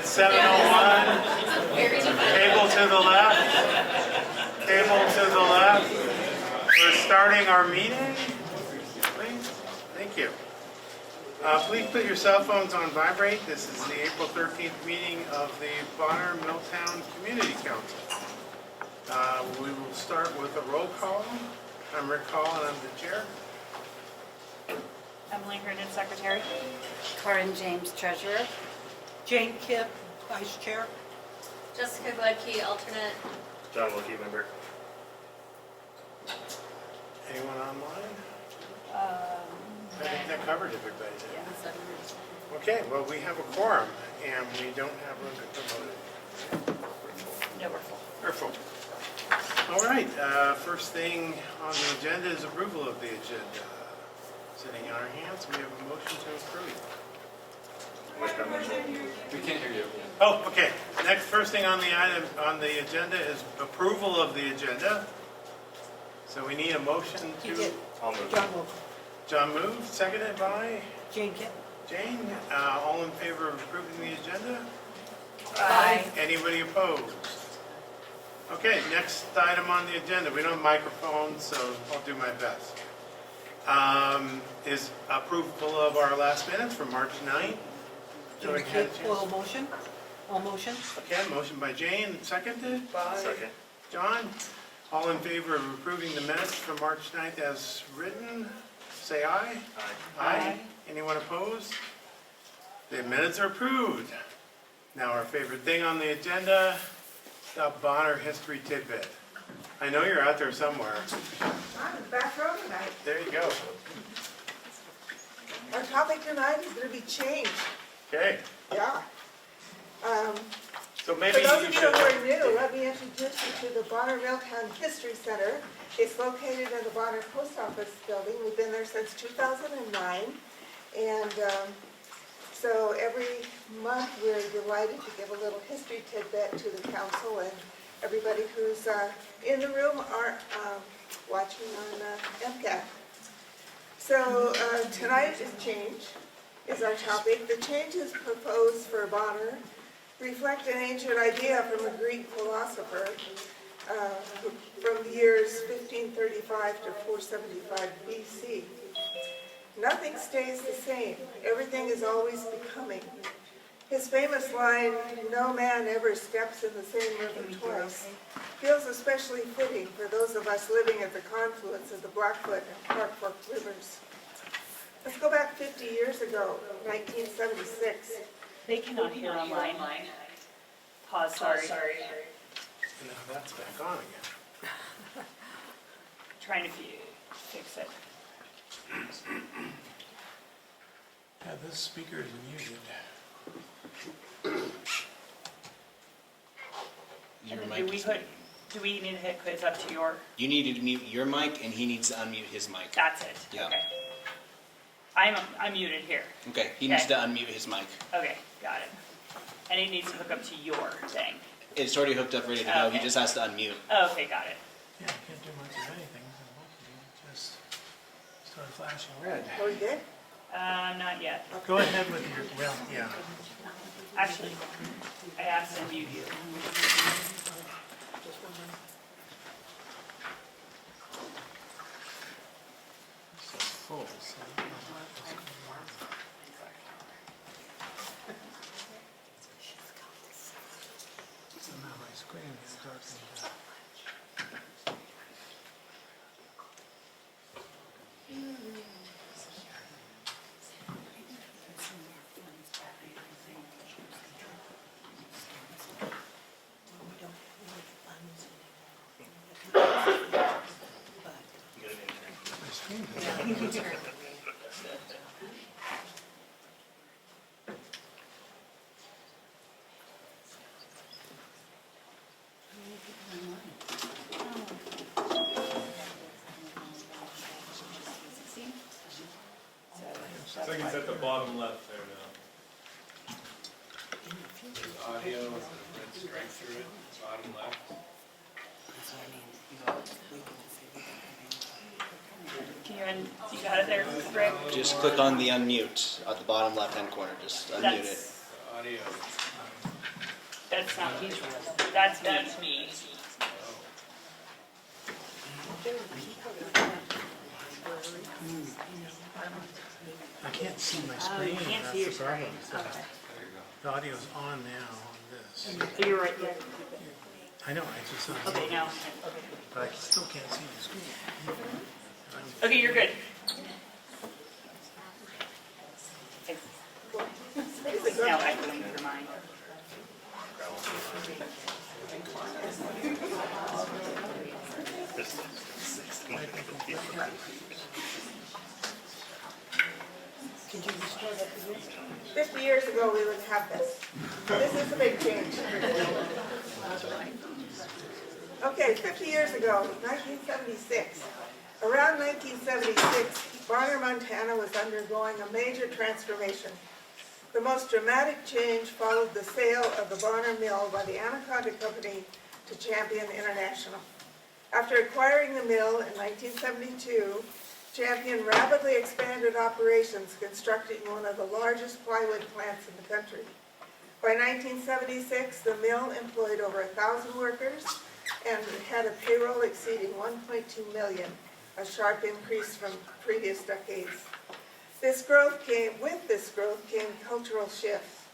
It's 7:01. Table to the left. Table to the left. We're starting our meeting. Please. Thank you. Please put your cell phones on vibrate. This is the April 13th meeting of the Bonner Milltown Community Council. We will start with a roll call. I'm Rick Hall and I'm the chair. Emily Herndon, secretary. Corin James, treasurer. Jane Kipp, vice chair. Jessica Gledke, alternate. John Wilkie, member. Anyone online? I think that covered everybody. didn't it? Okay, well, we have a quorum and we don't have room to promote it. No, we're full. We're full. All right, first thing on the agenda is approval of the agenda. Sitting in our hands, we have a motion to approve. We can't hear you. Oh, okay. Next, first thing on the item, on the agenda is approval of the agenda. So we need a motion You to, did. I'll move. John Wilkie. John moved, seconded by Jane Kipp. Jane. All in favor of approving the agenda? Aye. Anybody opposed? Okay, next item on the agenda. We don't have microphones, so I'll do my best. Is approval of our last minutes from March 9th. Jane Kipp, all motion. All motion. Okay, motion by Jane, seconded by Second. John. All in favor of approving the minutes from March 9th as written, say aye. Aye. Anyone opposed? The minutes are approved. Now our favorite thing on the agenda, the Bonner History Tidbit. I know you're out there somewhere. I'm in the back row tonight. There you go. Our topic tonight is going to be change. Okay, Yeah. so For maybe those you of you who should, are new, let me introduce you to the Bonner Milltown History Center. It's located in the Bonner Post Office building. We've been there since 2009. And so every month we're delighted to give a little history tidbit to the council and everybody who's in the room or watching on MCAT. So tonight is change, is our topic. The changes proposed for Bonner reflect an ancient idea from a Greek philosopher from the years 1535 to 475 BC. Nothing stays the same. Everything is always becoming. His famous line, "No man ever steps in the same river twice," feels especially fitting for those of us living at the confluence of the Blackfoot and Clark Fork rivers. Let's go back 50 years ago, 1976. They cannot hear online. Pause, sorry. now that's back on again. Trying to fix it. Yeah, this speaker is muted. Your And mic then is do we need to hit quit? It's up to your, You need to mute your mic, and he needs to unmute his mic. that's it. Yeah. Okay. I'm muted here. Okay, he needs to unmute his mic. Okay, got it. And it needs to hook up to your thing. It's already hooked up, ready to go. He Okay. just has to unmute. Oh, okay, got it. Yeah, I can't do much of anything. Just started flashing red. Are we good? Not yet. Go ahead with your, well, yeah. Actually, I asked to mute you. So full, so. Somehow my screen is darkened down. My screen is darkened. I think it's at the bottom left there now. Audio, red stripe through it, bottom left. You got it there, Rick? Just click on the unmute at the bottom left-hand corner. Just unmute it. That's Audio. That's not me. That's me. I can't see my Oh, screen. you can't That's see your the problem. screen. Okay. The audio's on now on this. Oh, you're right there. I know, I just, Okay, now, okay. but I still can't see the screen. Okay, you're good. It's now echoing through mine. Could you restart up again? 50 years ago, we wouldn't have this. This is a big change. Okay, 50 years ago, 1976. Around 1976, Bonner, Montana was undergoing a major transformation. The most dramatic change followed the sale of the Bonner Mill by the Anaconda Company to Champion International. After acquiring the mill in 1972, Champion rapidly expanded operations, constructing one of the largest plywood plants in the country. By 1976, the mill employed over 1,000 workers and had a payroll exceeding $1.2 million, a sharp increase from previous decades. With this growth came cultural shifts.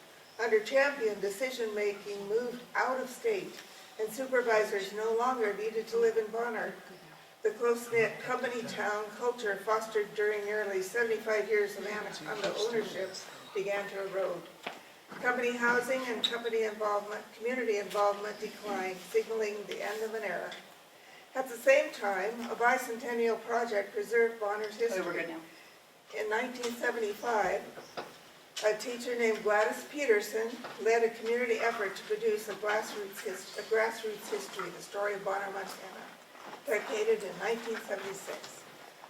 Under Champion, decision-making moved out of state, and supervisors no longer needed to live in Bonner. The close-knit company town culture fostered during nearly 75 years of Anaconda ownership began to erode. Company housing and community involvement declined, signaling the end of an era. At the same time, a bicentennial project preserved Bonner's Oh, we're history. good now. In 1975, a teacher named Gladys Peterson led a community effort to produce a grassroots history, the story of Bonner, Montana, dedicated in 1976.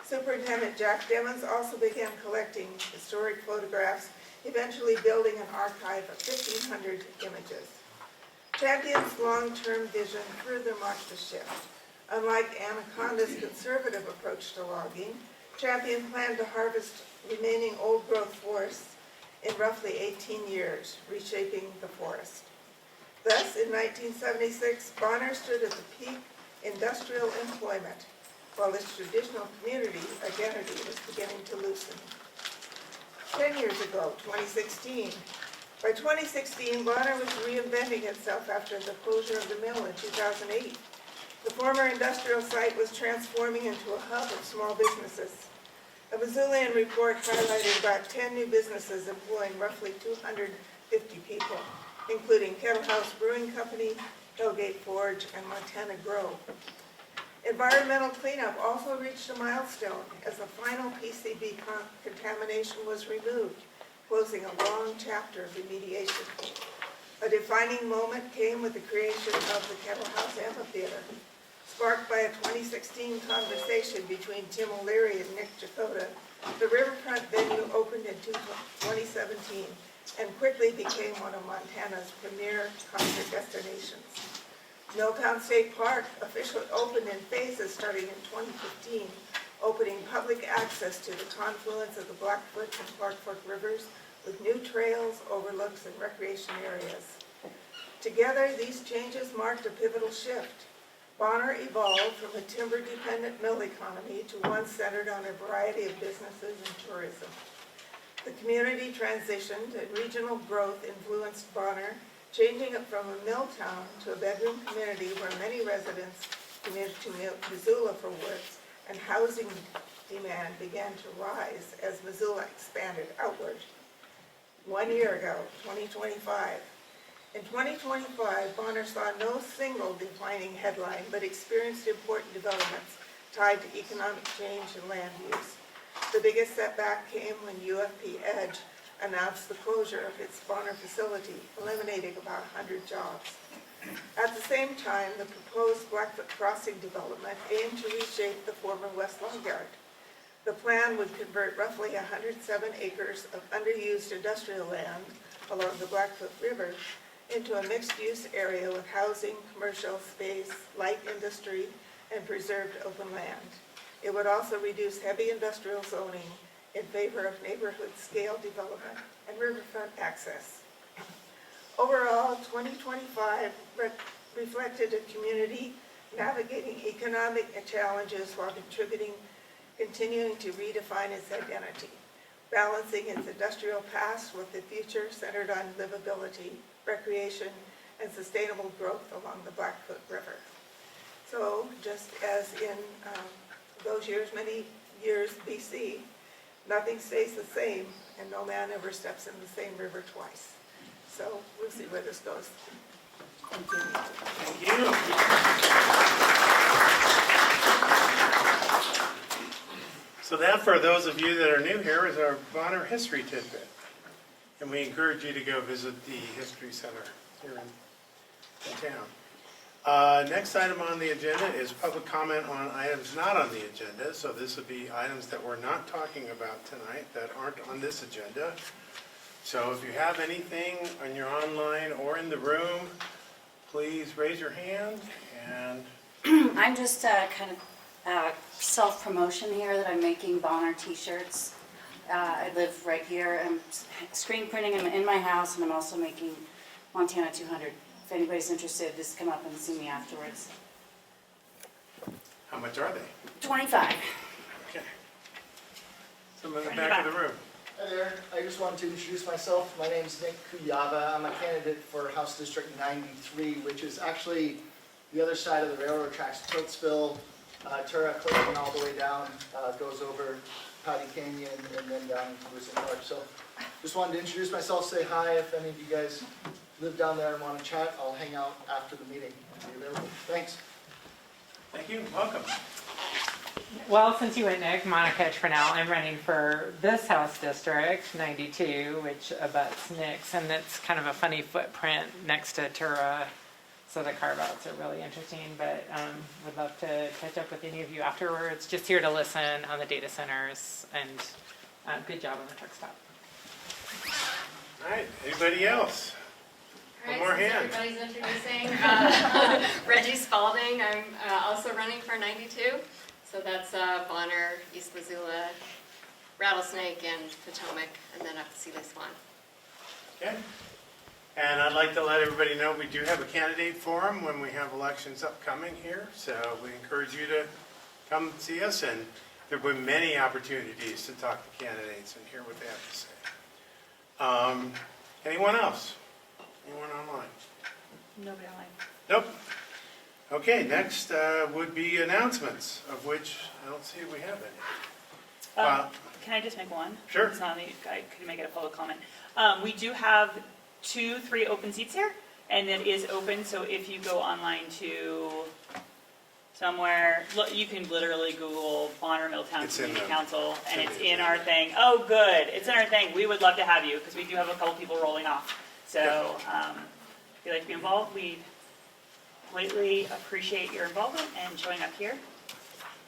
Superintendent Jack Demmons also began collecting historic photographs, eventually building an archive of 1,500 images. Champion's long-term vision further marked a shift. Unlike Anaconda's conservative approach to logging, Champion planned to harvest remaining old-growth forests in roughly 18 years, reshaping the forest. Thus, in 1976, Bonner stood at the peak industrial employment, while its traditional community identity was beginning to loosen. 10 years ago, 2016. By 2016, Bonner was reinventing itself after the closure of the mill in 2008. The former industrial site was transforming into a hub of small businesses. A Missoulian report highlighted about 10 new businesses employing roughly 250 people, including Kettle House Brewing Company, Hellgate Forge, and Montana Grow. Environmental cleanup also reached a milestone as the final PCB contamination was removed, closing a long chapter of remediation. A defining moment came with the creation of the Kettle House Amphitheater. Sparked by a 2016 conversation between Tim O'Leary and Nick Chakota, the riverfront venue opened in 2017 and quickly became one of Montana's premier concert destinations. Milltown State Park officially opened in phases starting in 2015, opening public access to the confluence of the Blackfoot and Clark Fork rivers with new trails, overlooks, and recreation areas. Together, these changes marked a pivotal shift. Bonner evolved from a timber-dependent mill economy to one centered on a variety of businesses and tourism. The community transitioned and regional growth influenced Bonner, changing it from a mill town to a bedroom community where many residents commuted to Missoula for work, and housing demand began to rise as Missoula expanded outward. 1 year ago, 2025. In 2025, Bonner saw no single defining headline, but experienced important developments tied to economic change and land use. The biggest setback came when UFP Edge announced the closure of its Bonner facility, eliminating about 100 jobs. At the same time, the proposed Blackfoot Crossing development aimed to reshape the former West Log Yard. The plan would convert roughly 107 acres of underused industrial land along the Blackfoot River into a mixed-use area with housing, commercial space, light industry, and preserved open land. It would also reduce heavy industrial zoning in favor of neighborhood-scale development and riverfront access. Overall, 2025 reflected a community navigating economic challenges while continuing to redefine its identity, balancing its industrial past with the future centered on livability, recreation, and sustainable growth along the Blackfoot River. So just as in those years, many years BC, nothing stays the same, and no man ever steps in the same river twice. So we'll see where this goes. Thank you. Thank you. So that, for those of you that are new here, is our Bonner History Tidbit. And we encourage you to go visit the History Center here in town. Next item on the agenda is public comment on items not on the agenda. So this would be items that we're not talking about tonight that aren't on this agenda. So if you have anything on your online or in the room, please raise your hand. And I'm just kind of self-promotion here that I'm making Bonner t-shirts. I live right here. I'm screen printing them in my house, and I'm also making Montana 200. If anybody's interested, just come up and see me afterwards. how much are they? 25. Okay. Someone in the back of the room. Hi there, I just wanted to introduce myself. My name is Nick Kuyava. I'm a candidate for House District 93, which is actually the other side of the railroad tracks, Tiltsville, Tura, Clayton, all the way down, goes over Patty Canyon and then down to Lewis Park. So just wanted to introduce myself, say hi. If any of you guys live down there and want to chat, I'll hang out after the meeting. I'll be available. Thanks. Thank you. Welcome. Well, since you went, Nick, Monica Trinnell, I'm running for this House District, 92, which abuts Nick's, and it's kind of a funny footprint next to Tura, so the carve-outs are really interesting, but would love to catch up with any of you afterwards. Just here to listen on the data centers, and good job on the truck stop. All right. Anybody else? One more hand. Everybody's introducing. Reggie Spalding, I'm also running for 92. So that's Bonner, East Missoula, Rattlesnake, and Potomac, and then up to Sealy Swan. Okay. And I'd like to let everybody know we do have a candidate forum when we have elections upcoming here. So we encourage you to come see us, and there will be many opportunities to talk to candidates and hear what they have to say. Anyone else? Anyone online? Nobody online. Nope. Okay, next would be announcements, of which I don't see we have any. Can I just make one? Sure. It's not on the, I could make it a public comment. We do have 2-3 open seats here, and it is open, so if you go online to somewhere, look, you can literally Google Bonner Milltown It's in Community the- Council, and in it's the in our thing. Oh, good, it's in our thing. We would love to have you, because we do have a couple people rolling off. So, if you'd like to be involved, we'd greatly appreciate your involvement and showing up here.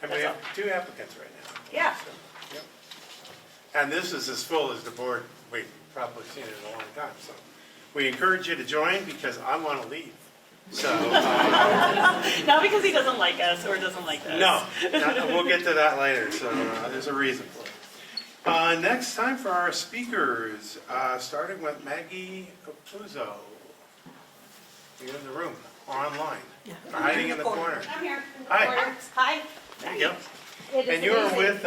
And we have 2 applicants right now. Yeah. So, yep. And this is as full as the board, we've probably seen it in a long time. So we encourage you to join because I want to leave. So Not because he doesn't like us or doesn't like us. no, we'll get to that later. So there's a reason for it. Next time for our speakers, starting with Maggie Capuzzo. You're in the room or online, or hiding in the corner. I'm here. Hi. Hi. There you go. It is And you're amazing. with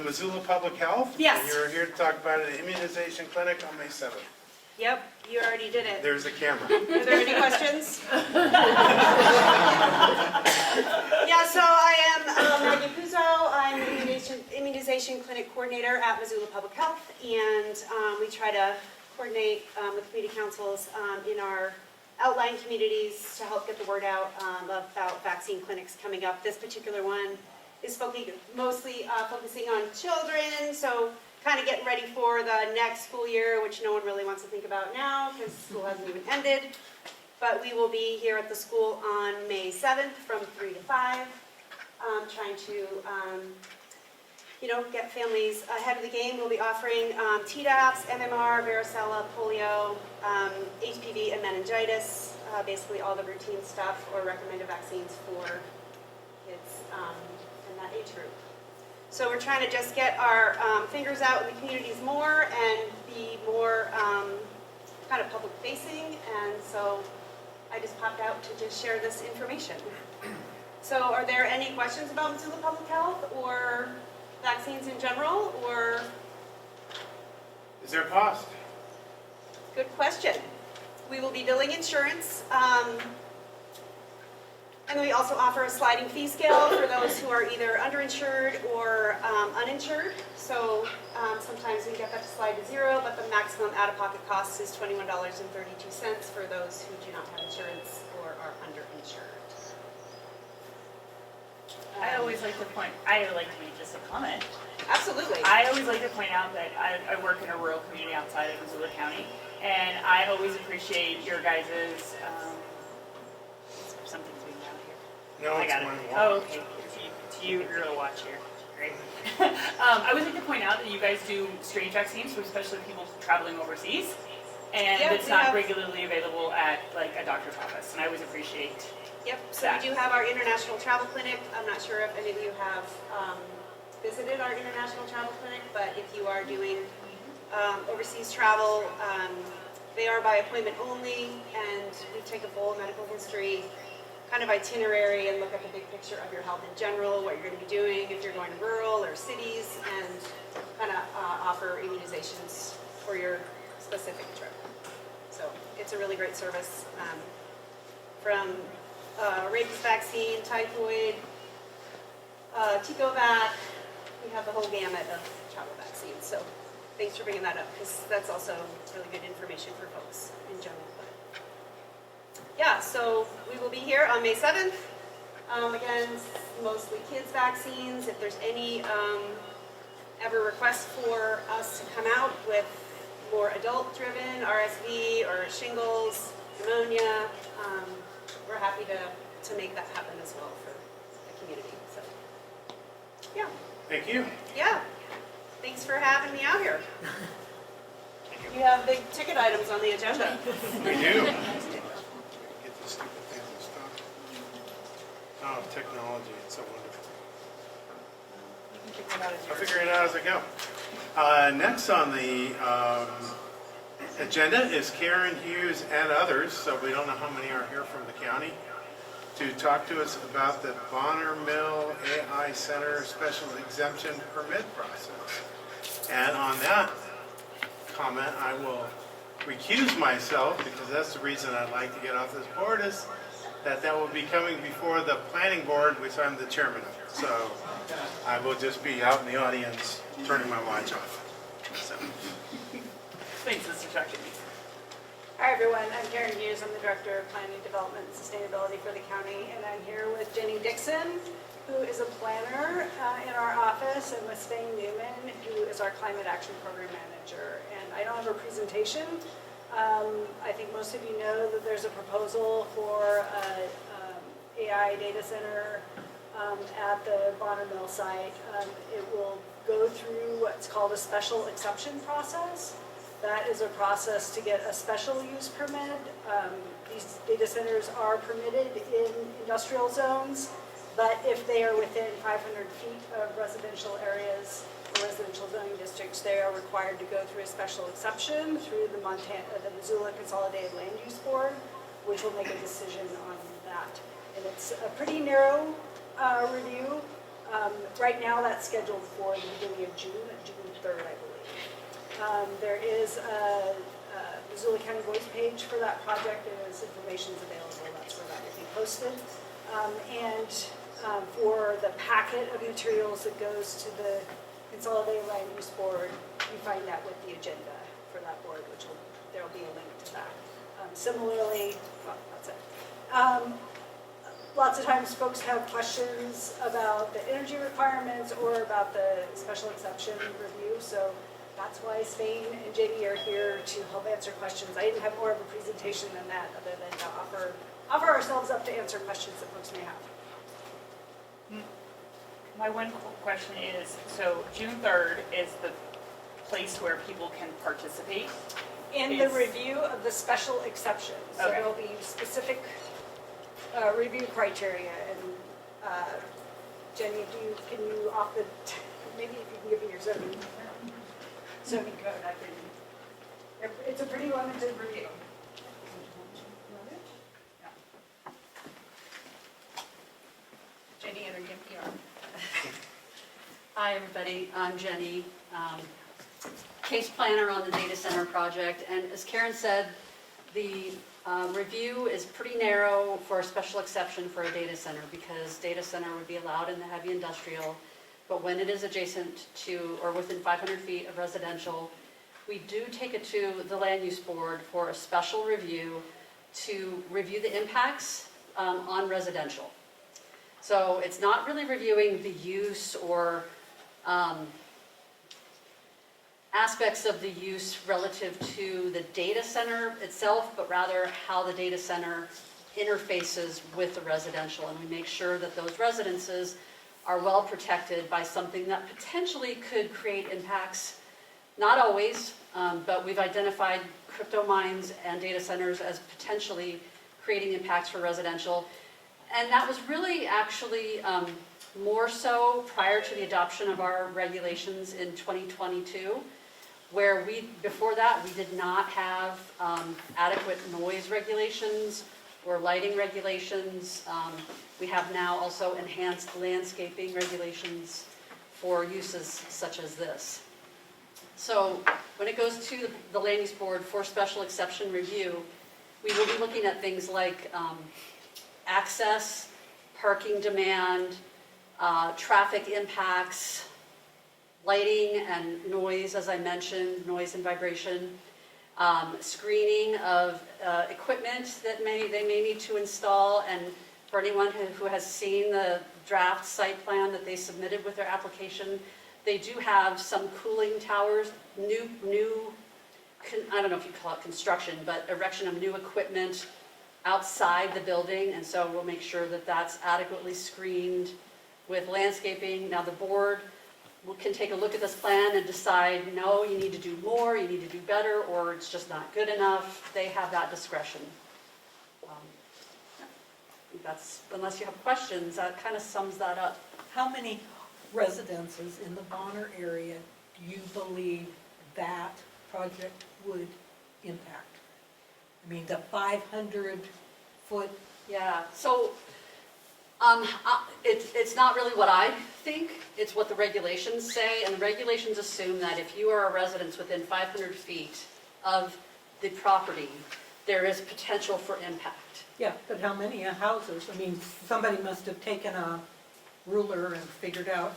Missoula Public Health? Yes. And you're here to talk about an immunization clinic on May 7th. Yep, you already did it. There's the camera. Are there any questions? Yeah, so I am Maggie Puzo. I'm the immunization clinic coordinator at Missoula Public Health, and we try to coordinate with community councils in our outlying communities to help get the word out about vaccine clinics coming up. This particular one is mostly focusing on children, so kind of getting ready for the next school year, which no one really wants to think about now because school hasn't even ended. But we will be here at the school on May 7th from 3 to 5, trying to get families ahead of the game. We'll be offering Tdap, MMR, varicella, polio, HPV, and meningitis, basically all the routine stuff or recommended vaccines for kids in that age group. So we're trying to just get our fingers out in the communities more and be more kind of public facing, and so I just popped out to just share this information. So are there any questions about Missoula Public Health or vaccines in general, or? Is there a cost? Good question. We will be billing insurance, and we also offer a sliding fee scale for those who are either underinsured or uninsured. So sometimes we get that to slide to zero, but the maximum out-of-pocket cost is $21.32 for those who do not have insurance or are underinsured. I always like to point, I would like to make just a comment. Absolutely. I always like to point out that I work in a rural community outside of Missoula County, and I always appreciate your guys', something's being out here. No, I it's got it. my Oh, watch. okay. It's you, you're a watch here. Great. I would like to point out that you guys do strange vaccines for especially people traveling overseas, and Yeah, it's we not have- regularly available at like a doctor's office, and I always appreciate. Yep, so we do have our international travel clinic. I'm not sure if any of you have visited our international travel clinic, but if you are doing overseas travel, they are by appointment only, and we take a full medical history kind of itinerary and look at the big picture of your health in general, what you're going to be doing if you're going to rural or cities, and kind of offer immunizations for your specific trip. So it's a really great service, from rabies vaccine, typhoid, Ticovac. We have the whole gamut of travel vaccines. So thanks for bringing that up, because that's also really good information for folks in general. But yeah, so we will be here on May 7th. Again, mostly kids vaccines. If there's any ever requests for us to come out with more adult-driven RSV or shingles, pneumonia, we're happy to make that happen as well for the community. So, yeah. Thank you. Yeah. Thanks for having me out here. You have big ticket items on the agenda. We do. Get this stupid thing to stop. Oh, technology, it's so wonderful. I'll figure it out as I go. Next on the agenda is Karen Hughes and others, so we don't know how many are here from the county, to talk to us about the Bonner Mill AI Center Special Exemption Permit process. And on that comment, I will recuse myself, because that's the reason I'd like to get off this board, is that will be coming before the planning board, which I'm the chairman of. So I will just be out in the audience turning my watch off. So. Thanks, Mr. Chucky. Hi everyone, I'm Karen Hughes. I'm the Director of Planning, Development, and Sustainability for the county, and I'm here with Jenny Dixon, who is a planner in our office, and with Spain Newman, who is our Climate Action Program Manager. And I don't have a presentation. I think most of you know that there's a proposal for an AI data center at the Bonner Mill site. It will go through what's called a special exception process. That is a process to get a special use permit. These data centers are permitted in industrial zones, but if they are within 500 feet of residential areas or residential zoning districts, they are required to go through a special exception through the Missoula Consolidated Land Use Board, which will make a decision on that. And it's a pretty narrow review. Right now, that's scheduled for the beginning of June 3rd, I believe. There is a Missoula County Voice page for that project. As information is available, that's where that will be posted. For the packet of materials that goes to the Consolidated Land Use Board, you find that with the agenda for that board, which there will be a link to that. Similarly, well, that's it. Lots of times folks have questions about the energy requirements or about the special exception review, so that's why Spain and JD are here to help answer questions. I didn't have more of a presentation than that, other than to offer ourselves up to answer questions that folks may have. My one question is, so June 3rd is the place where people can participate? In the review of the special exception, so Okay. there'll be specific review criteria. And Jenny, can you off the, maybe if you can give me your zoning code, it's a pretty limited review. Hi, everybody. I'm Jenny, case planner on the data center project. And as Karen said, the review is pretty narrow for a special exception for a data center because data center would be allowed in the heavy industrial. But when it is adjacent to or within 500 feet of residential, we do take it to the land use board for a special review to review the impacts on residential. So it's not really reviewing the use or aspects of the use relative to the data center itself, but rather how the data center interfaces with the residential. And we make sure that those residences are well protected by something that potentially could create impacts. Not always, but we've identified crypto mines and data centers as potentially creating impacts for residential. And that was really actually more so prior to the adoption of our regulations in 2022, where before that, we did not have adequate noise regulations or lighting regulations. We have now also enhanced landscaping regulations for uses such as this. So when it goes to the land use board for special exception review, we will be looking at things like access, parking demand, traffic impacts, lighting and noise, as I mentioned, noise and vibration, screening of equipment that they may need to install. And for anyone who has seen the draft site plan that they submitted with their application, they do have some cooling towers, I don't know if you call it construction, but erection of new equipment outside the building. And so we'll make sure that that's adequately screened with landscaping. Now the board can take a look at this plan and decide, no, you need to do more, you need to do better, or it's just not good enough. They have that discretion. That's, unless you have questions, that kind of sums that up. How many residences in the Bonner area do you believe that project would impact? I mean, the 500-foot. Yeah, so it's not really what I think, it's what the regulations say, and the regulations assume that if you are a resident within 500 feet of the property, there is potential for impact. Yeah, but how many houses? I mean, somebody must have taken a ruler and figured out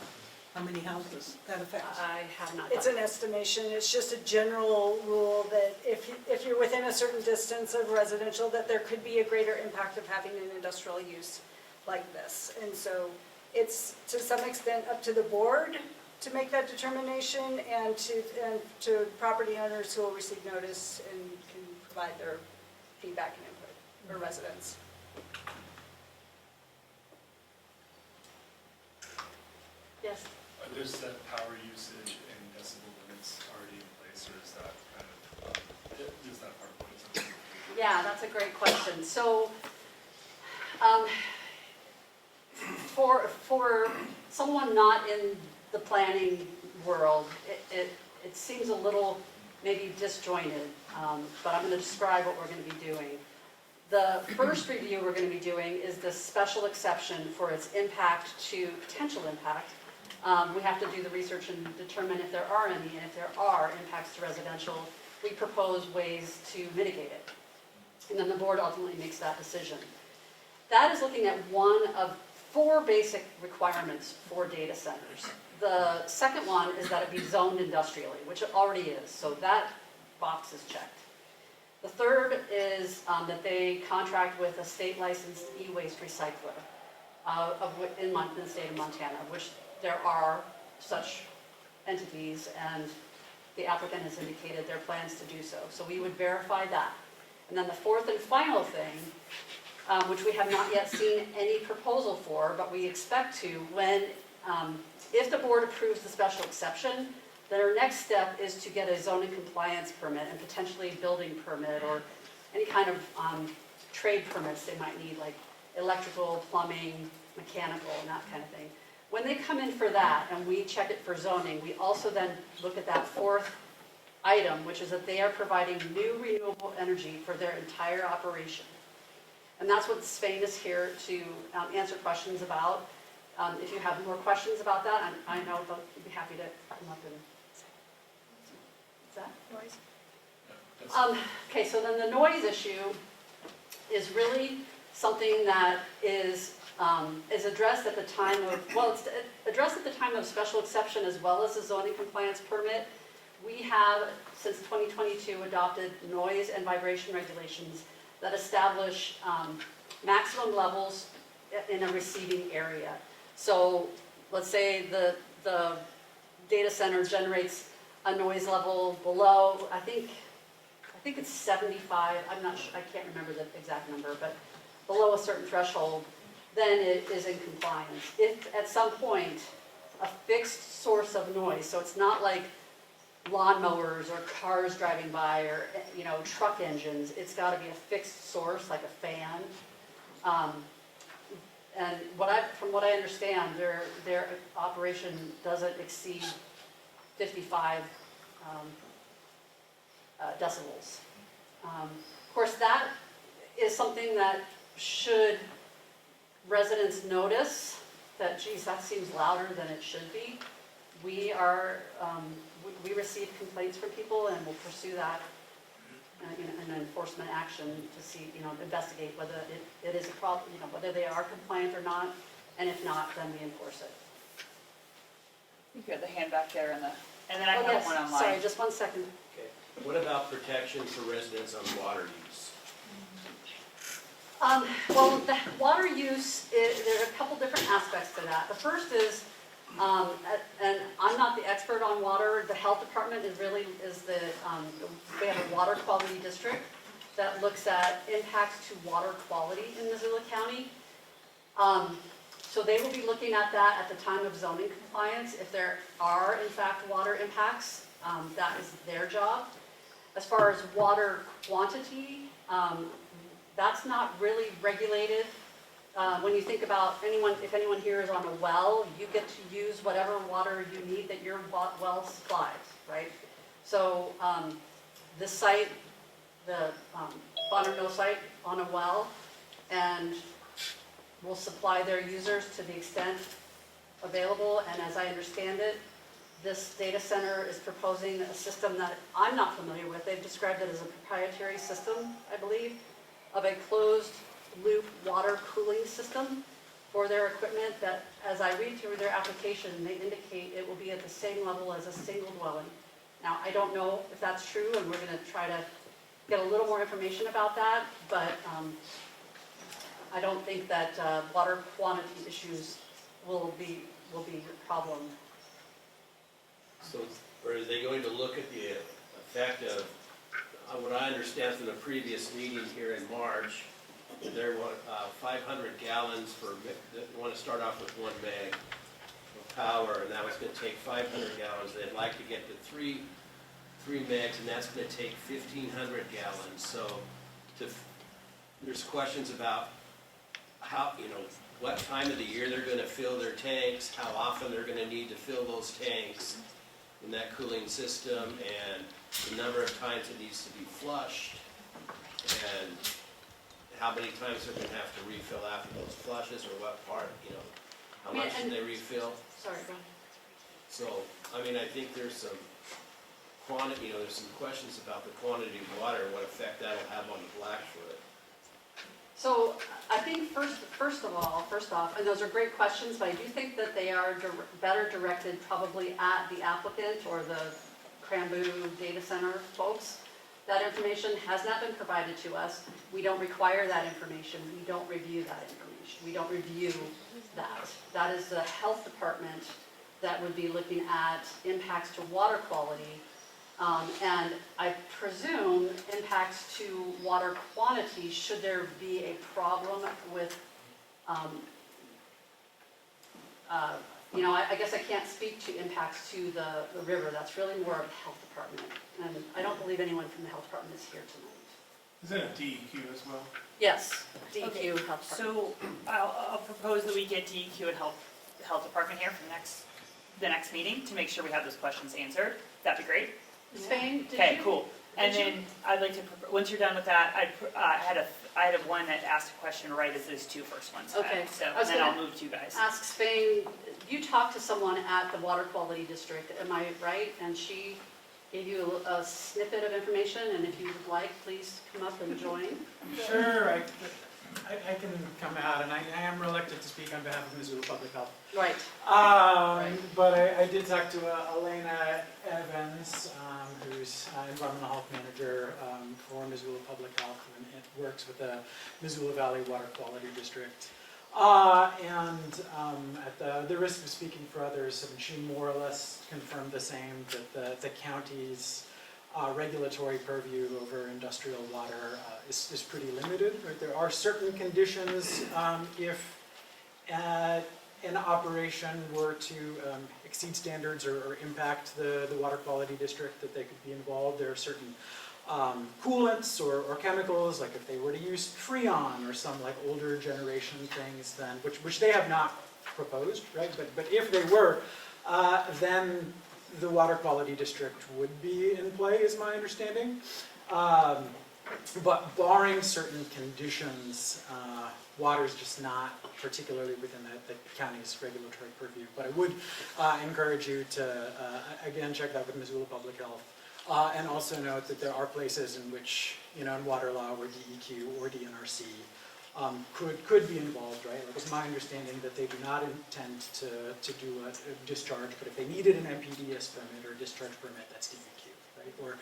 how many houses that affects. I have not. It's an estimation, it's just a general rule that if you're within a certain distance of residential, that there could be a greater impact of having an industrial use like this. And so it's to some extent up to the board to make that determination and to property owners who will receive notice and can provide their feedback and input, or residents. Yes. Are there set power usage and decibel limits already in place, or is that kind of, is that part of what it's going to be? Yeah, that's a great question. So, for someone not in the planning world, it seems a little maybe disjointed, but I'm going to describe what we're going to be doing. The first review we're going to be doing is the special exception for its impact to potential impact. We have to do the research and determine if there are any, and if there are impacts to residential, we propose ways to mitigate it. And then the board ultimately makes that decision. That is looking at one of 4 basic requirements for data centers. The second one is that it be zoned industrially, which it already is, so that box is checked. The third is that they contract with a state licensed e-waste recycler in the state of Montana, which there are such entities, and the applicant has indicated their plans to do so. So we would verify that. And then the fourth and final thing, which we have not yet seen any proposal for, but we expect to when, if the board approves the special exception, then our next step is to get a zoning compliance permit and potentially building permit or any kind of trade permits they might need, like electrical, plumbing, mechanical, and that kind of thing. When they come in for that and we check it for zoning, we also then look at that fourth item, which is that they are providing new renewable energy for their entire operation. And that's what Spain is here to answer questions about. If you have more questions about that, I know they'll be happy to come up and. Is that noise? Okay, so then the noise issue is really something that is addressed at the time of, well, it's addressed at the time of special exception as well as the zoning compliance permit. We have, since 2022, adopted noise and vibration regulations that establish maximum levels in a receiving area. So let's say the data center generates a noise level below, I think it's 75, I'm not sure, I can't remember the exact number, but below a certain threshold, then it is in compliance. If at some point a fixed source of noise, so it's not like lawnmowers or cars driving by or truck engines, it's got to be a fixed source like a fan. And from what I understand, their operation doesn't exceed 55 decibels. Of course, that is something that should residents notice that, geez, that seems louder than it should be. We we receive complaints from people and we'll pursue that in enforcement action to see, investigate whether it is a problem, whether they are compliant or not, and if not, then we enforce it. You got the hand back there and then I Oh, have yes, one online. sorry, just 1 second. Okay. What about protection for residents on water use? Well, the water use, there are a couple different aspects to that. The first is, and I'm not the expert on water, the health department is we have a water quality district that looks at impacts to water quality in Missoula County. So they will be looking at that at the time of zoning compliance. If there are, in fact, water impacts, that is their job. As far as water quantity, that's not really regulated. When you think about if anyone here is on a well, you get to use whatever water you need that your well supplies, right? So this site, the Bonner Mill site on a well, and will supply their users to the extent available. And as I understand it, this data center is proposing a system that I'm not familiar with. They've described it as a proprietary system, I believe, of a closed loop water cooling system for their equipment that, as I read through their application, they indicate it will be at the same level as a single dwelling. Now, I don't know if that's true, and we're going to try to get a little more information about that, but I don't think that water quantity issues will be a problem. So, or are they going to look at the effect of, what I understand from the previous meeting here in March, there were 500 gallons they want to start off with 1 meg of power, and that was going to take 500 gallons. They'd like to get to 3 megs, and that's going to take 1,500 gallons. So there's questions about how, what time of the year they're going to fill their tanks, how often they're going to need to fill those tanks in that cooling system, and the number of times it needs to be flushed, and how many times they're going to have to refill after those flushes, or what part, how much do they refill? Sorry, go ahead. So, I think there's some quantity, there's some questions about the quantity of water and what effect that'll have on the Blackfoot. So I think first off, and those are great questions, but I do think that they are better directed probably at the applicant or the KRAMBU data center folks. That information has not been provided to us. We don't require that information. We don't review that information. We don't review that. That is the health department that would be looking at impacts to water quality. And I presume impacts to water quantity, should there be a problem with, I guess I can't speak to impacts to the river. That's really more of the health department. And I don't believe anyone from the health department is here tonight. Is it a DEQ as well? Yes, DEQ, Okay, health department. So I'll propose that we get DEQ and health department here for the next meeting to make sure we have those questions answered. That'd be great. Ms. Fain, did Okay, you? cool. And then I'd like to, once you're done with that, I had one that asked a question right as those two first ones. Okay. So I was then I'll gonna move to you guys. Ask Spain, you talked to someone at the Water Quality District, am I right? And she gave you a snippet of information, and if you would like, please come up and join. Sure, I can come out, and I am reluctant to speak on behalf of Missoula Public Health. Right. But I did talk to Elena Evans, who's Environmental Health Manager for Missoula Public Health, and it works with the Missoula Valley Water Quality District. At the risk of speaking for others, she more or less confirmed the same, that the county's regulatory purview over industrial water is pretty limited. Right? There are certain conditions if an operation were to exceed standards or impact the water quality district, that they could be involved. There are certain coolants or chemicals, like if they were to use Freon or some like older generation things, then which they have not proposed, right? But if they were, then the water quality district would be in play, is my understanding. But barring certain conditions, water is just not particularly within the county's regulatory purview. But I would encourage you to, again, check that with Missoula Public Health. And also note that there are places in which, in water law or DEQ or DNRC could be involved, right? Like it's my understanding that they do not intend to do a discharge, but if they needed an MPDS permit or a discharge permit, that's DEQ, right? Or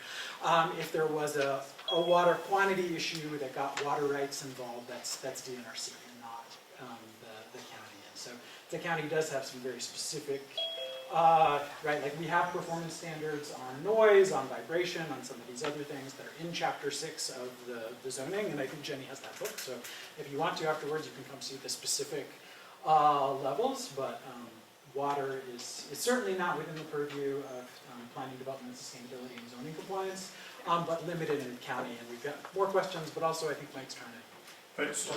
if there was a water quantity issue that got water rights involved, that's DNRC and not the county. And so the county does have some very specific right, like we have performance standards on noise, on vibration, on some of these other things that are in Chapter 6 of the zoning, and I think Jenny has that book, so if you want to afterwards, you can come see the specific levels, but water is certainly not within the purview of planning, development, sustainability, and zoning compliance, but limited in the county, and we've got more questions, but also I think Mike's trying to So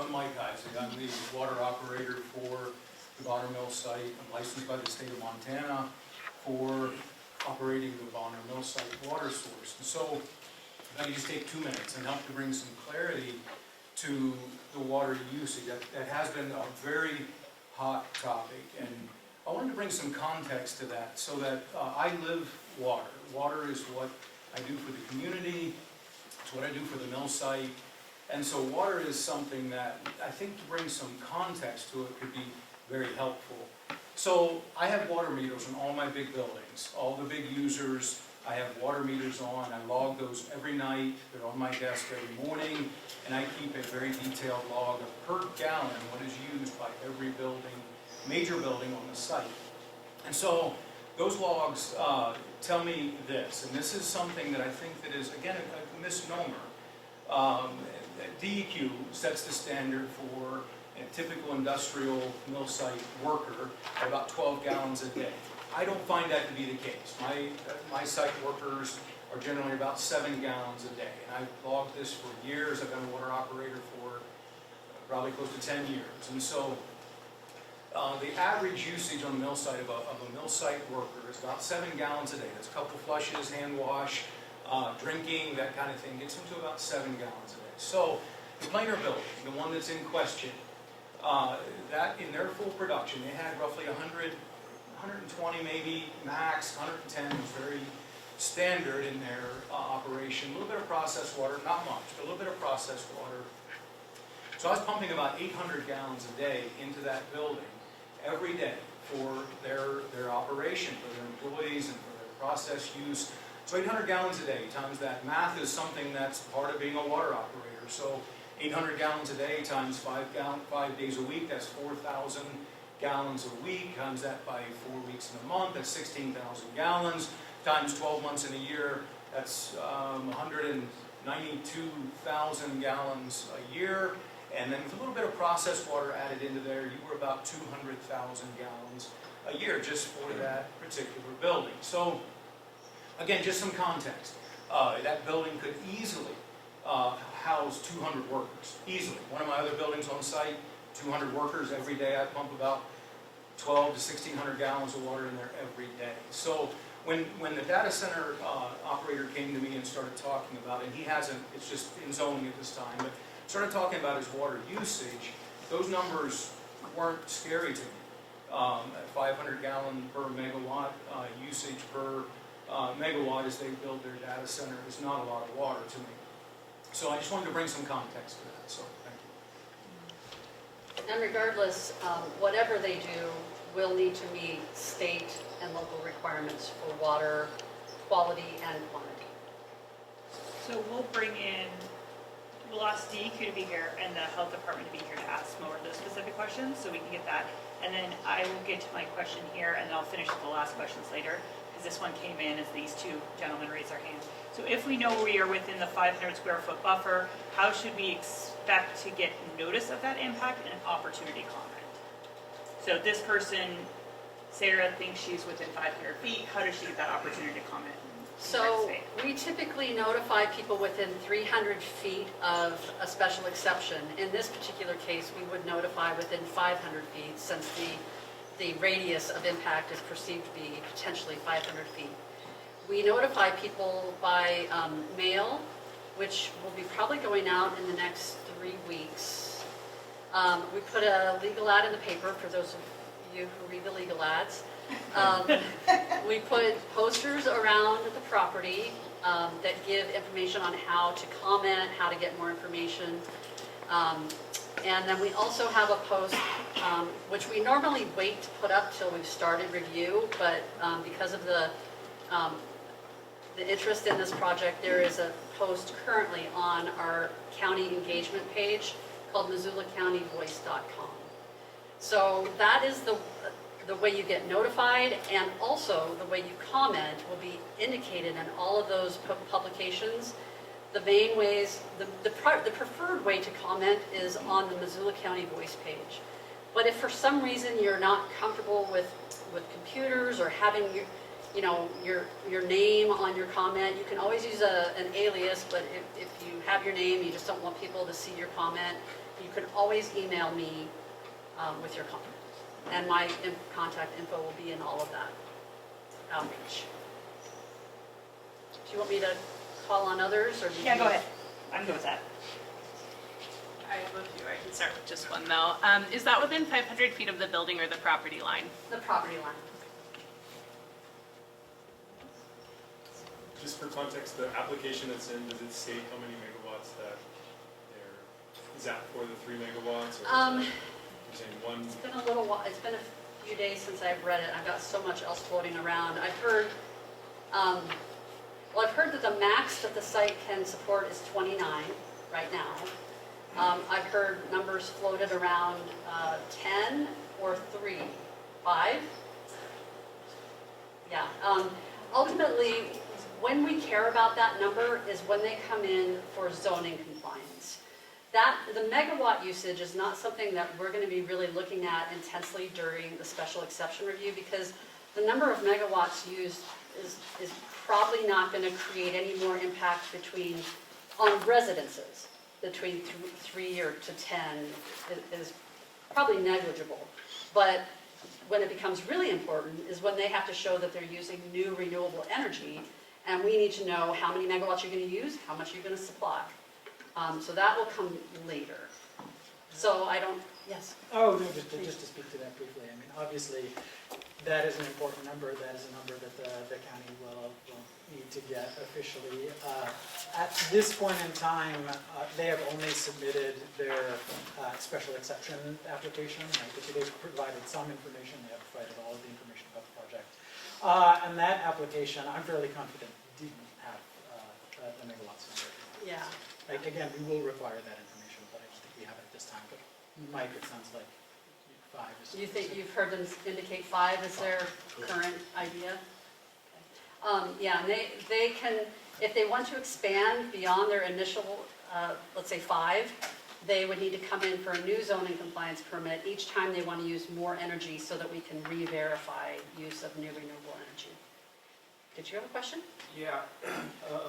I'm Mike Isaac, I'm the water operator for the Bonner Mill site. I'm licensed by the state of Montana for operating the Bonner Mill site water source. And so if I could just take 2 minutes and help to bring some clarity to the water usage. That has been a very hot topic, and I wanted to bring some context to that so that I live water. Water is what I do for the community, it's what I do for the mill site, and so water is something that I think to bring some context to it could be very helpful. So I have water meters in all my big buildings. All the big users, I have water meters on. I log those every night. They're on my desk every morning. And I keep a very detailed log of per gallon what is used by every building, major building on the site. And so those logs tell me this, and this is something that I think that is, again, a misnomer. DEQ sets the standard for a typical industrial mill site worker at about 12 gallons a day. I don't find that to be the case. My site workers are generally about 7 gallons a day. And I've logged this for years. I've been a water operator for probably close to 10 years. And so the average usage on the mill site of a mill site worker is about 7 gallons a day. That's a couple flushes, hand wash, drinking, that kind of thing. Gets them to about 7 gallons a day. So the planer building, the one that's in question, that in their full production, they had roughly 100, 120 maybe, max, 110 was very standard in their operation. A little bit of processed water, not much, but a little bit of processed water. So I was pumping about 800 gallons a day into that building every day for their operation, for their employees and for their process use. So 800 gallons a day times that. Math is something that's part of being a water operator. So 800 gallons a day times 5 days a week, that's 4,000 gallons a week, times that by 4 weeks in a month, that's 16,000 gallons, times 12 months in a year, that's 192,000 gallons a year, and then with a little bit of processed water added into there, you were about 200,000 gallons a year just for that particular building. So, again, just some context. That building could easily house 200 workers, easily. One of my other buildings on site, 200 workers every day. I pump about 12 to 1,600 gallons of water in there every day. So when the data center operator came to me and started talking about it, and he hasn't, it's just in zoning at this time, but started talking about his water usage, those numbers weren't scary to me. At 500 gallon per megawatt usage per megawatt as they build their data center is not a lot of water to me. So I just wanted to bring some context to that, so thank you. And regardless, whatever they do will need to meet state and local requirements for water quality and quantity. So we'll ask DEQ to be here and the health department to be here to ask more of those specific questions, so we can get that. And then I will get to my question here, and then I'll finish with the last questions later, because this one came in as these two gentlemen raised their hands. So if we know we are within the 500 square foot buffer, how should we expect to get notice of that impact and an opportunity comment? So this person, Sarah, thinks she's within 500 feet. How does she get that opportunity to comment? So we typically notify people within 300 feet of a special exception. In this particular case, we would notify within 500 feet since the radius of impact is perceived to be potentially 500 feet. We notify people by mail, which will be probably going out in the next 3 weeks. We put a legal ad in the paper for those of you who read the legal ads. We put posters around the property that give information on how to comment, how to get more information. And then we also have a post, which we normally wait to put up till we've started review, but because of the interest in this project, there is a post currently on our county engagement page called MissoulaCountyVoice.com. So that is the way you get notified, and also the way you comment will be indicated in all of those publications. The main ways, the preferred way to comment is on the Missoula County Voice page. But if for some reason you're not comfortable with computers or having your name on your comment, you can always use an alias, but if you have your name, you just don't want people to see your comment, you can always email me with your comment. And my contact info will be in all of that outreach. Do you want me to call on others, or do you? Yeah, go ahead. I'm good with that. I have a few. I can start with just one though. Is that within 500 feet of the building or the property line? The property line. Just for context, the application that's in, does it state how many megawatts that there, is that for the 3 megawatts? Or is you're saying one? It's been a little while, it's been a few days since I've read it. I've got so much else floating around. I've heard, I've heard that the max that the site can support is 29 right now. I've heard numbers floated around 10 or 3, 5. Yeah. Ultimately, when we care about that number is when they come in for zoning compliance. The megawatt usage is not something that we're going to be really looking at intensely during the special exception review, because the number of megawatts used is probably not going to create any more impact on residences. Between 3 or to 10 is probably negligible. But when it becomes really important is when they have to show that they're using new renewable energy, and we need to know how many megawatts you're going to use, how much you're going to supply. So that will come later. So I don't, yes? Oh, no, just to speak to that briefly. I mean, obviously, that is an important number. That is a number that the county will need to get officially. At this point in time, they have only submitted their special exception application. They've provided some information. They have provided all of the information about the project. And that application, I'm fairly confident, didn't have the megawatts number. Yeah. Again, we will require that information, but I don't think we have it at this time. But Mike, it sounds like 5 is. You think you've heard them indicate 5 as their current idea? Okay. Yeah, and they can, if they want to expand beyond their initial, let's say 5, they would need to come in for a new zoning compliance permit each time they want to use more energy, so that we can re-verify use of new renewable energy. Did you have a question? Yeah,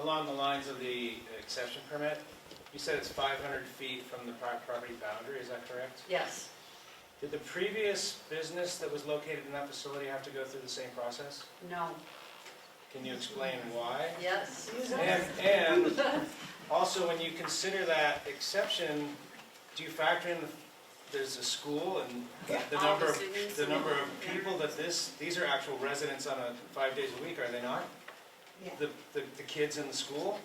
along the lines of the exception permit, you said it's 500 feet from the property boundary, is that correct? Yes. Did the previous business that was located in that facility have to go through the same process? No. Can you explain why? Yes. And also, when you consider that exception, do you factor in there's a school and the All number the of, students the and number of everything. people that these are actual residents on 5 days a week, are they not? Yeah. The kids in the school?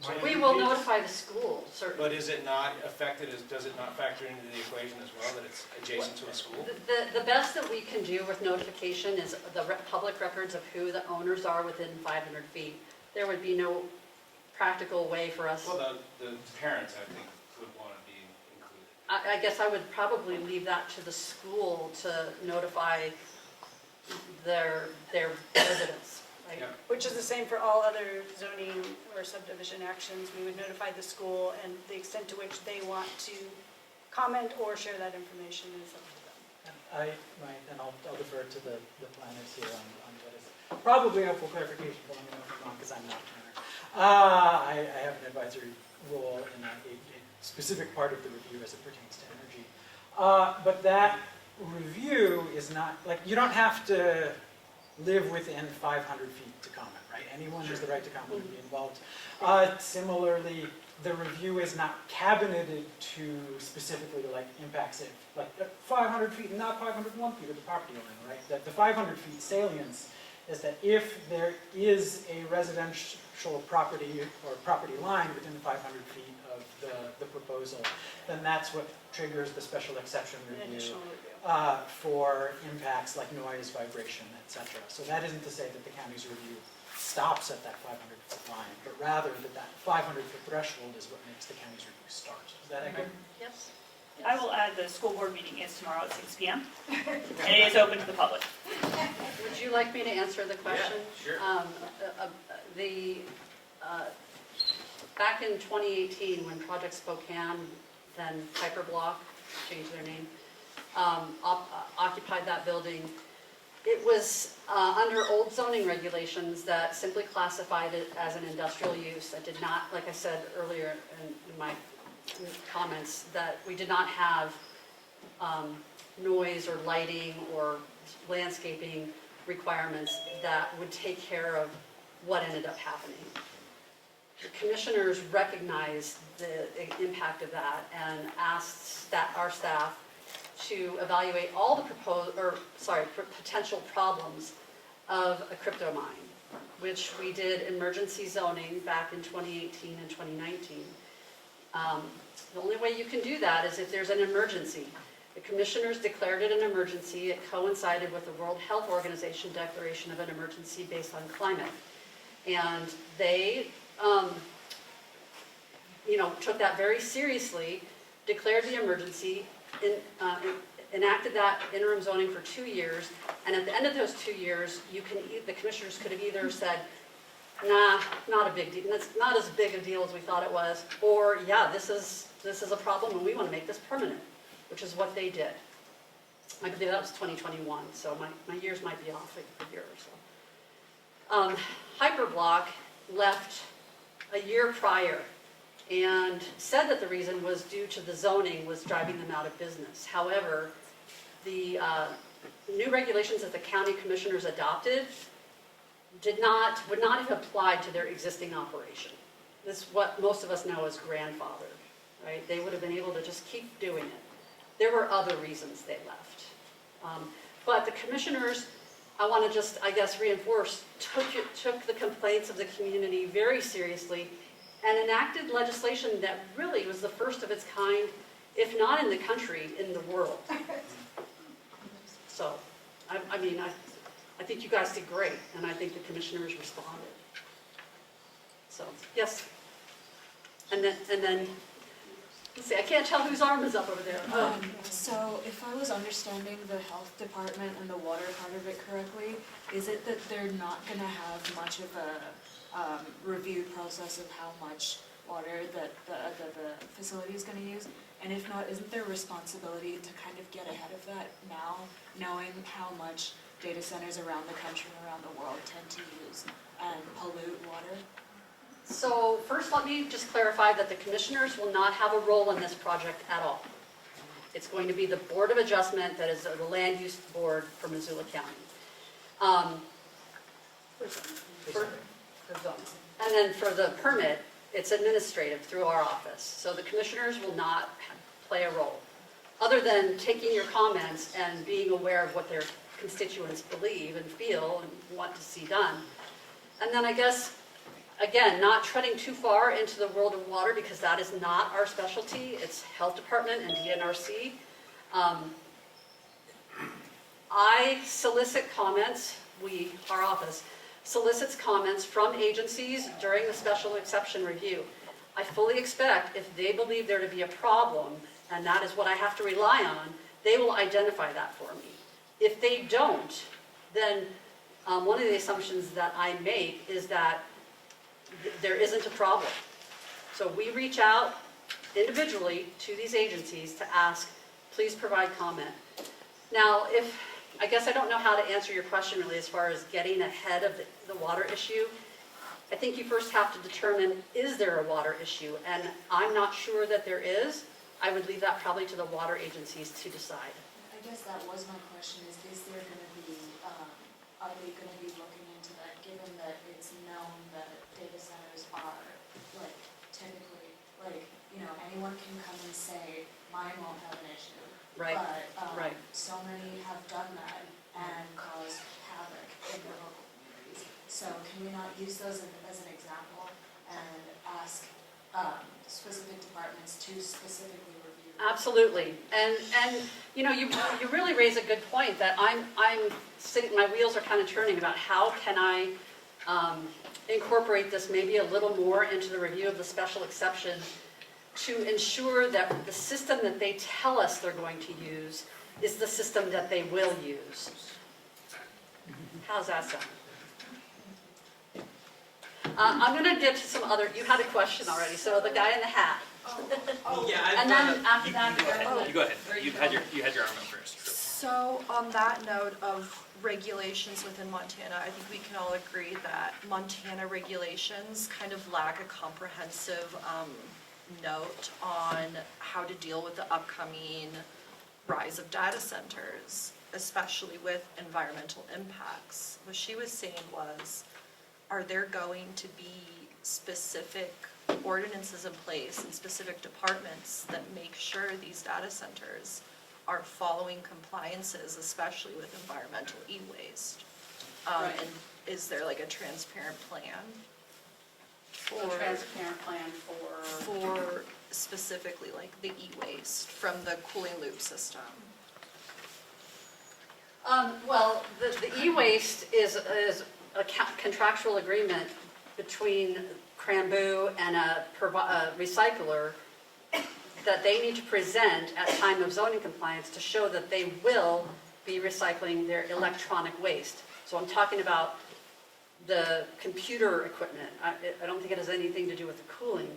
So We many will kids? notify the school, certainly. But is it not affected, does it not factor into the equation as well, that it's adjacent to a school? The best that we can do with notification is the public records of who the owners are within 500 feet. There would be no practical way for us. Well, the parents, I think, would want to be included. I guess I would probably leave that to the school to notify their residents, right? Yeah. Which is the same for all other zoning or subdivision actions. We would notify the school, and the extent to which they want to comment or share that information is up to them. And I'll defer to the planners here on what is probably helpful clarification, but let me know if I'm wrong, because I'm not Turner. I have an advisory role in a specific part of the review as it pertains to energy. But that review is not, like, you don't have to live within 500 feet to comment, right? Anyone has the right to comment and be involved. Similarly, the review is not cabineted to specifically like impacts it, like 500 feet, not 501 feet of the property line, right? That the 500 feet salience is that if there is a residential property or property line within 500 feet of the proposal, then that's what triggers the special exception review Additional review. for impacts like noise, vibration, etc. So that isn't to say that the county's review stops at that 500-foot line, but rather that 500-foot threshold is what makes the county's review start. Is that accurate? Yes. I will add the school board meeting is tomorrow at 6 p.m. and it is open to the public. Would you like me to answer the question? Yeah, sure. Back in 2018, when Project Spokane, then Piper Block, changed their name, occupied that building, it was under old zoning regulations that simply classified it as an industrial use. That did not, like I said earlier in my comments, that we did not have noise or lighting or landscaping requirements that would take care of what ended up happening. The commissioners recognized the impact of that and asked our staff to evaluate all the potential problems of a crypto mine, which we did emergency zoning back in 2018 and 2019. The only way you can do that is if there's an emergency. The commissioners declared it an emergency. It coincided with the World Health Organization declaration of an emergency based on climate. And they took that very seriously, declared the emergency, enacted that interim zoning for 2 years, and at the end of those 2 years, the commissioners could have either said, nah, not a big deal, it's not as big a deal as we thought it was, or yeah, this is a problem and we want to make this permanent, which is what they did. I believe that was 2021, so my years might be off a year or so. Hyperblock left a year prior and said that the reason was due to the zoning was driving them out of business. However, the new regulations that the county commissioners adopted would not have applied to their existing operation. This is what most of us know as grandfathered, right? They would have been able to just keep doing it. There were other reasons they left. But the commissioners, I want to just, I guess, reinforce, took the complaints of the community very seriously and enacted legislation that really was the first of its kind, if not in the country, in the world. So, I think you guys did great, and I think the commissioners responded. So, yes. And then, let's see, I can't tell whose arm is up over there. So if I was understanding the health department and the water part of it correctly, is it that they're not gonna have much of a review process of how much water that the facility is gonna use? And if not, isn't there responsibility to kind of get ahead of that now, knowing how much data centers around the country and around the world tend to use and pollute water? So first, let me just clarify that the commissioners will not have a role in this project at all. It's going to be the Board of Adjustment that is the land use board for Missoula County. For zoning. And then for the permit, it's administrative through our office. So the commissioners will not play a role, other than taking your comments and being aware of what their constituents believe and feel and want to see done. And then I guess, again, not treading too far into the world of water, because that is not our specialty. It's Health Department and DNRC. I solicit comments, our office, solicits comments from agencies during the special exception review. I fully expect if they believe there to be a problem, and that is what I have to rely on, they will identify that for me. If they don't, then one of the assumptions that I make is that there isn't a problem. So we reach out individually to these agencies to ask, please provide comment. Now, I guess I don't know how to answer your question really as far as getting ahead of the water issue. I think you first have to determine, is there a water issue? And I'm not sure that there is. I would leave that probably to the water agencies to decide. I guess that was my question, is there gonna be, are they gonna be looking into that, given that it's known that data centers are, like, typically, like, anyone can come and say, mine won't have an issue. Right, But, right. so many have done that and caused havoc in their local communities. So can we not use those as an example and ask, specific departments to specifically review? Absolutely. And you really raise a good point that I'm sitting, my wheels are kind of turning about how can I incorporate this maybe a little more into the review of the special exception to ensure that the system that they tell us they're going to use is the system that they will use. How's that sound? I'm going to get to some other, you had a question already, so the guy in the hat. Yeah, And then after that, you go ahead. You had your arm up first. So on that note of regulations within Montana, I think we can all agree that Montana regulations kind of lack a comprehensive note on how to deal with the upcoming rise of data centers, especially with environmental impacts. What she was saying was, are there going to be specific ordinances in place in specific departments that make sure these data centers are following compliances, especially with environmental e-waste? Right. And is there like a transparent plan? A transparent plan For specifically like the e-waste from the cooling loop system? Well, the e-waste is a contractual agreement between KRAMBU and a recycler that they need to present at time of zoning compliance to show that they will be recycling their electronic waste. So I'm talking about the computer equipment. I don't think it has anything to do with the cooling.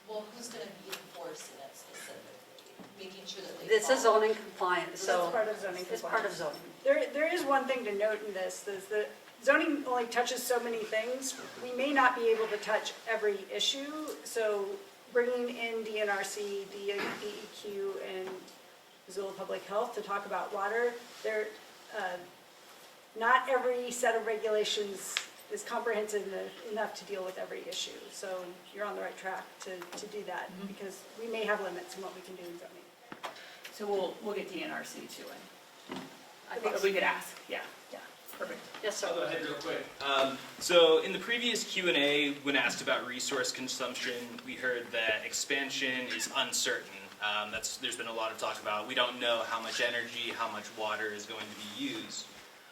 Well, who's going to be enforcing it specifically, making sure that they This is follow? zoning compliant, so. That's part of zoning It's part of compliance. zoning. There is one thing to note in this, is that zoning only touches so many things. We may not be able to touch every issue, so bringing in DNRC, DEQ, and Missoula Public Health to talk about water, not every set of regulations is comprehensive enough to deal with every issue. So you're on the right track to do that, because we may have limits in what we can do in zoning. So we'll get DNRC to it. I think We could ask, yeah, perfect. Yes, sir. I'll go ahead real quick. So in the previous Q&A, when asked about resource consumption, we heard that expansion is uncertain. There's been a lot of talk about, we don't know how much energy, how much water is going to be used.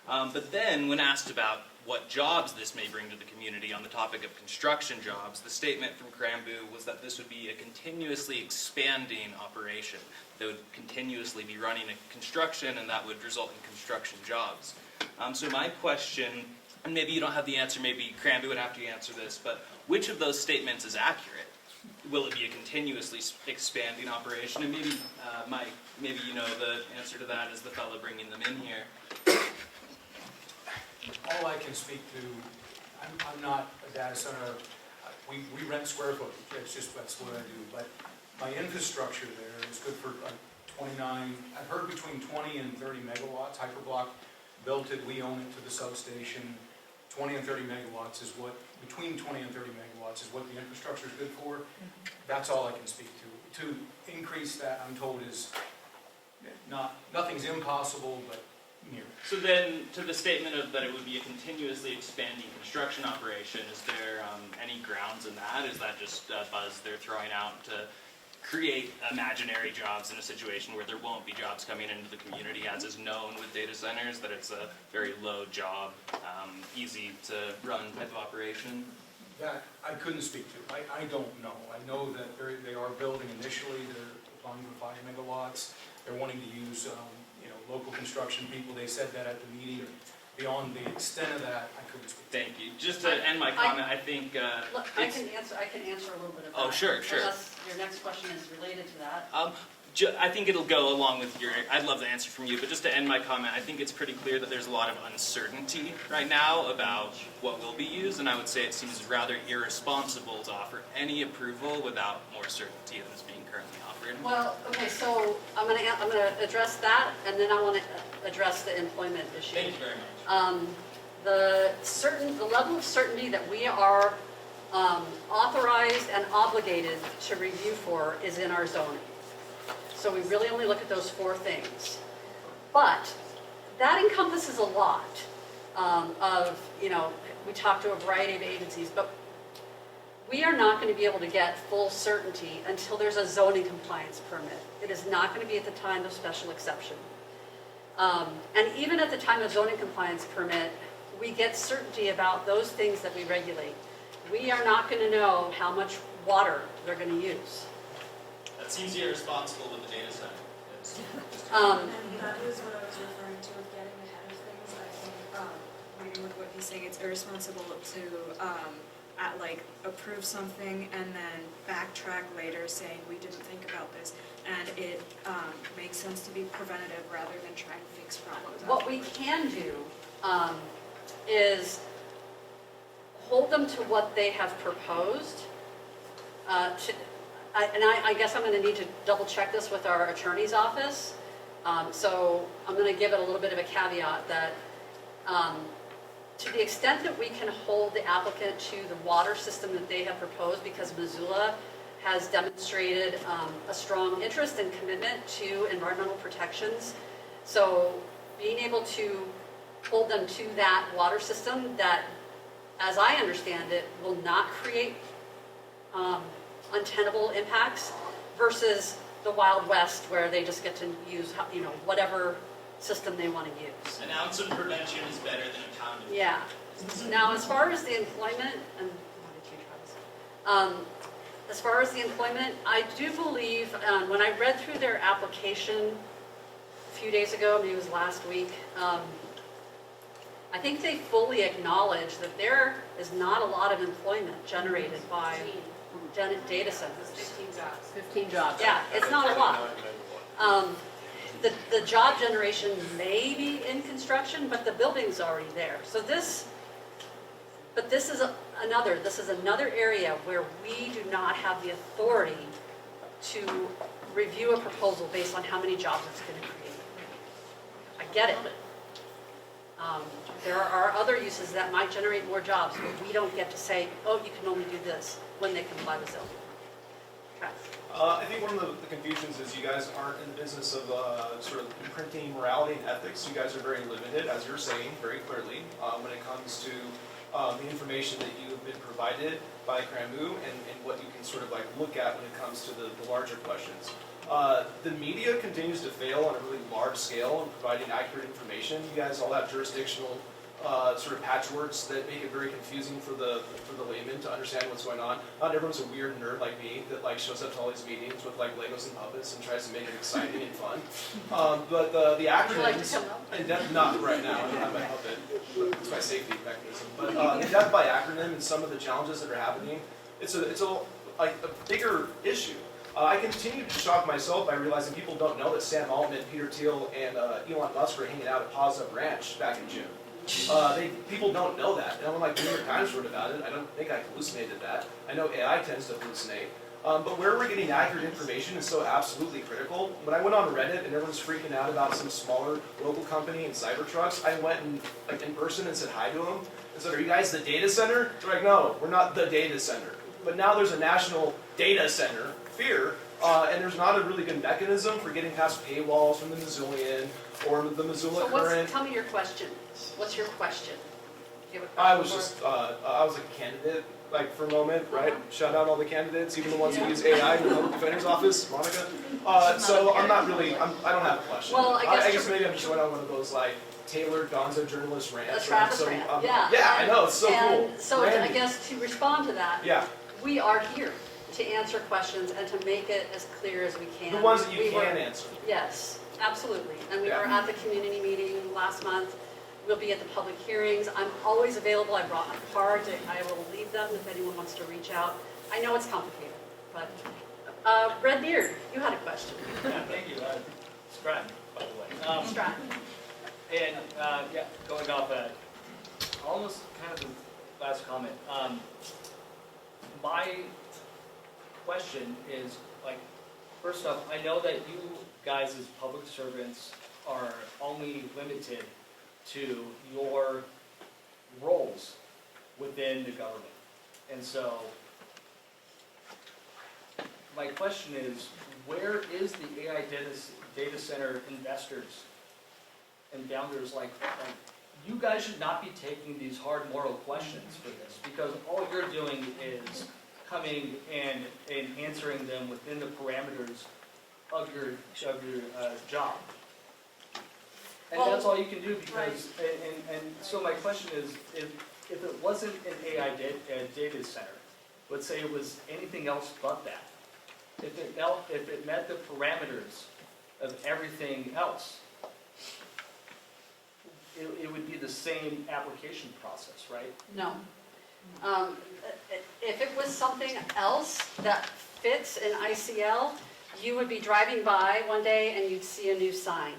But then when asked about what jobs this may bring to the community on the topic of construction jobs, the statement from KRAMBU was that this would be a continuously expanding operation. They would continuously be running a construction, and that would result in construction jobs. So my question, and maybe you don't have the answer, maybe KRAMBU would have to answer this, but which of those statements is accurate? Will it be a continuously expanding operation? And maybe, Mike, maybe you know the answer to that as the fellow bringing them in here. All I can speak to, I'm not a data center, we rent square footage, that's what I do, but my infrastructure there is good for 29, I've heard between 20 and 30 megawatts, Hyperblock built it, we own it to the substation, 20 and 30 megawatts is what, between 20 and 30 megawatts is what the infrastructure is good for. That's all I can speak to. To increase that, I'm told, is nothing's impossible, but near. So then, to the statement of that it would be a continuously expanding construction operation, is there any grounds in that? Is that just a buzz they're throwing out to create imaginary jobs in a situation where there won't be jobs coming into the community, as is known with data centers, that it's a very low job, easy to run type of operation? That I couldn't speak to. I don't know. I know that they are building initially. They're applying for 5 megawatts. They're wanting to use local construction people. They said that at the meeting. Beyond the extent of that, I couldn't speak. Thank you. Just to end my comment, I think Look, I can answer a little bit of that. Oh, sure. Unless your next question is related to that. I think it'll go along with your, I'd love the answer from you, but just to end my comment, I think it's pretty clear that there's a lot of uncertainty right now about what will be used, and I would say it seems rather irresponsible to offer any approval without more certainty than is being currently offered. Well, okay, so I'm gonna address that, and then I want to address the employment issue. Thank you very much. The level of certainty that we are authorized and obligated to review for is in our zoning. So we really only look at those 4 things. But that encompasses a lot of, we talk to a variety of agencies, but we are not going to be able to get full certainty until there's a zoning compliance permit. It is not going to be at the time of special exception. And even at the time of zoning compliance permit, we get certainty about those things that we regulate. We are not going to know how much water they're going to use. That seems irresponsible with the data center. And that is what I was referring to with getting ahead of things. I think, reading with what he's saying, it's irresponsible to approve something and then backtrack later saying we didn't think about this. And it makes sense to be preventative rather than trying to fix problems. What we can do is hold them to what they have proposed. I guess I'm going to need to double check this with our attorney's office. So I'm going to give it a little bit of a caveat that to the extent that we can hold the applicant to the water system that they have proposed, because Missoula has demonstrated a strong interest and commitment to environmental protections. So being able to hold them to that water system that, as I understand it, will not create untenable impacts versus the Wild West where they just get to use, whatever system they want to use. An ounce of prevention is better than a pound of Yeah. Now, as far as the employment, and as far as the employment, I do believe, when I read through their application a few days ago, maybe it was last week, I think they fully acknowledge that there is not a lot of employment generated by data centers. 15 jobs. 15 jobs. Yeah, it's not a lot. The job generation may be in construction, but the building's already there. So this is another area where we do not have the authority to review a proposal based on how many jobs it's going to create. I get it. There are other uses that might generate more jobs, but we don't get to say, oh, you can only do this when they comply with zoning. Okay. I think one of the confusions is you guys aren't in the business of sort of imprinting morality and ethics. You guys are very limited, as you're saying very clearly, when it comes to the information that you have been provided by KRAMBU and what you can sort of look at when it comes to the larger questions. The media continues to fail on a really large scale in providing accurate information. You guys all have jurisdictional sort of patchworks that make it very confusing for the layman to understand what's going on. Not everyone's a weird nerd like me that shows up to all these meetings with Legos and puppets and tries to make it exciting and fun. But the acronyms, in depth, not right now, I don't have my puppet, it's my safety mechanism. But in depth by acronym and some of the challenges that are happening, it's a bigger issue. I continue to shock myself by realizing people don't know that Sam Altman, Peter Thiel, and Elon Musk were hanging out at Paws Up Ranch back in June. People don't know that. No one like New York Times wrote about it. I don't think I hallucinated that. I know AI tends to hallucinate. But where we're getting accurate information is so absolutely critical. When I went on Reddit and everyone's freaking out about some smaller local company and Cybertrucks, I went and in person and said hi to them and said, "Are you guys the data center?" They're like, "No, we're not the data center." But now there's a national data center fear, and there's not a really good mechanism for getting past paywalls from the Missoulian or the Missoula So Current. tell me your question. What's your question? Do you have a I question was for- just, I was a candidate, like for a moment, right? Shout out all the candidates, even the ones who use AI in the public defender's office, Monica. So I'm not really, I don't have a question. Well, I guess maybe I'm just going on one of those like tailored gonzo journalist rants. A Travis so, rant, yeah, I know, it's so cool. And so I Randy. guess to respond to that, Yeah, we are here to answer questions and to make it as clear as we can. the ones that you We were- can answer. Yes, absolutely. And we Yeah. were at the community meeting last month. We'll be at the public hearings. I'm always available. I brought my card. I will leave them if anyone wants to reach out. I know it's complicated, but Red Beard, you had a question. Yeah, thank you. Stratton, by the way. Stratton. And, yeah, going off almost kind of the last comment. My question is, like, first off, I know that you guys as public servants are only limited to your roles within the government. And so, my question is, where is the AI data center investors and founders like you guys should not be taking these hard moral questions for this, because all you're doing is coming and answering them within the parameters of your job. And that's all you can do, because, and so my question is, if it wasn't an AI data center, let's say it was anything else but that, if it met the parameters of everything else, it would be the same application process, right? No. If it was something else that fits in ICL, you would be driving by one day and you'd see a new sign.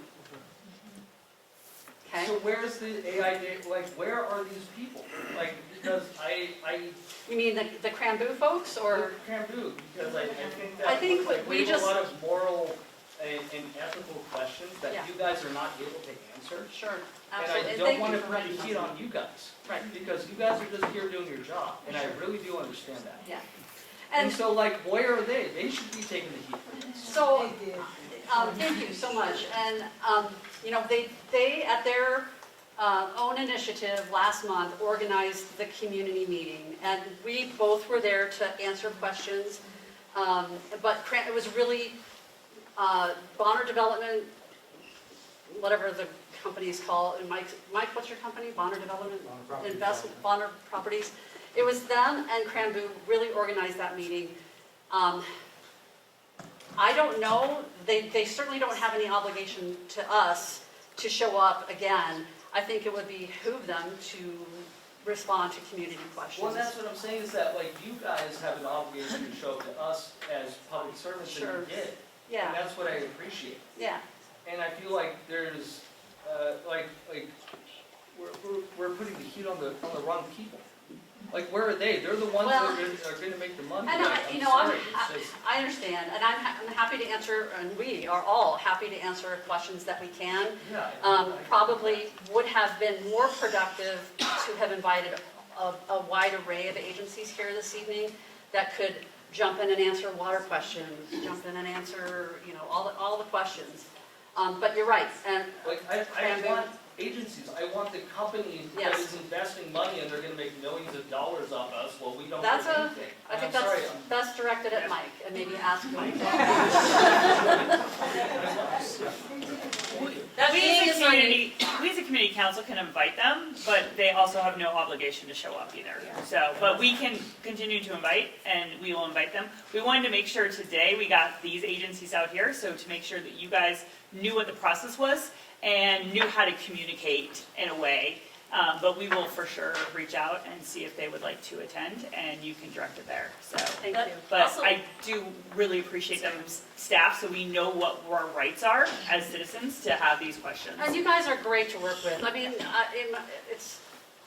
Okay? So where's the AI data, like, where are these people? Like, because You mean the KRAMBU folks, or? KRAMBU, because I think that, I think like, we we have just- a lot of moral and ethical questions that Yeah. you guys are not able to answer. Sure, And absolutely. I And don't thank want you to for put the heat recognizing on you guys. Right. Because you guys are just here doing your job, and I Sure. really do understand that. Yeah. And so, like, where are they? They should be taking the heat for this. So, thank you so much. And, you know, they at their own initiative last month organized the community meeting. And we both were there to answer questions. But it was really Bonner Development, whatever the companies call, and Mike, what's your company? Bonner Development? Investment, Bonner Properties. It was them and KRAMBU really organized that meeting. I don't know, they certainly don't have any obligation to us to show up again. I think it would behoove them to respond to community questions. Well, that's what I'm saying, is that, like, you guys have an obligation to show up to us as public servants, Sure. and you did. Yeah. And that's what I appreciate. Yeah. And I feel like there's, like, we're putting the heat on the wrong people. Like, where are they? They're the ones Well, that are gonna make the money. And Like, you know, sorry, it's just- I understand, and I'm happy to answer, and we are all happy to answer questions that we can. Yeah. Probably would have been more productive to have invited a wide array of agencies here this evening that could jump in and answer water questions, jump in and answer, you know, all the questions. But you're right, and Like, I want agencies, I want the company that Yes. is investing money and they're gonna make millions of dollars off us while we don't do that's anything. I think I'm sorry, that's best directed at Mike, and maybe ask Mike. We as a community council can invite them, but they also have no obligation to show up either. So, but we can continue to invite, and we will invite them. We wanted to make sure today we got these agencies out here, so to make sure that you guys knew what the process was and knew how to communicate in a way. But we will for sure reach out and see if they would like to attend, and you can direct it there, so. Thank you. But Also- I do really appreciate them, staff, so we know what our rights are as citizens to have these questions. And you guys are great to work with. I mean,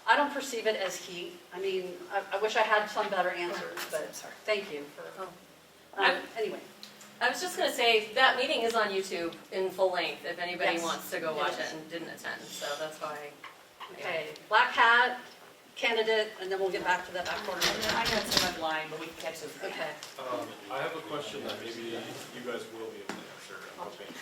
I don't perceive it as heat. I mean, I wish I had some better answers, but thank you for. Anyway. I was just gonna say, that meeting is on YouTube in full length, if anybody Yes, wants to go it watch is. it and didn't attend, so that's why. Okay, Black Hat, candidate, and then we'll get back to that back corner. And then I got some online, but we can catch those. Okay. I have a question that maybe you guys will be able to answer, I'm hoping.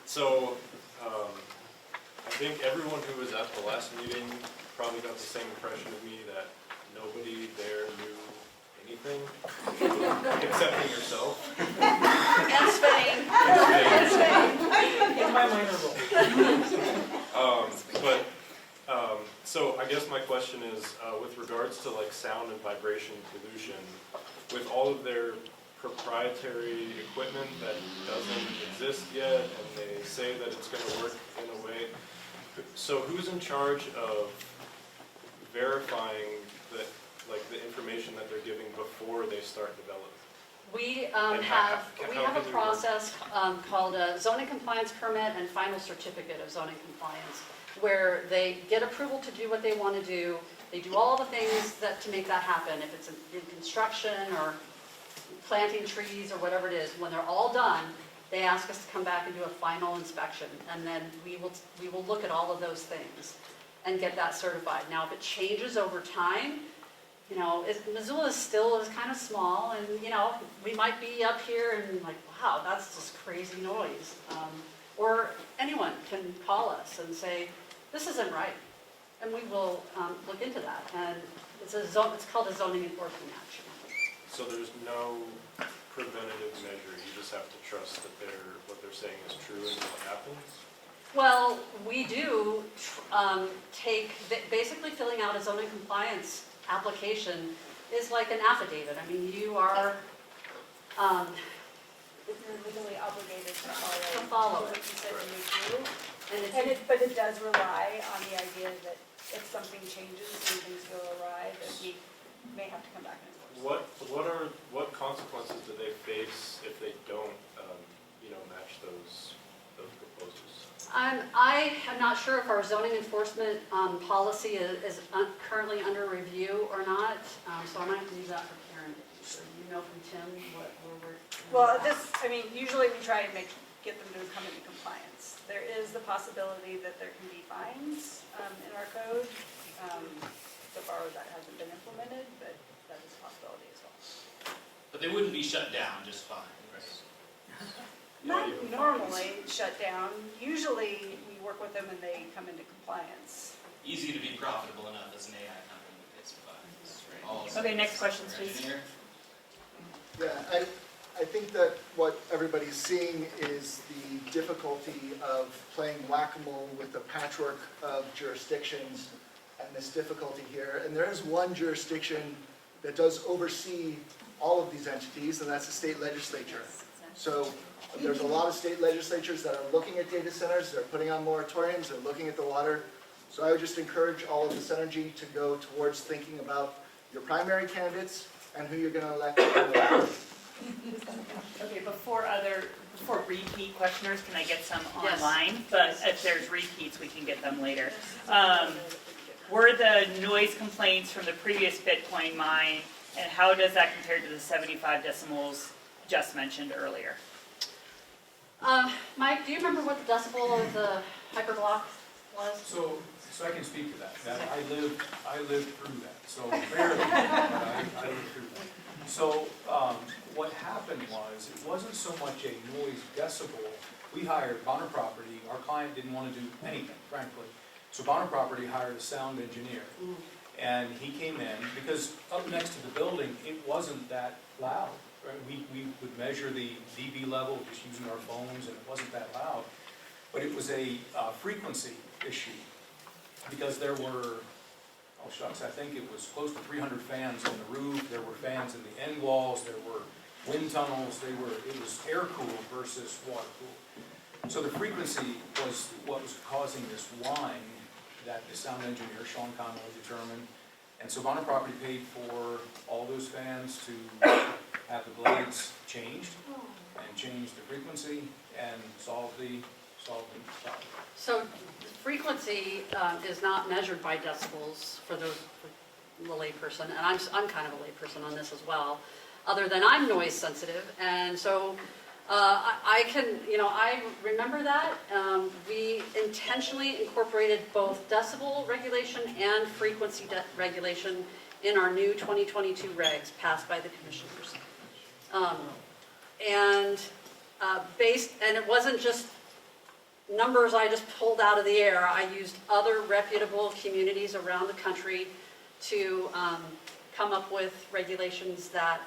So, I think everyone who was at the last meeting probably got the same impression of me that nobody there knew anything, excepting yourself. And Spain. In my minor role. So I guess my question is, with regards to like sound and vibration pollution, with all of their proprietary equipment that doesn't exist yet, and they say that it's going to work in a way, so who's in charge of verifying that, like, the information that they're giving before they start developing? We And have how a can you work? process called a zoning compliance permit and final certificate of zoning compliance, where they get approval to do what they want to do. They do all the things to make that happen. If it's in construction or planting trees or whatever it is, when they're all done, they ask us to come back and do a final inspection, and then we will look at all of those things and get that certified. Now, if it changes over time, you know, Missoula still is kind of small, and, you know, we might be up here and like, wow, that's just crazy noise. Or anyone can call us and say, this isn't right, and we will look into that. And it's called a zoning enforcement action. So there's no preventative measure, you just have to trust that what they're saying is true and what happens? Well, we do basically filling out a zoning compliance application is like an affidavit. I mean, you are You're legally obligated to to follow follow what it. you said you do. And But it does rely on the idea that if something changes and things go awry, that we may have to come back and enforce. What consequences do they face if they don't, match those proposals? I am not sure if our zoning enforcement policy is currently under review or not, so I might have to use that for Karen. So you know from Tim where we're. Well, usually we try and get them to come into compliance. There is the possibility that there can be fines in our code. So far, that hasn't been implemented, but that is a possibility as well. But they wouldn't be shut down just fine, right? Not normally shut down. Usually, we work with them and they come into compliance. Easy to be profitable enough as an AI company to pay some fines, right? Okay, next questions, please. Engineer? Yeah, I think that what everybody's seeing is the difficulty of playing whack-a-mole with the patchwork of jurisdictions and this difficulty here. And there is one jurisdiction that does oversee all of these entities, and that's the state legislature. So there's a lot of state legislatures that are looking at data centers, they're putting on moratoriums, they're looking at the water. So I would just encourage all of this energy to go towards thinking about your primary candidates and who you're going to elect. Okay, before repeat questioners, can I get some Yes. online? But if there's repeats, we can get them later. Were the noise complaints from the previous Bitcoin mine, and how does that compare to the 75 decibels just mentioned earlier? Mike, do you remember what the decibel of the hyperblock was? So I can speak to that. I lived through that, so barely, but I lived through that. So what happened was, it wasn't so much a noise decibel. We hired Bonner Property, our client didn't want to do anything, frankly. So Bonner Property hired a sound engineer. And he came in, because up next to the building, it wasn't that loud. Right? We would measure the dB level just using our phones, and it wasn't that loud. But it was a frequency issue, because there were, oh shucks, I think it was close to 300 fans on the roof, there were fans in the end walls, there were wind tunnels, it was air-cooled versus water-cooled. So the frequency was what was causing this whine that the sound engineer, Sean Conway, determined. And so Bonner Property paid for all those fans to have the blades changed and change the frequency and solve the problem. So frequency is not measured by decibels for the layperson, and I'm kind of a layperson on this as well. other than I'm noise sensitive. And so I can, I remember that. We intentionally incorporated both decibel regulation and frequency regulation in our new 2022 regs passed by the commissioners. And it wasn't just numbers I just pulled out of the air. I used other reputable communities around the country to come up with regulations that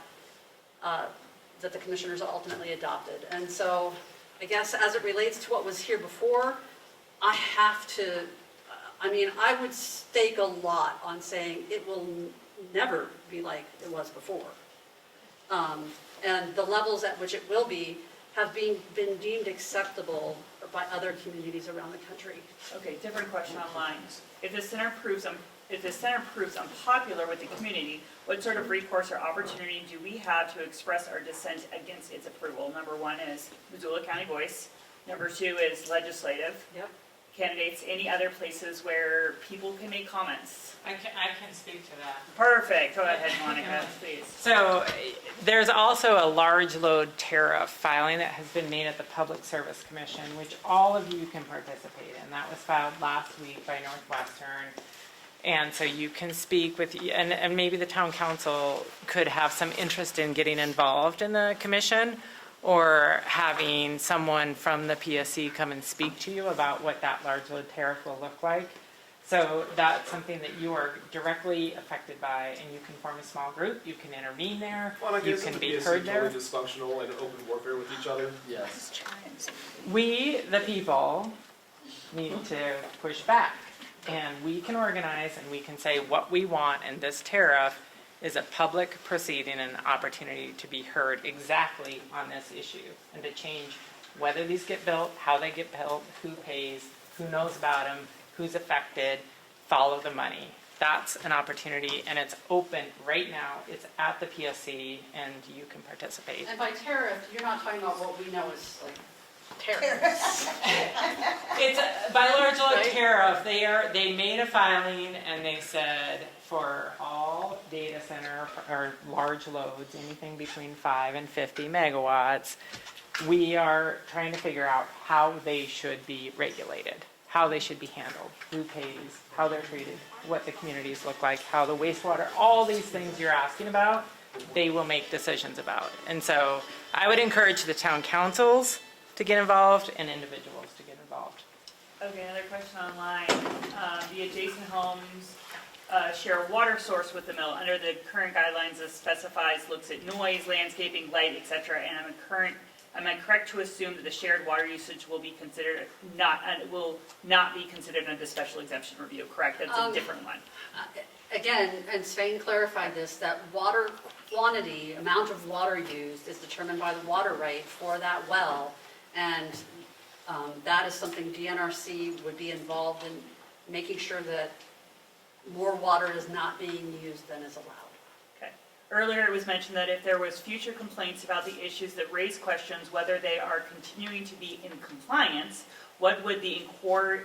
the commissioners ultimately adopted. And so I guess as it relates to what was here before, I have to, I would stake a lot on saying it will never be like it was before. And the levels at which it will be have been deemed acceptable by other communities around the country. Okay, different question online. If the center proves unpopular with the community, what sort of recourse or opportunity do we have to express our dissent against its approval? Number one is Missoula County Voice. Number two is legislative. Yep. Candidates, any other places where people can make comments? I can speak to that. Perfect. Go ahead, Monica, please. So there's also a large load tariff filing that has been made at the Public Service Commission, which all of you can participate in. That was filed last week by Northwestern. And so you can speak with, and maybe the town council could have some interest in getting involved in the commission, or having someone from the PSC come and speak to you about what that large load tariff will look like. So that's something that you are directly affected by, and you can form a small group, you can intervene there, you can be heard there. Totally dysfunctional and open warfare with each other. Yes. We, the people, need to push back, and we can organize and we can say what we want, and this tariff is a public proceeding and an opportunity to be heard exactly on this issue and to change whether these get built, how they get built, who pays, who knows about them, who's affected, follow the money. That's an opportunity, and it's open right now. It's at the PSC, and you can participate. And by tariff, you're not talking about what we know as like tariffs. It's by large load tariff. They made a filing and they said for all data center or large loads, anything between 5 and 50 megawatts, we are trying to figure out how they should be regulated, how they should be handled, who pays, how they're treated, what the communities look like, how the wastewater, all these things you're asking about, they will make decisions about. And so I would encourage the town councils to get involved and individuals to get involved. Okay, another question online. The adjacent homes share a water source with the mill. Under the current guidelines, it specifies, looks at noise, landscaping, light, etc. And am I correct to assume that the shared water usage will be considered will not be considered under the special exemption review? Correct? That's a different one. Again, and Svein clarified this, that water quantity, amount of water used is determined by the water rate for that well. And that is something DNRC would be involved in making sure that more water is not being used than is allowed. Okay. Earlier it was mentioned that if there was future complaints about the issues that raise questions whether they are continuing to be in compliance, what would the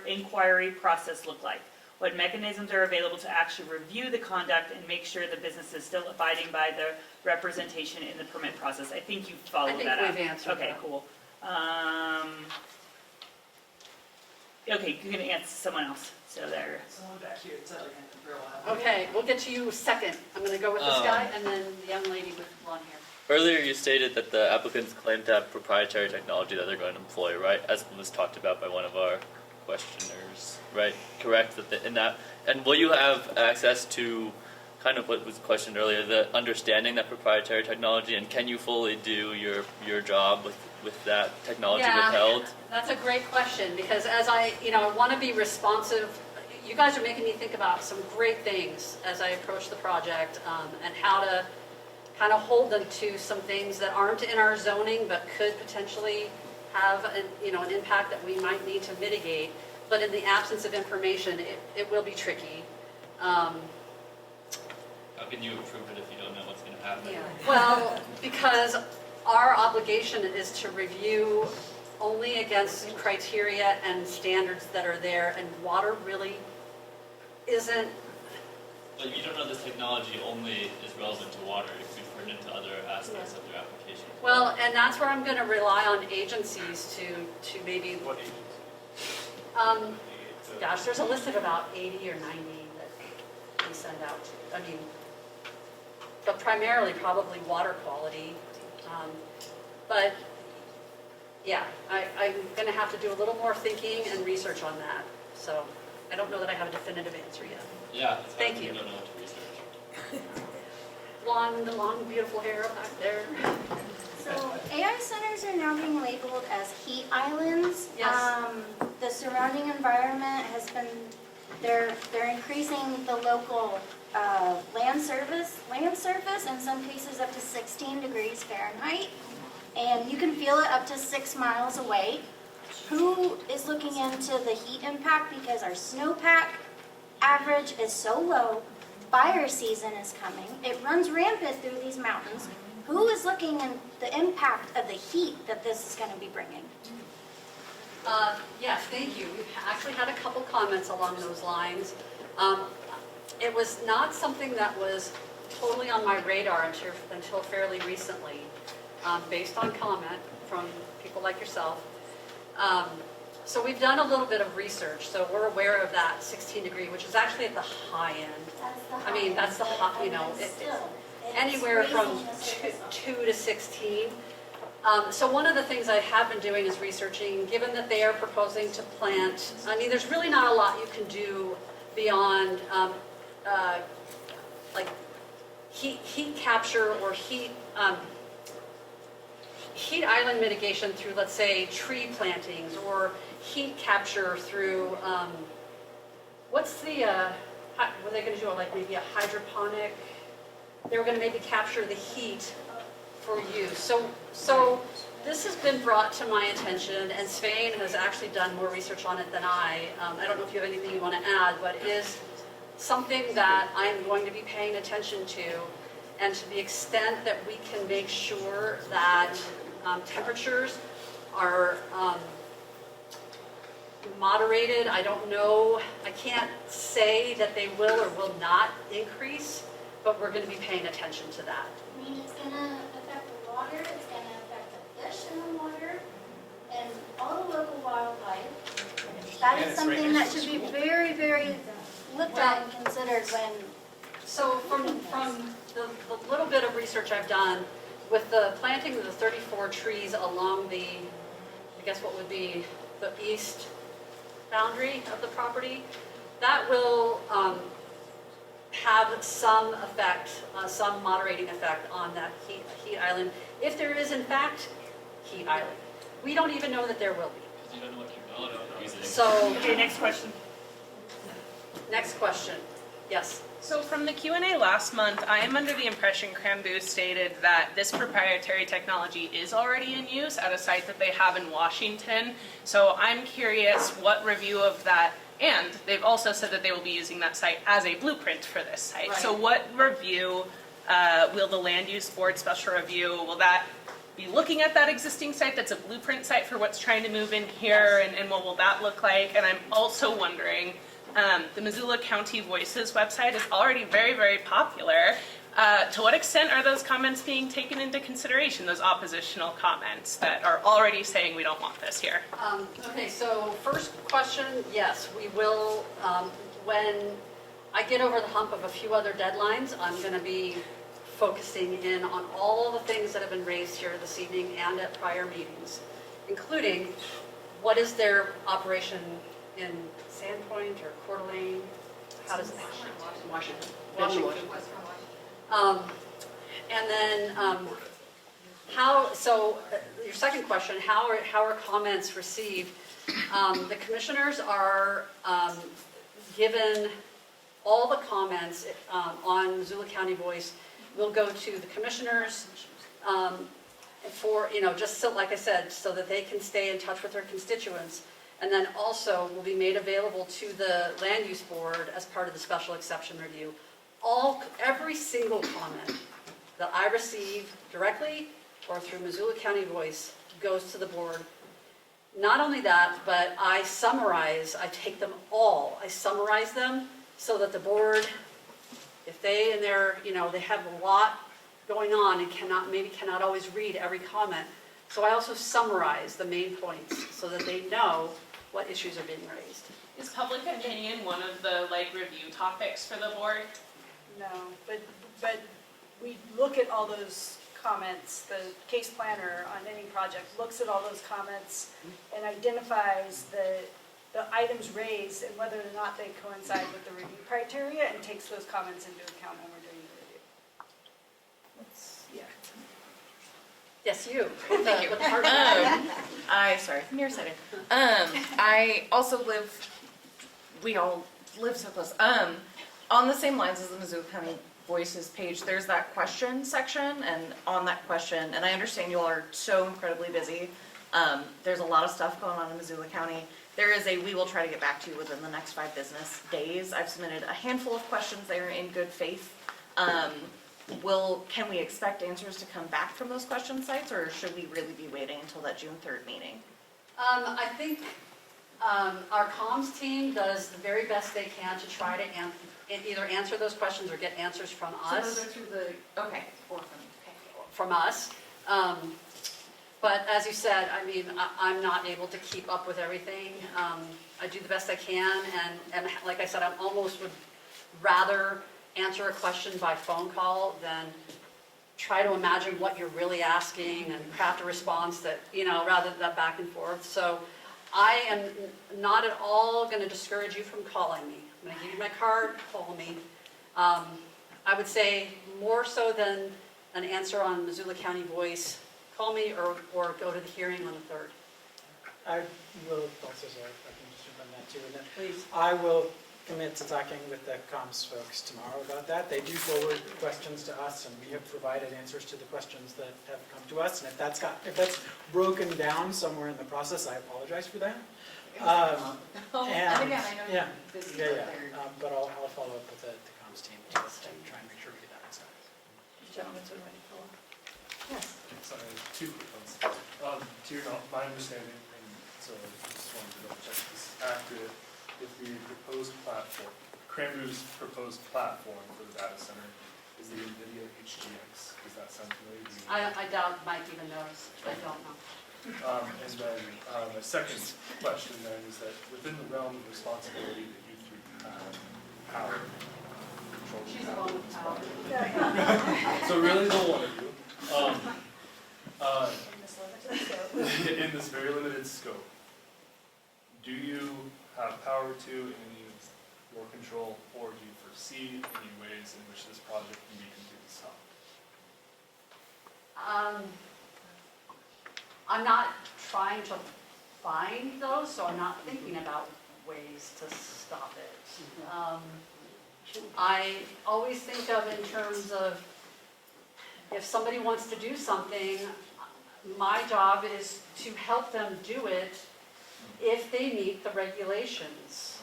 inquiry process look like? What mechanisms are available to actually review the conduct and make sure the business is still abiding by the representation in the permit process? I think you followed that up. I think we've answered Okay, that. cool. Okay, you can answer someone else. So there. Someone back here, it's other hand for a while. Okay, we'll get to you second. I'm going to go with this guy and then the young lady with blonde hair. Earlier you stated that the applicants claim to have proprietary technology that they're going to employ, right? As was talked about by one of our questioners, right? Correct? And will you have access to kind of what was questioned earlier, the understanding that proprietary technology, and can you fully do your job with that technology withheld? That's a great question, because as I want to be responsive. You guys are making me think about some great things as I approach the project, and how to kind of hold them to some things that aren't in our zoning but could potentially have an impact that we might need to mitigate. But in the absence of information, it will be tricky. How can you approve it if you don't know what's going to happen? Yeah. Well, because our obligation is to review only against criteria and standards that are there, and water really isn't. But you don't know this technology only is relevant to water. It could, for turn into other aspects of their application. Well, and that's where I'm going to rely on agencies to maybe, What agencies? gosh, there's a list of about 80 or 90 that we send out to. I mean, but primarily probably water quality. But yeah, I'm going to have to do a little more thinking and research on that. So I don't know that I have a definitive answer yet. Yeah. Thank you. You don't know what to research. The long, beautiful hair up back there. So AI centers are now being labeled as heat islands. Yes. The surrounding environment has been, they're increasing the local land surface, in some cases up to 16 degrees Fahrenheit. And you can feel it up to 6 miles away. Who is looking into the heat impact? Because our snowpack average is so low. Fire season is coming. It runs rampant through these mountains. Who is looking at the impact of the heat that this is going to be bringing? Yes, thank you. We've actually had a couple comments along those lines. It was not something that was totally on my radar until fairly recently, based on comment from people like yourself. So we've done a little bit of research, so we're aware of that 16 degree, which is actually at the high end. I mean, that's the hot, you know, anywhere from 2 to 16. So one of the things I have been doing is researching, given that they are proposing to plant, I mean, there's really not a lot you can do beyond like heat capture or heat island mitigation through, let's say, tree plantings, or heat capture through, what's the, were they going to do like maybe a hydroponic? They were going to maybe capture the heat for use. So this has been brought to my attention, and Svein has actually done more research on it than I. I don't know if you have anything you want to add, but it is something that I am going to be paying attention to, and to the extent that we can make sure that temperatures are moderated. I don't know, I can't say that they will or will not increase, but we're going to be paying attention to that. I mean, it's going to affect the water, it's going to affect the fish in the water, and all the local wildlife. That is something that should be very, very looked at and considered when... So from the little bit of research I've done, with the planting of the 34 trees along the, I guess what would be the east boundary of the property, that will have some effect, some moderating effect on that heat island, if there is in fact heat island. We don't even know that there will be. You don't know what technology you're using. So, Okay, next question. Next question. Yes. So from the Q&A last month, I am under the impression KRAMBU stated that this proprietary technology is already in use at a site that they have in Washington. So I'm curious what review of that, and they've also said that they will be using that site as a blueprint for this site. Right. So what review will the Land Use Board Special Review, will that be looking at that existing site that's a blueprint site for what's trying to move in here, and what will that look like? And I'm also wondering, the Missoula County Voices website is already very, very popular. To what extent are those comments being taken into consideration, those oppositional comments that are already saying we don't want this here? Okay, so first question, yes, we will, when I get over the hump of a few other deadlines, I'm going to be focusing in on all the things that have been raised here this evening and at prior meetings, including what is their operation in Sandpoint or Coeur d'Alene? How does that? Washington. And then how? So your second question: how are comments received? The commissioners are given all the comments on Missoula County Voice. Will go to the commissioners for, you know, just so, like I said, so that they can stay in touch with their constituents. And then also will be made available to the Land Use Board as part of the special exception review. Every single comment that I receive directly or through Missoula County Voice goes to the board. Not only that, but I take them all, I summarize them so that the board, if they and their, you know, they have a lot going on and cannot always read every comment. So I also summarize the main points so that they know what issues are being raised. Is public opinion one of the review topics for the board? No, but we look at all those comments. The case planner on any project looks at all those comments and identifies the items raised and whether or not they coincide with the review criteria and takes those comments into account when we're doing the review. Yes, you. Thank you. With the hard Sorry, nearsighted. I also we all live so close. On the same lines as the Missoula County Voices page, there's that question section, and on that question, and I understand you all are so incredibly busy. There's a lot of stuff going on in Missoula County. There is we will try to get back to you within the next 5 business days. I've submitted a handful of questions there in good faith. Can we expect answers to come back from those question sites, or should we really be waiting until that June 3rd meeting? I think our comms team does the very best they can to try to either answer those questions or get answers from So us. those are through the, okay, or From us. But as you said, I mean, I'm not able to keep up with everything. I do the best I can, and like I said, I almost would rather answer a question by phone call than try to imagine what you're really asking and craft a response that, rather than that back and forth. So I am not at all going to discourage you from calling me. I'm going to give you my card, call me. I would say more so than an answer on Missoula County Voice, call me or go to the hearing on the 3rd. I will also, sorry, if I can just jump on that too. And then Please. I will commit to talking with the comms folks tomorrow about that. They do forward questions to us, and we have provided answers to the questions that have come to us. And if that's broken down somewhere in the process, I apologize for that. and again, I know yeah, you're busy. yeah. But I'll follow up with the comms team to try and make sure we get that answer. Gentlemen's been ready for a while. Yes. Sorry, 2 quick ones. To my understanding, and so I just wanted to double check this is accurate, if the proposed platform, KRAMBU's proposed platform for the data center is the NVIDIA HGX. Does that sound familiar to you? I doubt Mike even knows. I don't know. And then my second question then is that within the realm of responsibility that you 3 have, power, control. She's the one with power. So really the one of you. In this very limited scope, do you have power to in any of your control, or do you foresee any ways in which this project can be completely stopped? I'm not trying to find those, so I'm not thinking about ways to stop it. I always think of in terms of if somebody wants to do something, my job is to help them do it if they meet the regulations.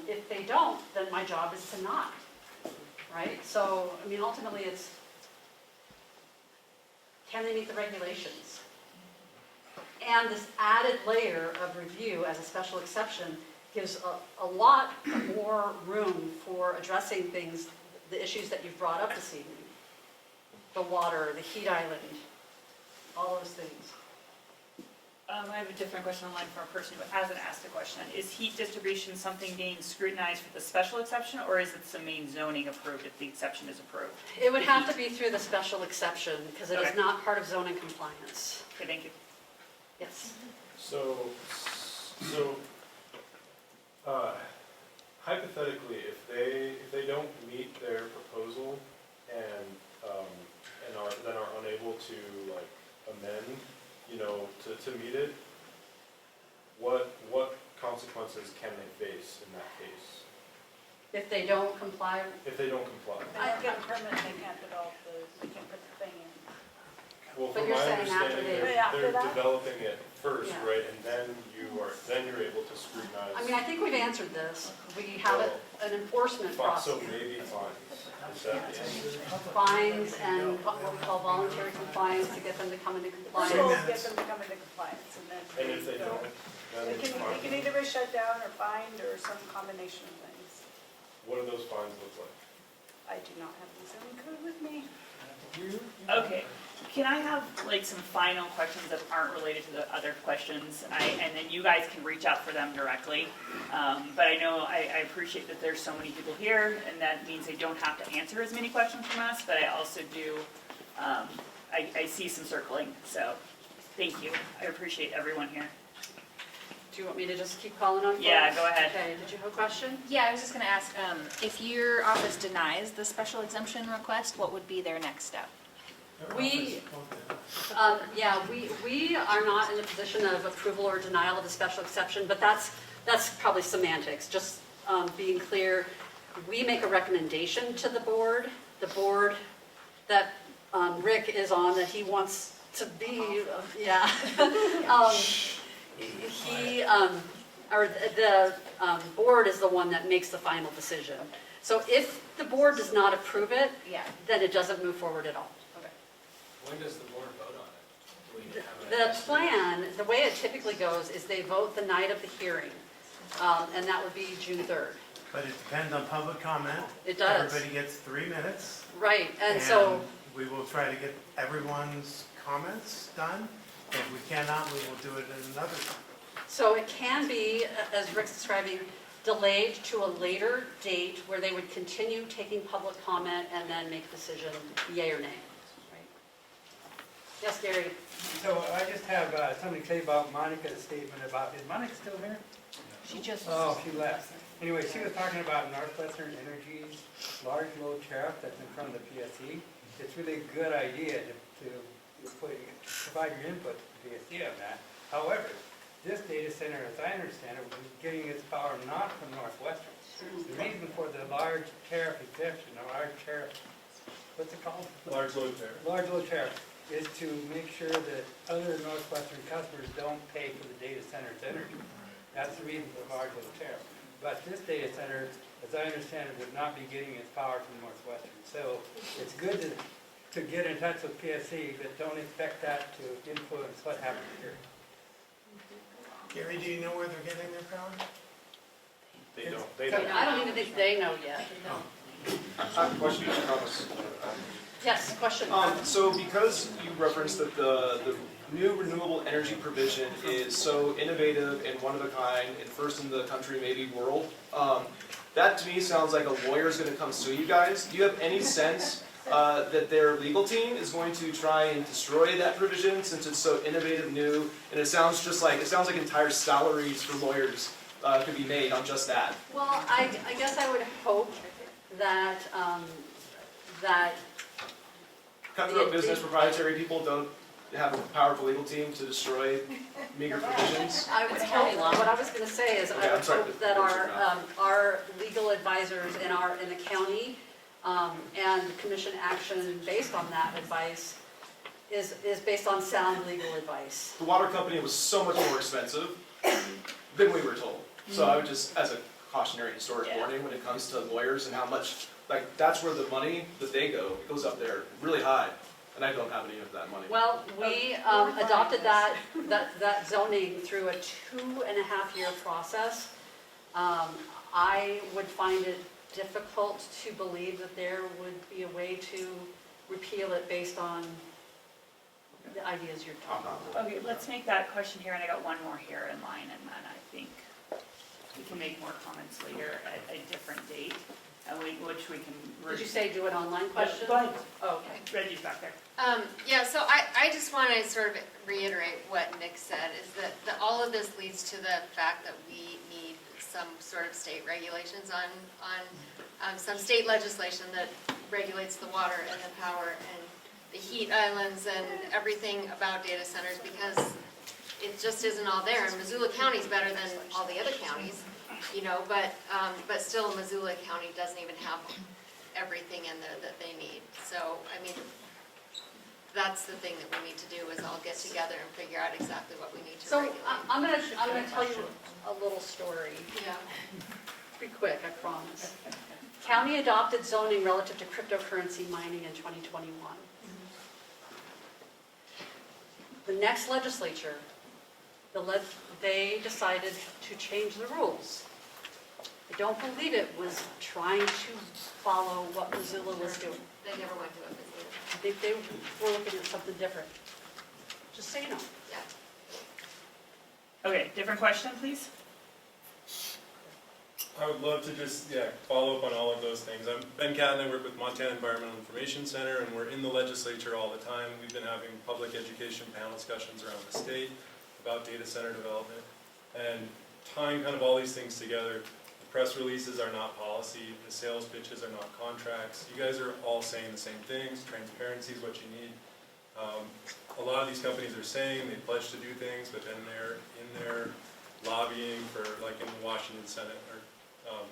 If they don't, then my job is to not, right? So, I mean, ultimately it's, can they meet the regulations? And this added layer of review as a special exception gives a lot more room for addressing things, the issues that you've brought up this evening. The water, the heat island, all those things. I have a different question online from a person who hasn't asked a question. Is heat distribution something being scrutinized for the special exception, or is it the main zoning approved if the exception is approved? It would have to be through the special exception, because it is Okay. not part of zoning compliance. Okay, thank you. Yes. So, hypothetically, if they don't meet their proposal and are unable to amend, to meet it, what consequences can they face in that case? If they don't comply? If they don't comply. They don't get a permit, they can't develop they can't put the thing in. Well, But from you're my saying after understanding, they- After they're that? developing it first, Yeah. right, and then you're able to scrutinize. I mean, I think we've answered this. We have an enforcement process. So maybe fines. Is that the answer? Fines and what we call voluntary compliance to get them to come into First of all, compliance. get them to come into compliance, and then. And if they don't, then They it's can fine. either be shut down or fined or some combination of things. What do those fines look like? I do not have the zoning code with me. Okay, can I have like some final questions that aren't related to the other questions? And then you guys can reach out for them directly. But I know, I appreciate that there's so many people here, and that means they don't have to answer as many questions from us, but I also do, I see some circling, so thank you. I appreciate everyone here. Do you want me to just keep calling on folks? Yeah, go ahead. Okay, did you have a question? Yeah, I was just gonna ask, if your office denies the special exemption request, what would be their next step? We are not in a position of approval or denial of the special exception, but that's probably semantics. Just being clear, we make a recommendation to the board that Rick is on, that he wants to be, the board is the one that makes the final decision. So if the board does not approve it, then it doesn't move forward at all. When does the board vote on it? Do we have The plan, the way it typically goes is they vote the night of the hearing, and that would be June 3rd. But it depends on public comment. It does. Everybody gets 3 minutes. Right, and so, we will try to get everyone's comments done. If we cannot, we will do it in another time. so it can be, as Rick's describing, delayed to a later date where they would continue taking public comment and then make a decision, yay or nay. Right? Yes, Gary? So I just have something to say about Monica's statement about, is Monica still here? She just. Oh, she left. Anyway, she was talking about Northwestern Energy's large load tariff that's in front of the PSC. It's really a good idea to provide your input to the PSC on that. However, this data center, as I understand it, was getting its power not from Northwestern. The reason for the large tariff exemption, or large tariff, what's it called? Large load tariff. Large load tariff is to make sure that other Northwestern customers don't pay for the data center's energy. That's the reason for the large load tariff. But this data center, as I understand it, would not be getting its power from Northwestern. So it's good to get in touch with PSC, but don't expect that to influence what happens here. Gary, do you know where they're getting their power? They don't. I don't even think they know yet. Question, comments? Yes, question. So because you referenced that the new renewable energy provision is so innovative and one of a kind and first in the country, maybe world, that to me sounds like a lawyer's gonna come sue you guys. Do you have any sense that their legal team is going to try and destroy that provision since it's so innovative, new, and it sounds like entire salaries for lawyers could be made on just that? Well, I guess I would hope that, Cutthroat business proprietary people don't have a powerful legal team to destroy meager provisions. I would hope, what I was gonna say is, I would hope that our legal advisors in the county, and commission action based on that advice is based on sound legal advice. The water company was so much more expensive than we were told. So I would just, as a cautionary historic warning when it comes to lawyers and how much, like, that's where the money that they go, it goes up there really high. And I don't have any of that money. Well, we adopted that zoning through a 2.5-year process. I would find it difficult to believe that there would be a way to repeal it based on the ideas you're talking about. Okay, let's make that question here, and I got one more here in line, and then I think we can make more comments later at a different date, which we can. Did you say do an online question? Go ahead. Oh, okay. Reggie's back there. Yeah, so I just want to sort of reiterate what Nick said, is that all of this leads to the fact that we need some sort of state regulations on some state legislation that regulates the water and the power and the heat islands and everything about data centers, because it just isn't all there. And Missoula County's better than all the other counties, you know, but still Missoula County doesn't even have everything in there that they need. So, I mean, that's the thing that we need to do, is all get together and figure out exactly what we need to regulate. So I'm gonna tell you a little story. Yeah. Pretty quick, I promise. County adopted zoning relative to cryptocurrency mining in 2021. The next legislature, they decided to change the rules. I don't believe it was trying to follow what Missoula was doing. They never went to it. think they were looking at something different. Just so you know. Okay, different question, please? I would love to just, follow up on all of those things. I'm Ben Catton, I work with Montana Environmental Information Center, and we're in the legislature all the time. We've been having public education panel discussions around the state about data center development, and tying kind of all these things together. The press releases are not policy, the sales pitches are not contracts. You guys are all saying the same things. Transparency is what you need. A lot of these companies are saying they pledge to do things, but then they're in there lobbying for, like in the Washington Senate or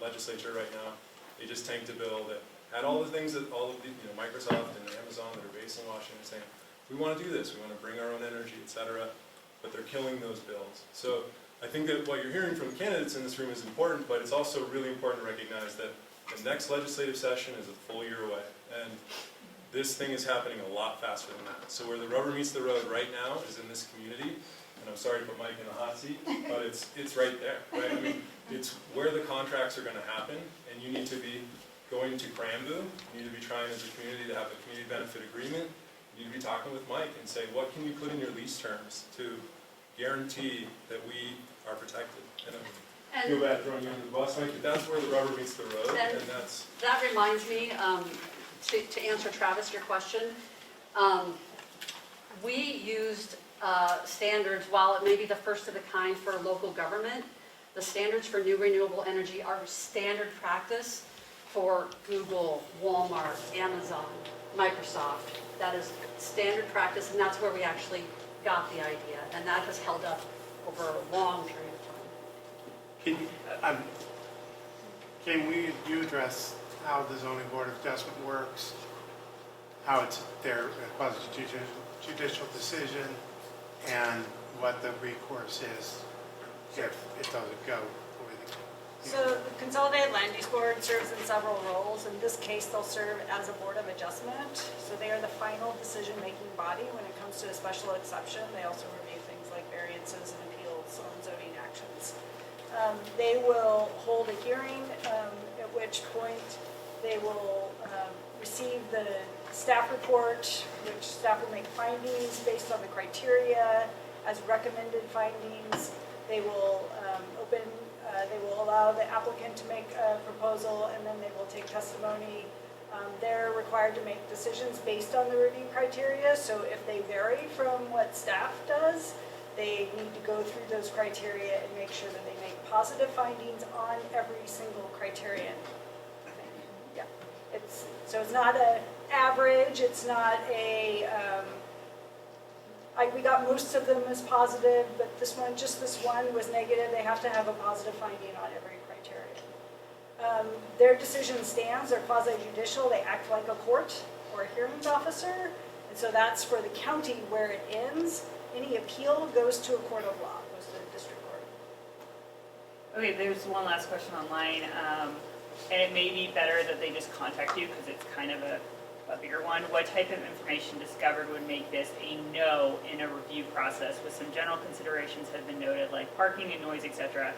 legislature right now, they just tanked a bill that had all the things that all of the, Microsoft and Amazon that are based in Washington saying, we want to do this, we want to bring our own energy, etc., but they're killing those bills. So I think that what you're hearing from candidates in this room is important, but it's also really important to recognize that the next legislative session is a full year away, and this thing is happening a lot faster than that. So where the rubber meets the road right now is in this community, and I'm sorry to put Mike in the hot seat, but it's right there, right? I mean, it's where the contracts are going to happen, and you need to be going to KRAMBU, you need to be trying as a community to have a community benefit agreement, you need to be talking with Mike and say, what can you put in your lease terms to guarantee that we are protected? And I feel bad throwing you under the bus, Mike, but that's where the rubber meets the road, and that's... That reminds me, to answer Travis, your question, we used standards, while it may be the first of the kind for local government, the standards for new renewable energy are standard practice for Google, Walmart, Amazon, Microsoft. That is standard practice, and that's where we actually got the idea, and that has held up over a long period of time. Can you address how the zoning board of adjustment works, how it's their quasi-judicial decision, and what the recourse is if it doesn't go the way they So the Consolidated Land Use Board serves in several roles. In this case, they'll serve as a board of adjustment. So they are the final decision-making body when it comes to a special exception. They also review things like variances and appeals on zoning actions. They will hold a hearing, at which point they will receive the staff report, which staff will make findings based on the criteria as recommended findings. They will they will allow the applicant to make a proposal, and then they will take testimony. They're required to make decisions based on the review criteria, so if they vary from what staff does, they need to go through those criteria and make sure that they make positive findings on every single criterion. Yeah, so it's not an average, it's not a, we got most of them as positive, but this one was negative. They have to have a positive finding on every criterion. Their decision stands, they're quasi-judicial, they act like a court or a hearings officer, and so that's for the county where it ends. Any appeal goes to a court of law, goes to the district court. Okay, there's one last question online, and it may be better that they just contact you because it's kind of a bigger one. What type of information discovered would make this a no in a review process? With some general considerations have been noted, like parking and noise, etc.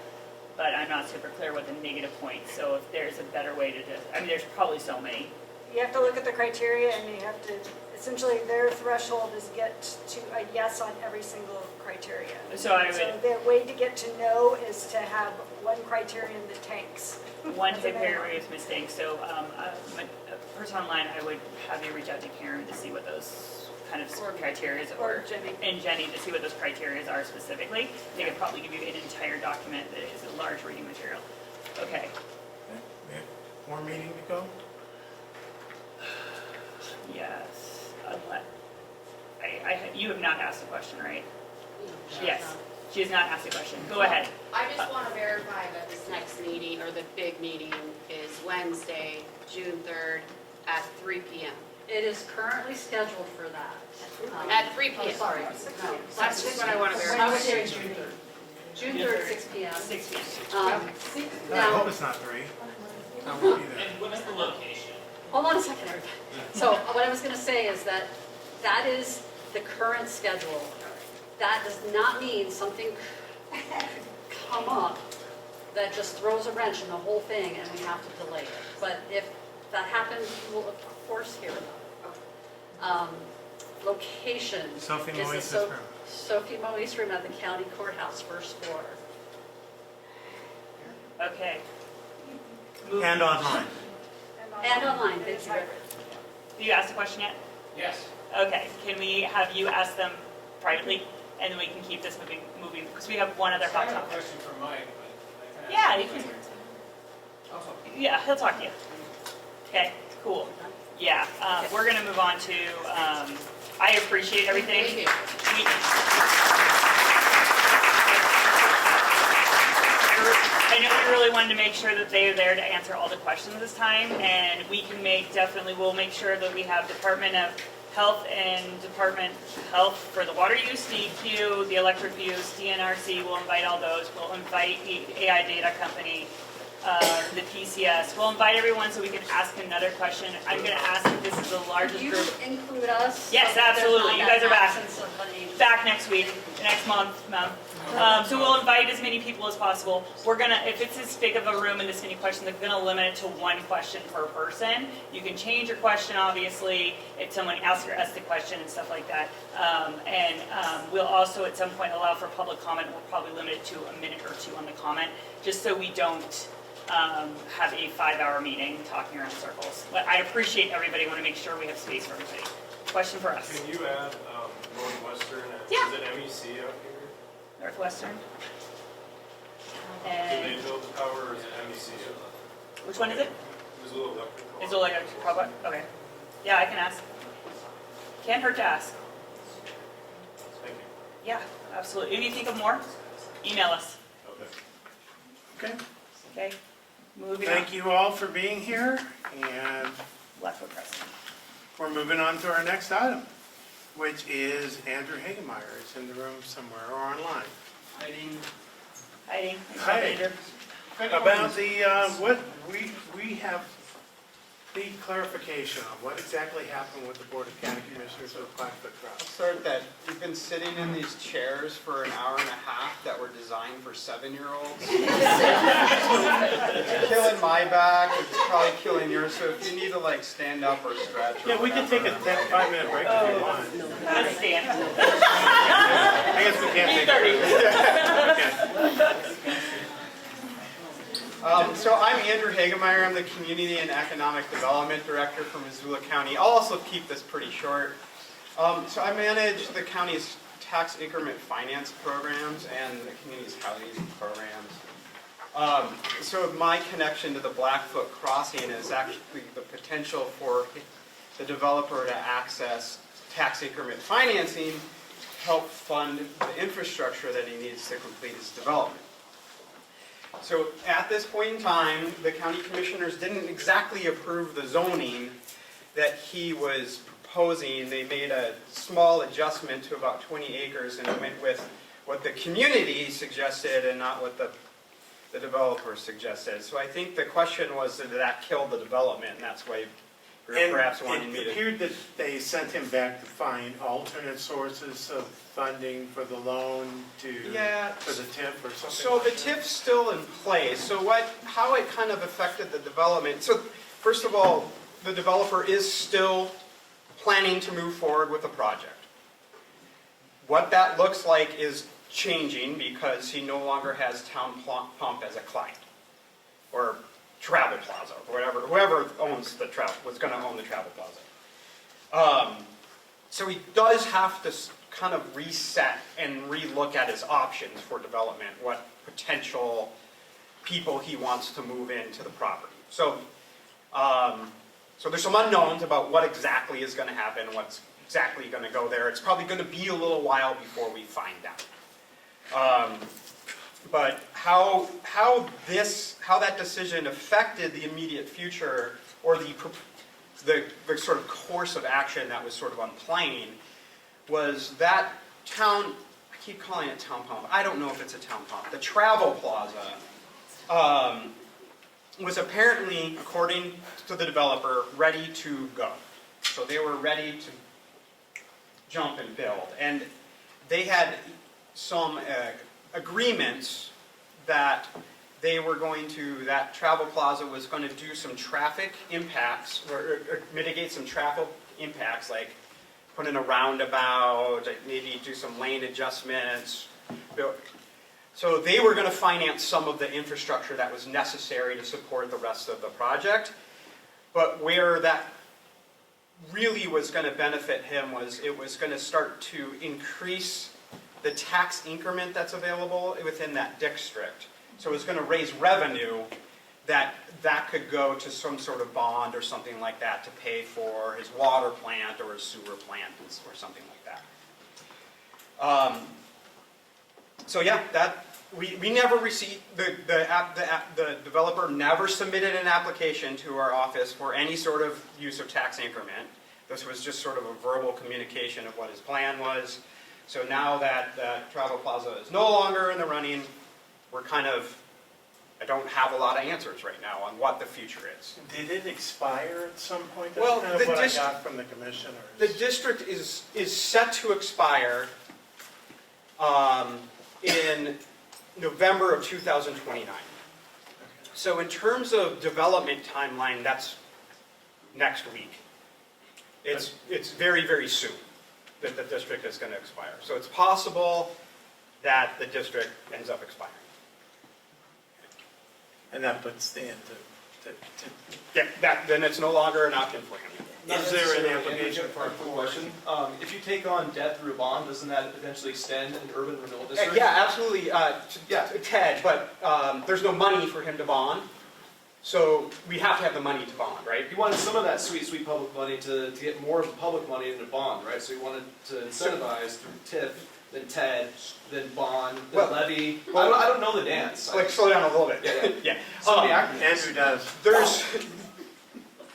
But I'm not super clear what the negative points. So if there's a better way to just, I mean, there's probably so many. You have to look at the criteria, and you have to, essentially their threshold is get to a yes on every single criteria. So the way to get to no is to have one criterion that tanks. One various mistakes. So a person online, I would have you reach out to Karen to see what those kind of criteria or Jenny. And Jenny to see what those criteria are specifically. They could probably give you an entire document that is a large reading material. Okay. More meeting to go? Yes. You have not asked a question, right? Yes. She has not asked a question. Go ahead. I just want to verify that this next meeting, or the big meeting, is Wednesday, June 3rd at 3 p.m. It is currently scheduled for that. At 3 p.m. Oh, sorry. No, That's just what I want to verify. I was hearing June 3rd. June 3rd, 6 p.m. 6 p.m. I Now, hope it's not 3. I won't be there. And what is the location? hold on a second, everybody. So what I was going to say is that that is the current schedule. That does not mean something could come up that just throws a wrench in the whole thing and we have to delay it. But if that happens, we'll of course hear about it. Location. Sophie is the Moise's So- room. Sophie Moise room at the county courthouse, first floor. Okay. And online. And online, thank you. Have you asked a question yet? Yes. Okay, can we have you ask them privately, and then we can keep this moving, because we have one other hot I have a topic. question for Mike, but I Yeah, kind you of. can, yeah, he'll talk to you. Okay, cool. Yeah, we're gonna move on to, I appreciate everything. Thank you. I know we really wanted to make sure that they are there to answer all the questions this time, and we can we'll make sure that we have Department of Health and Department Health for the water use, DEQ, the electric use, DNRC, we'll invite all those. We'll invite the AI data company, the PCS. We'll invite everyone so we can ask another question. I'm gonna ask if this is the largest You group. include us? Yes, so that there's absolutely. not You that guys are back. absence of an agency. Back next week, next month. So we'll invite as many people as possible. We're gonna, if it's this big of a room and this many questions, we're gonna limit it to one question per person. You can change your question, obviously, if someone asks the question and stuff like that. We'll also at some point allow for public comment. We'll probably limit it to a minute or two on the comment, just so we don't have a 5-hour meeting talking around circles. But I appreciate everybody. Want to make sure we have space for everybody. Question for us. Can you add Northwestern and Yeah. is it MEC up here? Northwestern. Do And they build the power or is it MEC? which one is it? Missoula Electric. Is it like a probably? Okay. Yeah, I can ask. Can't hurt to ask. Thank you. Yeah, absolutely. If you think of more, email us. Okay. Okay. Okay. Moving on. Thank you all for being here, and Blackfoot Crest. we're moving on to our next item, which is Andrew Hagemeyer. Is in the room somewhere or online. Hiding. Hi. Andrew. About the, what, we have the clarification on what exactly happened with the Board of County Commissioners of Blackfoot I'll Crest. start that. You've been sitting in these chairs for an hour and a half that were designed for 7-year-olds. It's killing my back, it's probably killing yours, so if you need to like stand up or stretch. Or Yeah, we can take a 5-minute break if you want. Let's stand. I guess we can't take a break. So I'm Andrew Hagemeyer, I'm the Community and Economic Development Director for Missoula County. I'll also keep this pretty short. So I manage the county's tax increment finance programs and the community's housing programs. So my connection to the Blackfoot Crossing is actually the potential for the developer to access tax increment financing to help fund the infrastructure that he needs to complete his development. So at this point in time, the county commissioners didn't exactly approve the zoning that he was proposing. They made a small adjustment to about 20 acres and went with what the community suggested and not what the developer suggested. So I think the question was, did that kill the development? And that's why you're perhaps wanting me It to... appeared that they sent him back to find alternate sources of funding for the loan for the TIF or something. So the TIF's still in place. So how it kind of affected the development. So first of all, the developer is still planning to move forward with the project. What that looks like is changing because he no longer has Town Pump as a client, or Travel Plaza, or whoever owns the was going to own the Travel Plaza. So he does have to kind of reset and relook at his options for development, what potential people he wants to move into the property. So, so there's some unknowns about what exactly is going to happen, what's exactly going to go there. It's probably going to be a little while before we find out. But how that decision affected the immediate future, or the sort of course of action that was sort of on plane, was that town, I keep calling it Town Pump, I don't know if it's a Town Pump, the Travel Plaza was apparently, according to the developer, ready to go. So they were ready to jump and build. And they had some agreements that that Travel Plaza was going to do some traffic impacts, or mitigate some traffic impacts, like put in a roundabout, maybe do some lane adjustments. So they were going to finance some of the infrastructure that was necessary to support the rest of the project. But where that really was going to benefit him was it was going to start to increase the tax increment that's available within that district. So it was going to raise revenue that could go to some sort of bond or something like that to pay for his water plant or his sewer plant or something like that. So yeah, we never received, the developer never submitted an application to our office for any sort of use of tax increment. This was just sort of a verbal communication of what his plan was. So now that Travel Plaza is no longer in the running, we're kind of, I don't have a lot of answers right now on what the future is. Did it expire at some point? That's Well, kind of what I got from the commissioners. The district is set to expire in November of 2029. So in terms of development timeline, that's next week. It's very, very soon that the district is going to expire. So it's possible that the district ends up expiring. And that puts the end to Yeah, then it's no longer an option for him. Is there an application for a quick question? If you take on debt through a bond, doesn't that potentially extend an urban renewal district? Yeah, absolutely, Ted, but there's no money for him to bond, so we have to have the money to bond, right? You wanted some of that sweet, sweet public money to get more of the public money into bond, right? So you wanted to incentivize through TIF, then TED, then bond, then levy. I don't know the dance. Like, slow down a little bit. Yeah. Andrew does.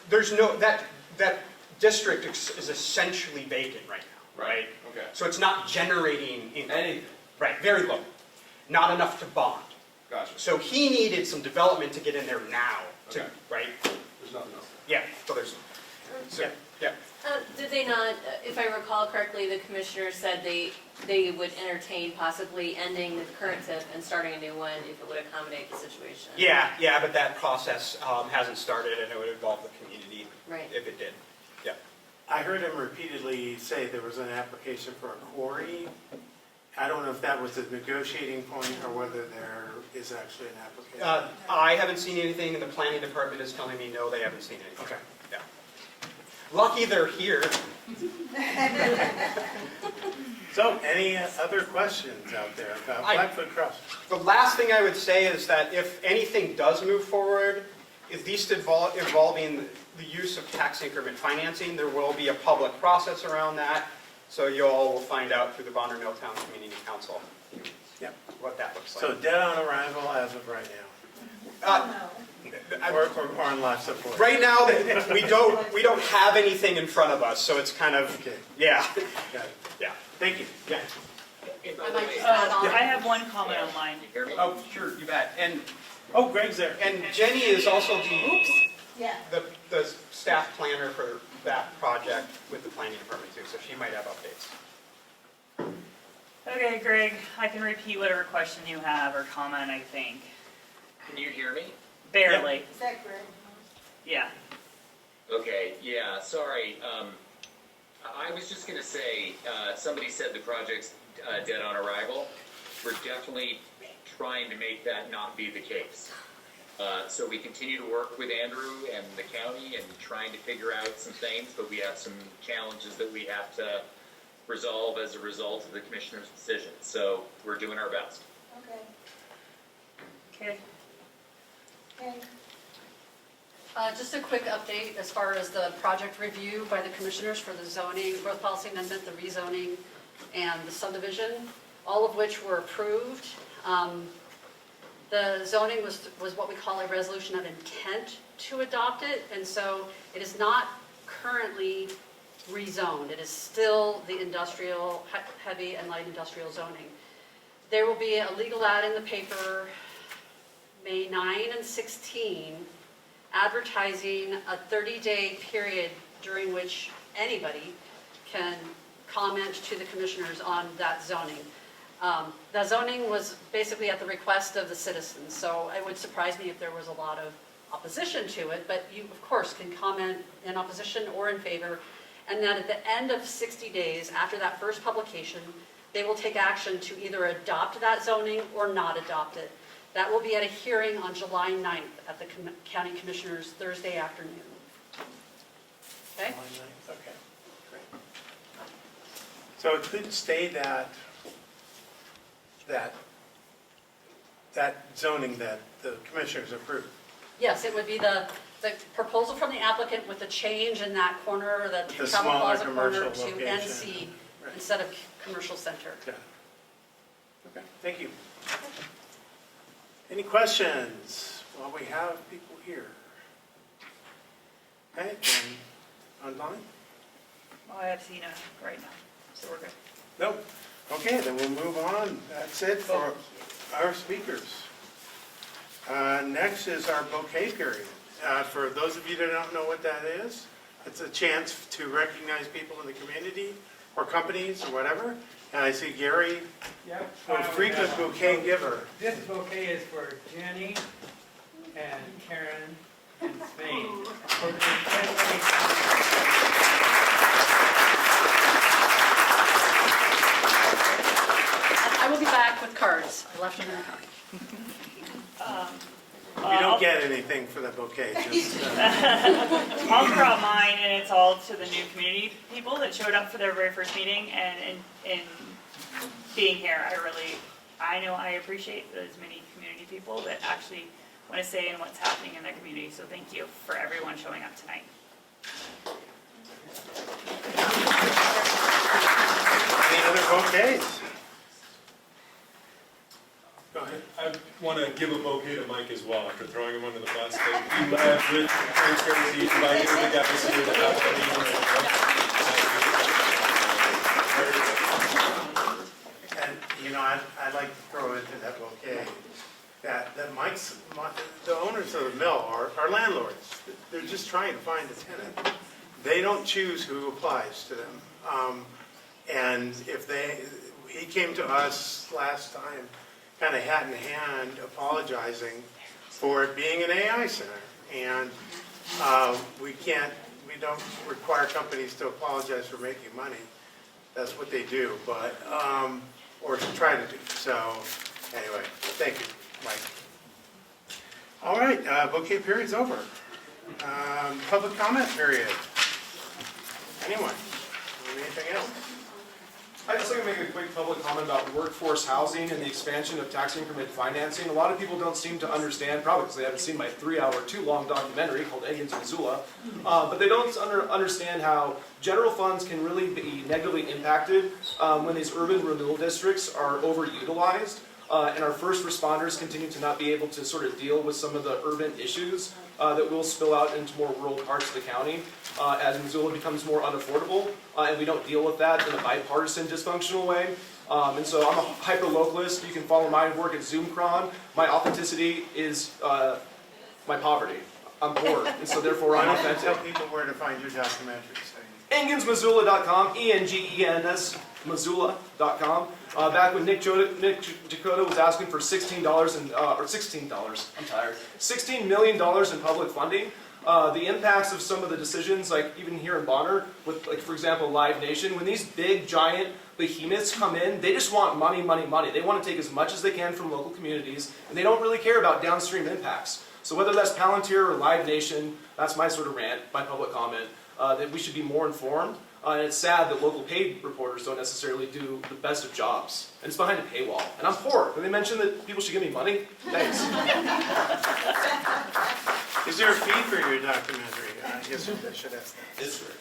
There's no, that district is essentially vacant right now, right? Okay. So it's not generating income. Anything. Right, very low. Not enough to bond. Gotcha. So he needed some development to get in there now, Okay. right? There's nothing else. Yeah, so there's, yeah. Did they not, if I recall correctly, the commissioner said they would entertain possibly ending the current TIF and starting a new one if it would accommodate the situation? Yeah, but that process hasn't started and it would involve the community Right. if it did. Yeah. I heard him repeatedly say there was an application for a quarry. I don't know if that was a negotiating point or whether there is actually an application. I haven't seen anything, and the planning department is telling me no, they haven't seen anything. Okay. Yeah. Lucky they're here. So, any other questions out there about Blackfoot Crossing? The last thing I would say is that if anything does move forward, at least involving the use of tax increment financing, there will be a public process around that. So you all will find out through the Bonner Milltown Community Council what that looks like. So dead on arrival as of right now? Or on life support? Right now, we don't have anything in front of us, so it's kind of, yeah. Got it. Yeah. Thank you. Yeah. I have one comment online. Oh, sure, you bet. And oh, Greg's there. And Jenny is also the staff planner for that project with the planning department too, so she might have updates. Okay, Greg, I can repeat whatever question you have or comment, I think. Can you hear me? Barely. Is that Greg? Yeah. Okay, yeah, sorry. I was just going to say, somebody said the project's dead on arrival. We're definitely trying to make that not be the case. So we continue to work with Andrew and the county and trying to figure out some things, but we have some challenges that we have to resolve as a result of the commissioner's decision. So we're doing our best. Okay. Just a quick update as far as the project review by the commissioners for the zoning, growth policy amendment, the rezoning, and the subdivision, all of which were approved. The zoning was what we call a resolution of intent to adopt it, and so it is not currently rezoned. It is still the industrial, heavy and light industrial zoning. There will be a legal ad in the paper May 9 and 16, advertising a 30-day period during which anybody can comment to the commissioners on that zoning. The zoning was basically at the request of the citizens, so it would surprise me if there was a lot of opposition to it, but you, of course, can comment in opposition or in favor. and that at the end of 60 days after that first publication, they will take action to either adopt that zoning or not adopt it. That will be at a hearing on July 9th at the County Commissioners Thursday afternoon. Okay? Okay, great. So it could stay that zoning that the commissioners approved. Yes, it would be the proposal from the applicant with the change in that corner, the The travel smaller plaza commercial corner to location. NC Right. instead of commercial center. Yeah. Okay, thank you. Any questions while we have people here? Okay, then online? Well, I have Zena right now, so we're good. Nope. Okay, then we'll move on. That's it for our speakers. Next is our bouquet period. For those of you that don't know what that is, it's a chance to recognize people in the community or companies or whatever. And I see Gary, a frequent bouquet giver. This bouquet is for Jenny and Karen and Spain. For I will be back with cards. I left them in the car. You don't get anything for the bouquet. Just, I'll throw out mine, and it's all to the new community people that showed up for their very first meeting, and being here, I know I appreciate those many community people that actually want to say in what's happening in their community, so thank you for everyone showing up tonight. Any other bouquets? Go ahead. I want to give a bouquet to Mike as well after throwing him under the bus. He led with transparency, invited the guys to the And, you know, I'd like to throw into that bouquet that the owners of the mill are landlords. They're just trying to find a tenant. They don't choose who applies to them. And he came to us last time, kind of hat in hand, apologizing for it being an AI center. And we don't require companies to apologize for making money. That's what they do, but, or try to do. So, anyway, thank you, Mike. All right, bouquet period's over. Public comment period. Anyone? Anything else? I'd just like to make a quick public comment about workforce housing and the expansion of tax increment financing. A lot of people don't seem to understand, probably because they haven't seen my 3-hour, too-long documentary called Engins, Missoula, but they don't understand how general funds can really be negatively impacted when these urban renewal districts are overutilized. And our first responders continue to not be able to sort of deal with some of the urban issues that will spill out into more rural parts of the county as Missoula becomes more unaffordable, and we don't deal with that in a bipartisan, dysfunctional way. And so I'm a hyper-localist. You can follow my work at Zoomcron. My authenticity is my poverty. I'm poor, and so therefore I'm authentic. Tell people where to find your documentaries. EngensMissoula.com, E-N-G-E-N-S, Missoula.com. Back when Nick Dakota was asking for $16 million in public funding, the impacts of some of the decisions, like even here in Bonner, with, like, for example, Live Nation, when these big, giant behemoths come in, they just want money, money, money. They want to take as much as they can from local communities, and they don't really care about downstream impacts. So whether that's Palantir or Live Nation, that's my sort of rant, my public comment, that we should be more informed. And it's sad that local paid reporters don't necessarily do the best of jobs. And it's behind a paywall. And I'm poor. Did they mention that people should give me money? Thanks. Is there a fee for your documentary? I guess I should ask that. It's free.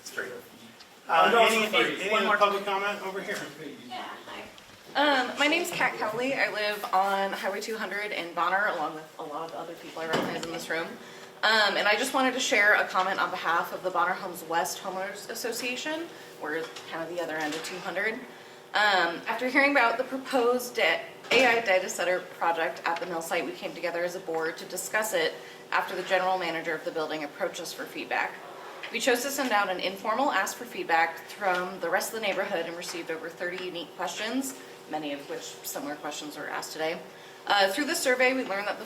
It's free. No, it's Any free. other public comment over here? My name's Kat Cowley. I live on Highway 200 in Bonner, along with a lot of the other people I recognize in this room. And I just wanted to share a comment on behalf of the Bonner Homes West Homeowners Association. We're kind of the other end of 200. After hearing about the proposed AI data center project at the mill site, we came together as a board to discuss it after the general manager of the building approached us for feedback. We chose to send out an informal ask for feedback from the rest of the neighborhood and received over 30 unique questions, many of which similar questions were asked today. Through the survey, we learned that the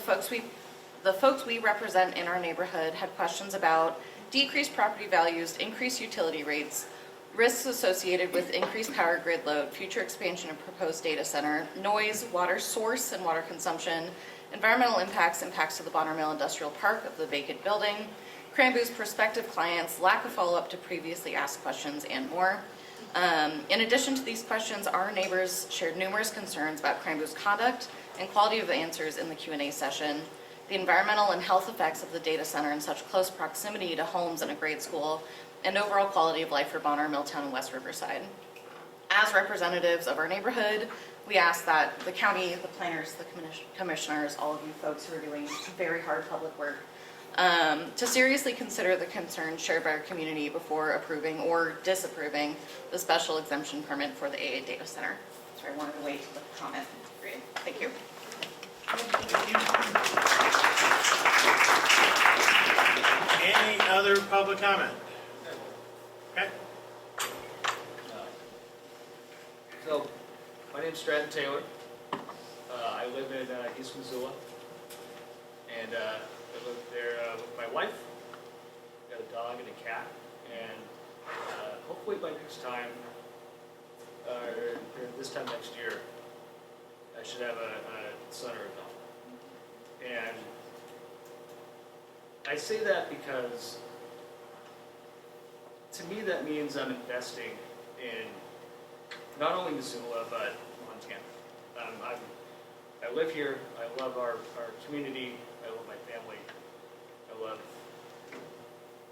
folks we represent in our neighborhood had questions about decreased property values, increased utility rates, risks associated with increased power grid load, future expansion of proposed data center, noise, water source and water consumption, environmental impacts, impacts to the Bonner Mill Industrial Park of the vacant building, KRAMBU's prospective clients, lack of follow-up to previously asked questions, and more. In addition to these questions, our neighbors shared numerous concerns about KRAMBU's conduct and quality of the answers in the Q&A session, the environmental and health effects of the data center in such close proximity to homes and a grade school, and overall quality of life for Bonner, Milltown, and West Riverside. As representatives of our neighborhood, we ask that the county, the planners, the commissioners, all of you folks who are doing very hard public work, to seriously consider the concerns shared by our community before approving or disapproving the special exemption permit for the AA data center. So I wanted to wait till the comment period. Thank you. Any other public comment? Okay. So, my name's Stratton Taylor. I live in East Missoula, and I live there with my wife. Got a dog and a cat, and hopefully by next time, or this time next year, I should have a son or a daughter. And I say that because, to me, that means I'm investing in not only Missoula, but Montana. I live here, I love our community, I love my family, I love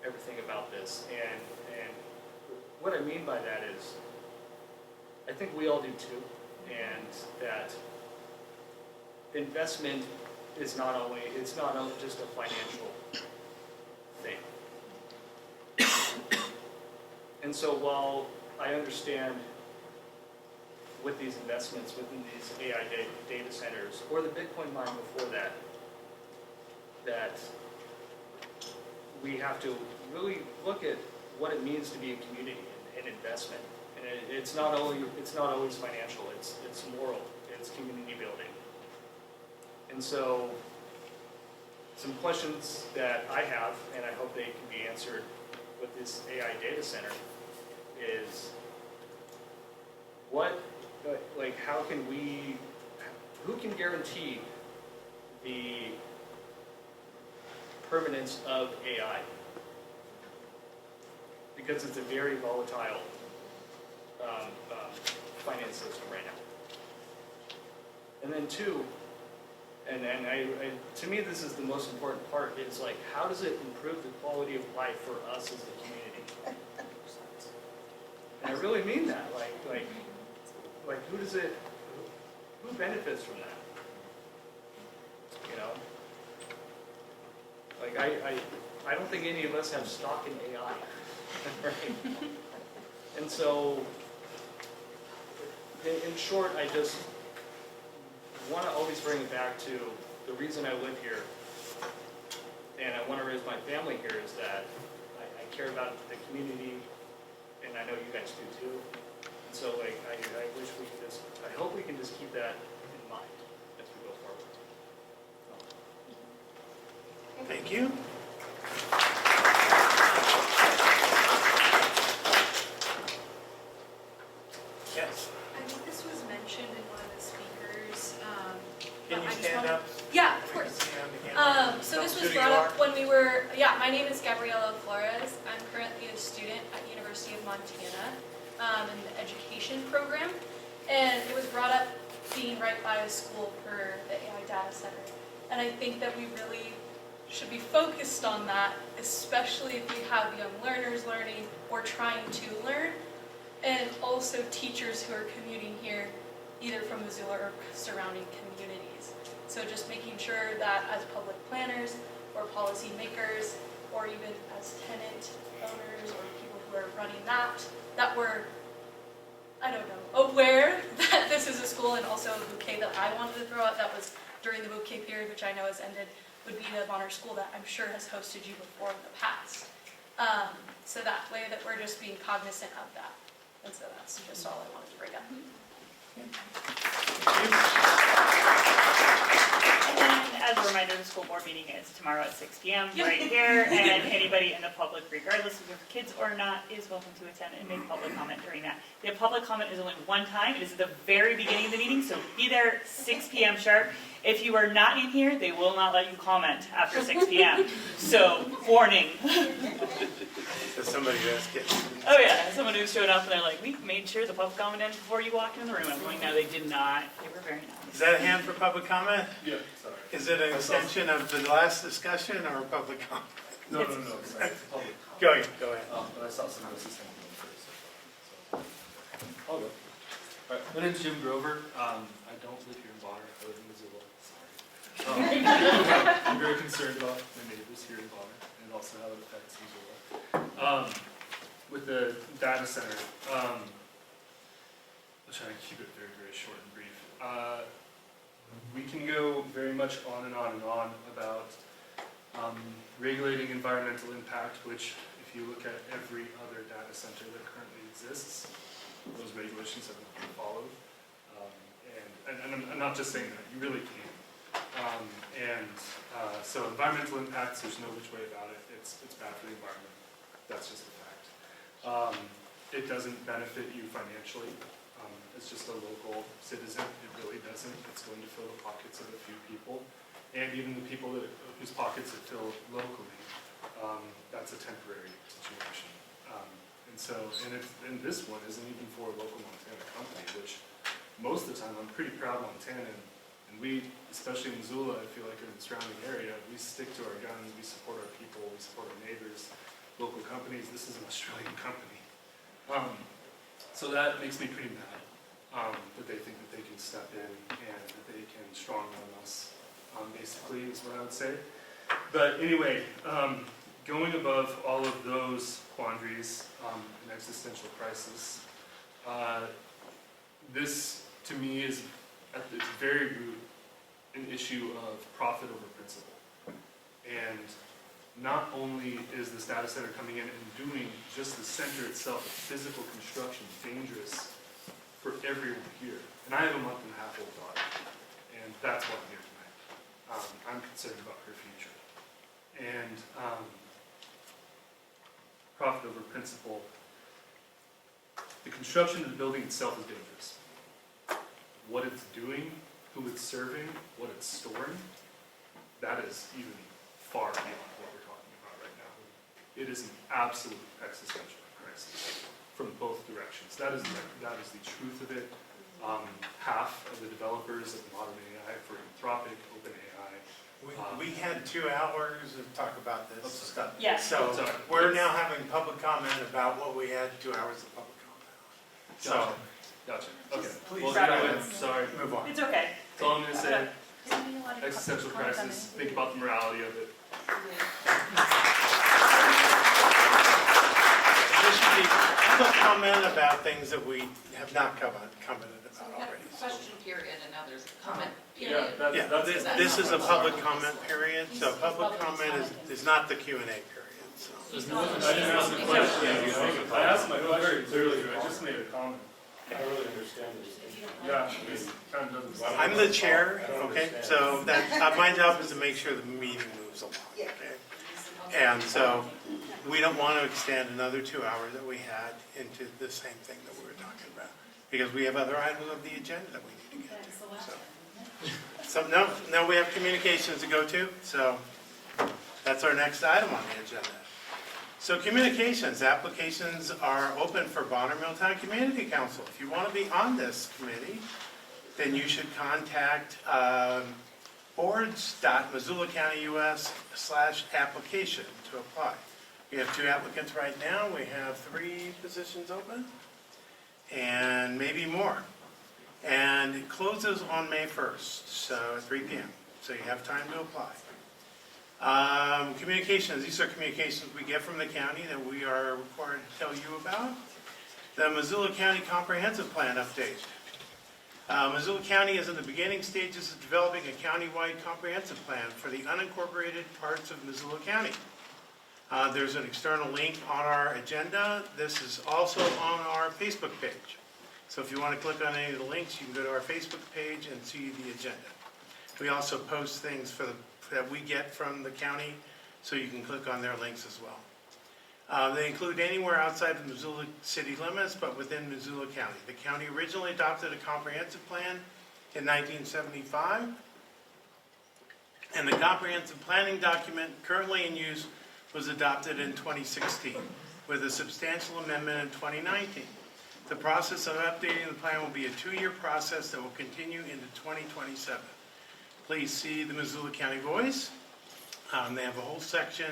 everything about this. And what I mean by that is, I think we all do too, and that investment is not only, it's not only just a financial thing. And so while I understand with these investments within these AI data centers, or the Bitcoin mine before that, that we have to really look at what it means to be a community and investment. And it's not always financial, it's moral, it's community building. And so, some questions that I have, and I hope they can be answered with this AI data center, is how can we, who can guarantee the permanence of AI? Because it's a very volatile finance system right now. And then two, and to me this is the most important part, is like, how does it improve the quality of life for us as a community? And I really mean that, like who benefits from that? You know? Like I don't think any of us have stock in AI, right? And so, in short, I just want to always bring it back to the reason I live here, and I want to raise my family here, is that I care about the community, and I know you guys do too. And so, I wish we could just, I hope we can just keep that in mind as we go forward. Thank you. Yes. I think this was mentioned in one of the speakers. Can you I just stand wanna- up? Yeah, of course. So this was brought up when we were, my name is Gabriela Flores. I'm currently a student at University of Montana in the education program. And it was brought up being right by a school for the AI data center. And I think that we really should be focused on that, especially if you have young learners learning or trying to learn, and also teachers who are commuting here, either from Missoula or surrounding communities. So just making sure that as public planners or policy makers, or even as tenant owners or people who are running that we're, aware that this is a school, and also a bouquet that I wanted to throw out that was during the bouquet period, which I know has ended, would be the Bonner School that I'm sure has hosted you before in the past. So that way that we're just being cognizant of that. And so that's just all I wanted to bring up. And then, as a reminder, the school board meeting is tomorrow. tomorrow at 6 p.m. right here, and anybody in the public, regardless of if kids or not, is welcome to attend and make public comment during that. The public comment is only one time. It is at the very beginning of the meeting, so be there 6 p.m. sharp. If you are not in here, they will not let you comment after 6 p.m. So, warning. So somebody has kids. Oh yeah, someone who showed up and they're like, we made sure the public comment ended before you walked in the room. I'm going, no, they did not. They were very nice. Is that a hand for public comment? Yeah, sorry. Is it an extension of the last discussion or public comment? No, sorry, public. Go ahead. But I saw some of this is first. So, I'll go. All right, my name's Jim Grover. I don't live here in Bonner. I live in Missoula. Sorry. I'm very concerned about my neighbors here in Bonner and also how it affects Missoula. With the data center, I'll try to keep it very, very short and brief. We can go very much on and on and on about regulating environmental impact, which if you look at every other data center that currently exists, those regulations have not been followed. And I'm not just saying that, you really can. So environmental impacts, there's no which way about it. It's bad for the environment. That's just a fact. It doesn't benefit you financially. It's just a local citizen. It really doesn't. It's going to fill the pockets of a few people. And even the people whose pockets it fill locally, that's a temporary situation. And this one isn't even for a local Montana company, which most of the time I'm pretty proud Montanan. And we, especially in Missoula, I feel like in the surrounding area, we stick to our guns, we support our people, we support our neighbors, local companies. This is an Australian company. So that makes me pretty mad, that they think that they can step in and that they can strong-arm us, basically, is what I would say. But anyway, going above all of those quandaries, an existential crisis, this, to me, is at its very root an issue of profit over principle. And not only is this data center coming in and doing just the center itself, the physical construction, dangerous for everyone here. And I have a month-and-a-half-old daughter, and that's why I'm here tonight. I'm concerned about her future. And profit over principle. The construction of the building itself is dangerous. What it's doing, who it's serving, what it's storing, that is even far beyond what we're talking about right now. It is an absolute existential crisis from both directions. That is the truth of it. Half of the developers of modern AI, for Anthropic, OpenAI. We had 2 hours to talk about this stuff. Yes. So we're now having public comment about what we had 2 hours of public comment on. So, Gotcha. Okay. please, Well, go ahead. anyway, sorry. Move on. It's okay. That's all I'm going to say. Existential crisis. Think about the morality of it. This should be public comment about things that we have not commented about already. Question period, and now there's a comment Yeah, period. that's This is a public comment period, so public comment is not the Q&A period. So. I didn't ask a question. I asked my question very clearly. I just made a comment. I really understand this. Yeah, it kind of doesn't. I'm the chair, okay, so my job is to make sure the meeting moves along, okay? And so, we don't want to extend another 2 hours that we had into the same thing that we were talking about, because we have other items of the agenda that we need to get to, so. No, we have communications to go to, so that's our next item on the agenda. So communications, applications are open for Bonner Milltown Community Council. If you want to be on this committee, then you should contact boards.missoulacountyus/application to apply. We have 2 applicants right now. We have 3 positions open, and maybe more. And it closes on May 1st, so at 3 p.m. So you have time to apply. Communications, these are communications we get from the county that we are required to tell you about. The Missoula County Comprehensive Plan update. Missoula County is in the beginning stages of developing a county-wide comprehensive plan for the unincorporated parts of Missoula County. There's an external link on our agenda. This is also on our Facebook page. So if you want to click on any of the links, you can go to our Facebook page and see the agenda. We also post things for that we get from the county, so you can click on their links as well. They include anywhere outside the Missoula city limits, but within Missoula County. The county originally adopted a comprehensive plan in 1975, and the comprehensive planning document currently in use was adopted in 2016, with a substantial amendment in 2019. The process of updating the plan will be a 2-year process that will continue into 2027. Please see the Missoula County Voice. They have a whole section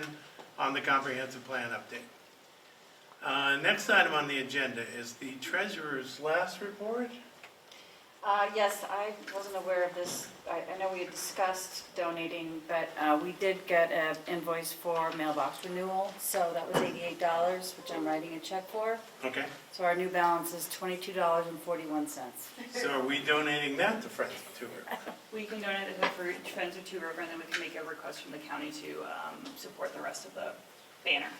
on the comprehensive plan update. Next item on the agenda is the treasurer's last report. Yes, I wasn't aware of this. I know we had discussed donating, but we did get an invoice for mailbox renewal, so that was $88, which I'm writing a check for. Okay. So our new balance is $22.41. So are we donating that to Friends of Two Rivers? We can donate it for Friends of Two River, and then we can make a request from the county to support the rest of the banner.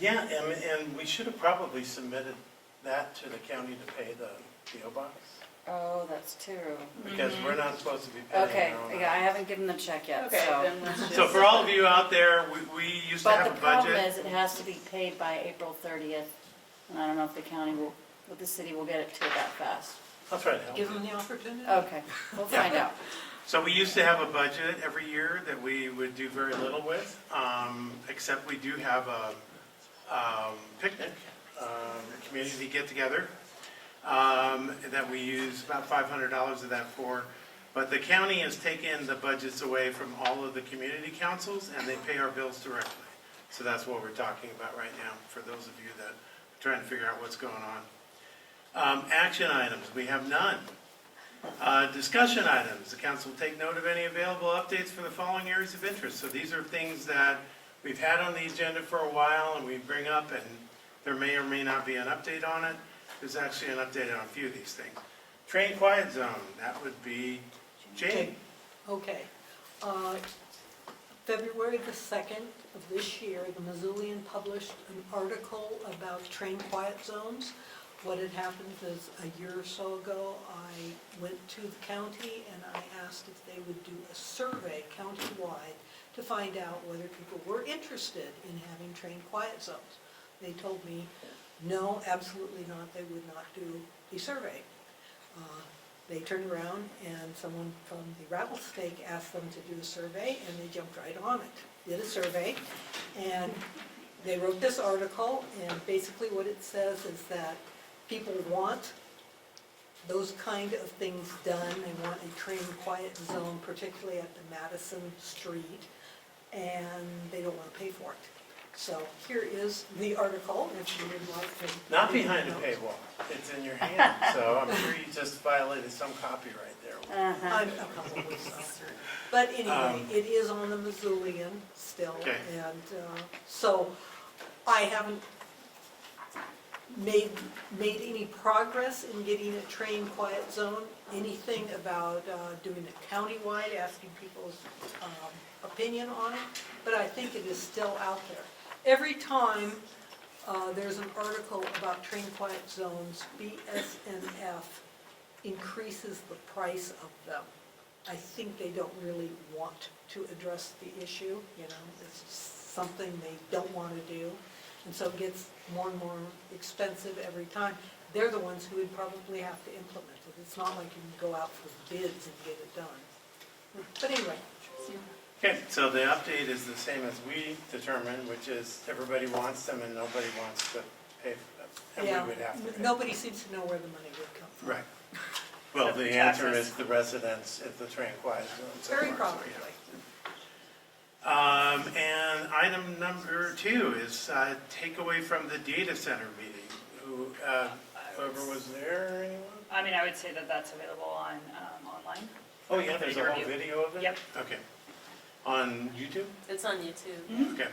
Yeah, and we should have probably submitted that to the county to pay the PO box. Oh, that's true. Because we're not supposed to be paying Okay, our own. yeah, I haven't given the check yet, Okay, so. then let's just. So for all of you out there, we used to have a But the problem budget. is, it has to be paid by April 30th, and I don't know if the county will, if the city will get it to it that fast. I'll try to help. Give them the opportunity. Okay, we'll Yeah. find out. So we used to have a budget every year that we would do very little with, except we do have a picnic, a community get-together, that we use about $500 of that for. But the county has taken the budgets away from all of the community councils, and they pay our bills directly. So that's what we're talking about right now, for those of you that are trying to figure out what's going on. Action items, we have none. Discussion items, the council will take note of any available updates for the following areas of interest. So these are things that we've had on the agenda for a while and we bring up, and there may or may not be an update on it. There's actually an update on a few of these things. Train quiet zone, that would be Jane. Okay. February the 2nd of this year, the Missoulian published an article about train quiet zones. What had happened is a year or so ago, I went to the county and I asked if they would do a survey countywide to find out whether people were interested in having train quiet zones. They told me, no, absolutely not, they would not do a survey. They turned around and someone from the Rattlesnake asked them to do a survey and they jumped right on it, did a survey, and they wrote this article, and basically what it says is that people want those kind of things done. They want a train quiet zone, particularly at the Madison Street, and they don't want to pay for it. So here is the article, if you would like to. Not behind a paywall, it's in your hand, so I'm sure you just violated some copyright there. I'm probably sorry. But anyway, it is on the Missoulian still, Okay. and so I haven't made any progress in getting a train quiet zone, anything about doing it countywide, asking people's opinion on it, but I think it is still out there. Every time there's an article about train quiet zones, BSNF increases the price of them. I think they don't really want to address the issue, you know, it's something they don't want to do. And so it gets more and more expensive every time. They're the ones who would probably have to implement it. It's not like you can go out for bids and get it done. But anyway. Okay, so the update is the same as we determined, which is everybody wants them and nobody wants to pay for them. And Yeah, we would have to pay. nobody seems to know where the money would come from. Right. Well, the answer is the residents at the train quiet zone. Very probably. And item number 2 is takeaway from the data center meeting. Whoever was there, anyone? I mean, I would say that that's available on, online. Oh yeah, there's a whole Review. video of it? Yep. Okay. On YouTube? It's on YouTube. Okay.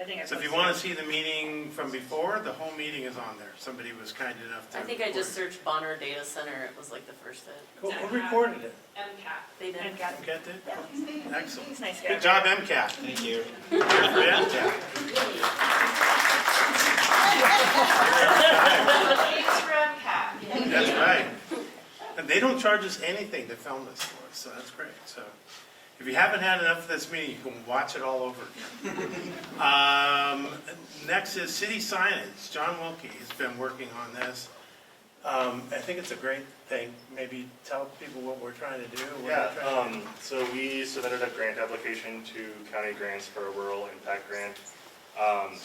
I think I So if you posted want it. to see the meeting from before, the whole meeting is on there. Somebody was kind enough to. I think I just record searched Bonner Data Center, it was like the first hit. it. Who recorded it? MCAT. They did. MCAT. MCAT did? Yeah. Excellent. He's a nice guy. Good job, MCAT. Thank you. Good for MCAT. That's right. And they don't charge us anything to film this for us, so that's great. So, If you haven't had enough of this meeting, you can watch it all over again. Next is city signage. John Wilkie has been working on this. I think it's a great thing. Maybe tell people what we're trying to do. So we submitted a grant application to county grants for a rural impact grant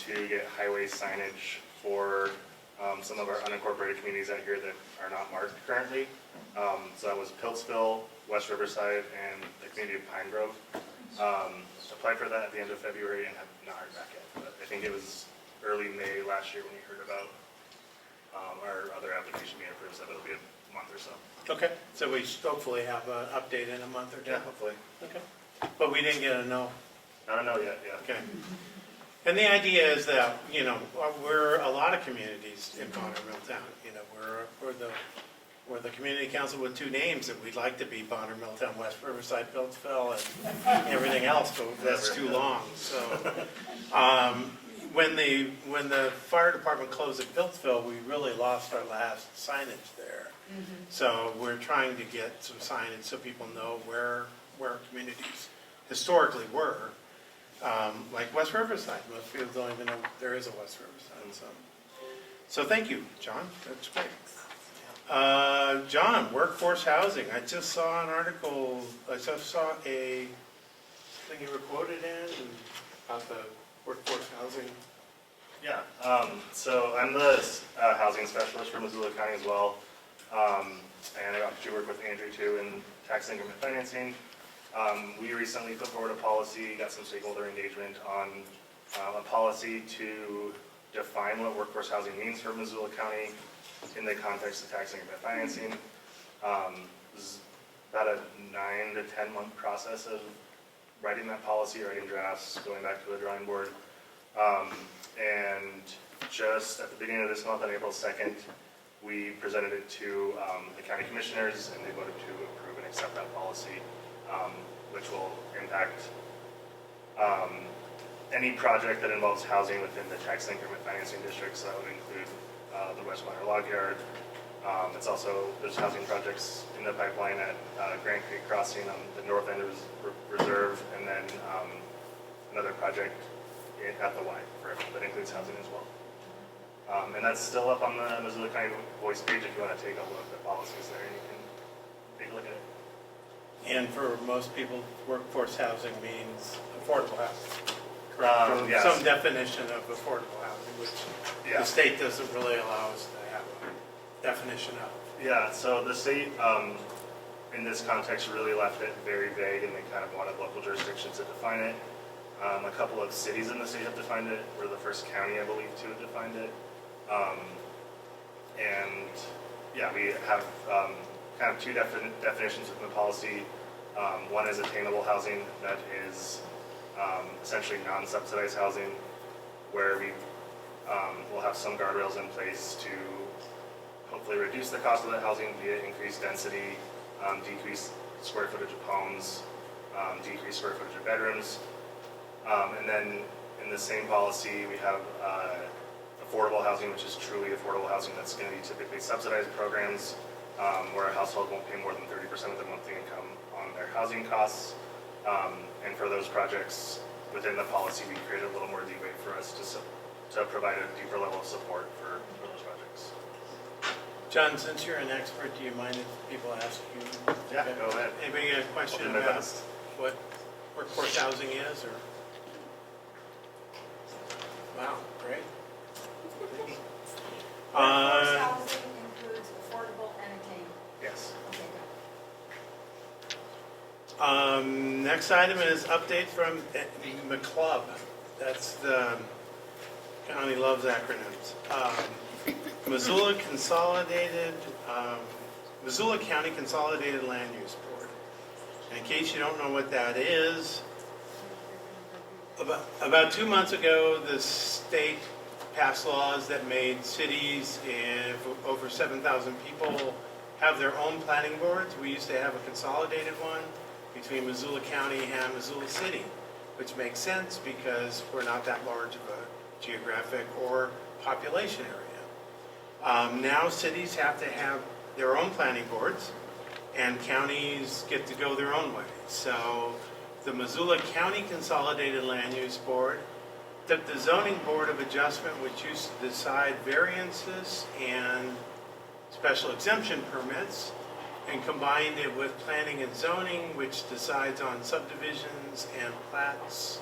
to get highway signage for some of our unincorporated communities out here that are not marked currently. So that was Piltsville, West Riverside, and the community of Pine Grove. Applied for that at the end of February and have not heard back yet. But I think it was early May last year when we heard about our other application being approved, so it'll be a month or so. Okay, so we should hopefully have an update in a month or two. Yeah, hopefully. Okay, but we didn't get a no. I don't know yet, yeah. Okay. And the idea is that, you know, we're a lot of communities in Bonner Milltown. You know, we're the community council with two names that we'd like to be Bonner Milltown, West Riverside, Piltsville, and everything else, but that's too long. So, when the fire department closed at Piltsville, we really lost our last signage there. So we're trying to get some signage so people know where communities historically were. Like West Riverside, most people don't even know there is a West Riverside. So thank you, John. That's great. John, workforce housing. I just saw an article. I just saw a thing you were quoted in about the workforce housing. Yeah, so I'm the housing specialist for Missoula County as well. And I actually work with Andrew too in tax increment financing. We recently put forward a policy, got some stakeholder engagement on a policy to define what workforce housing means for Missoula County in the context of tax increment financing. This is about a 9 to 10 month process of writing that policy, writing drafts, going back to the drawing board. And just at the beginning of this month, on April 2nd, we presented it to the county commissioners, and they voted to approve and accept that policy, which will impact any project that involves housing within the tax increment financing district. So that would include the West Minor Log Yard. It's also, there's housing projects in the pipeline at Grand Creek Crossing on the north end of Reserve, and then another project at the Y that includes housing as well. And that's still up on the Missoula County Voice page if you want to take a look at the policies there, and you can take a look at it. And for most people, workforce housing means affordable housing. Yes. Some definition of affordable housing, which the state doesn't really allow us to have a definition of. Yeah, so the state, in this context, really left it very vague, and they kind of wanted local jurisdictions to define it. A couple of cities in the state have defined it. We're the first county, I believe, to have defined it. And yeah, we have kind of two definitions within the policy. One is attainable housing, that is essentially non-subsidized housing, where we will have some guardrails in place to hopefully reduce the cost of that housing via increased density, decreased square footage of homes, decreased square footage of bedrooms. And then in the same policy, we have affordable housing, which is truly affordable housing. That's going to be typically subsidized programs where a household won't pay more than 30% of their monthly income on their housing costs. And for those projects within the policy, we created a little more leeway for us to provide a deeper level of support for those projects. John, since you're an expert, do you mind if people ask you? Yeah, go ahead. Anybody got a question I'll do my about best. what workforce housing is, or? Wow, great. Workforce housing includes affordable entertainment. Yes. Okay, Next item is update from McClub. That's the county loves acronyms. Missoula County Consolidated Land Use Board. And in case you don't know what that is, about 2 months ago, the state passed laws that made cities of over 7,000 people have their own planning boards. We used to have a consolidated one between Missoula County and Missoula City, which makes sense because we're not that large of a geographic or population area. Now cities have to have their own planning boards, and counties get to go their own way. So the Missoula County Consolidated Land Use Board took the Zoning Board of Adjustment, which used to decide variances and special exemption permits, and combined it with Planning and Zoning, which decides on subdivisions and plats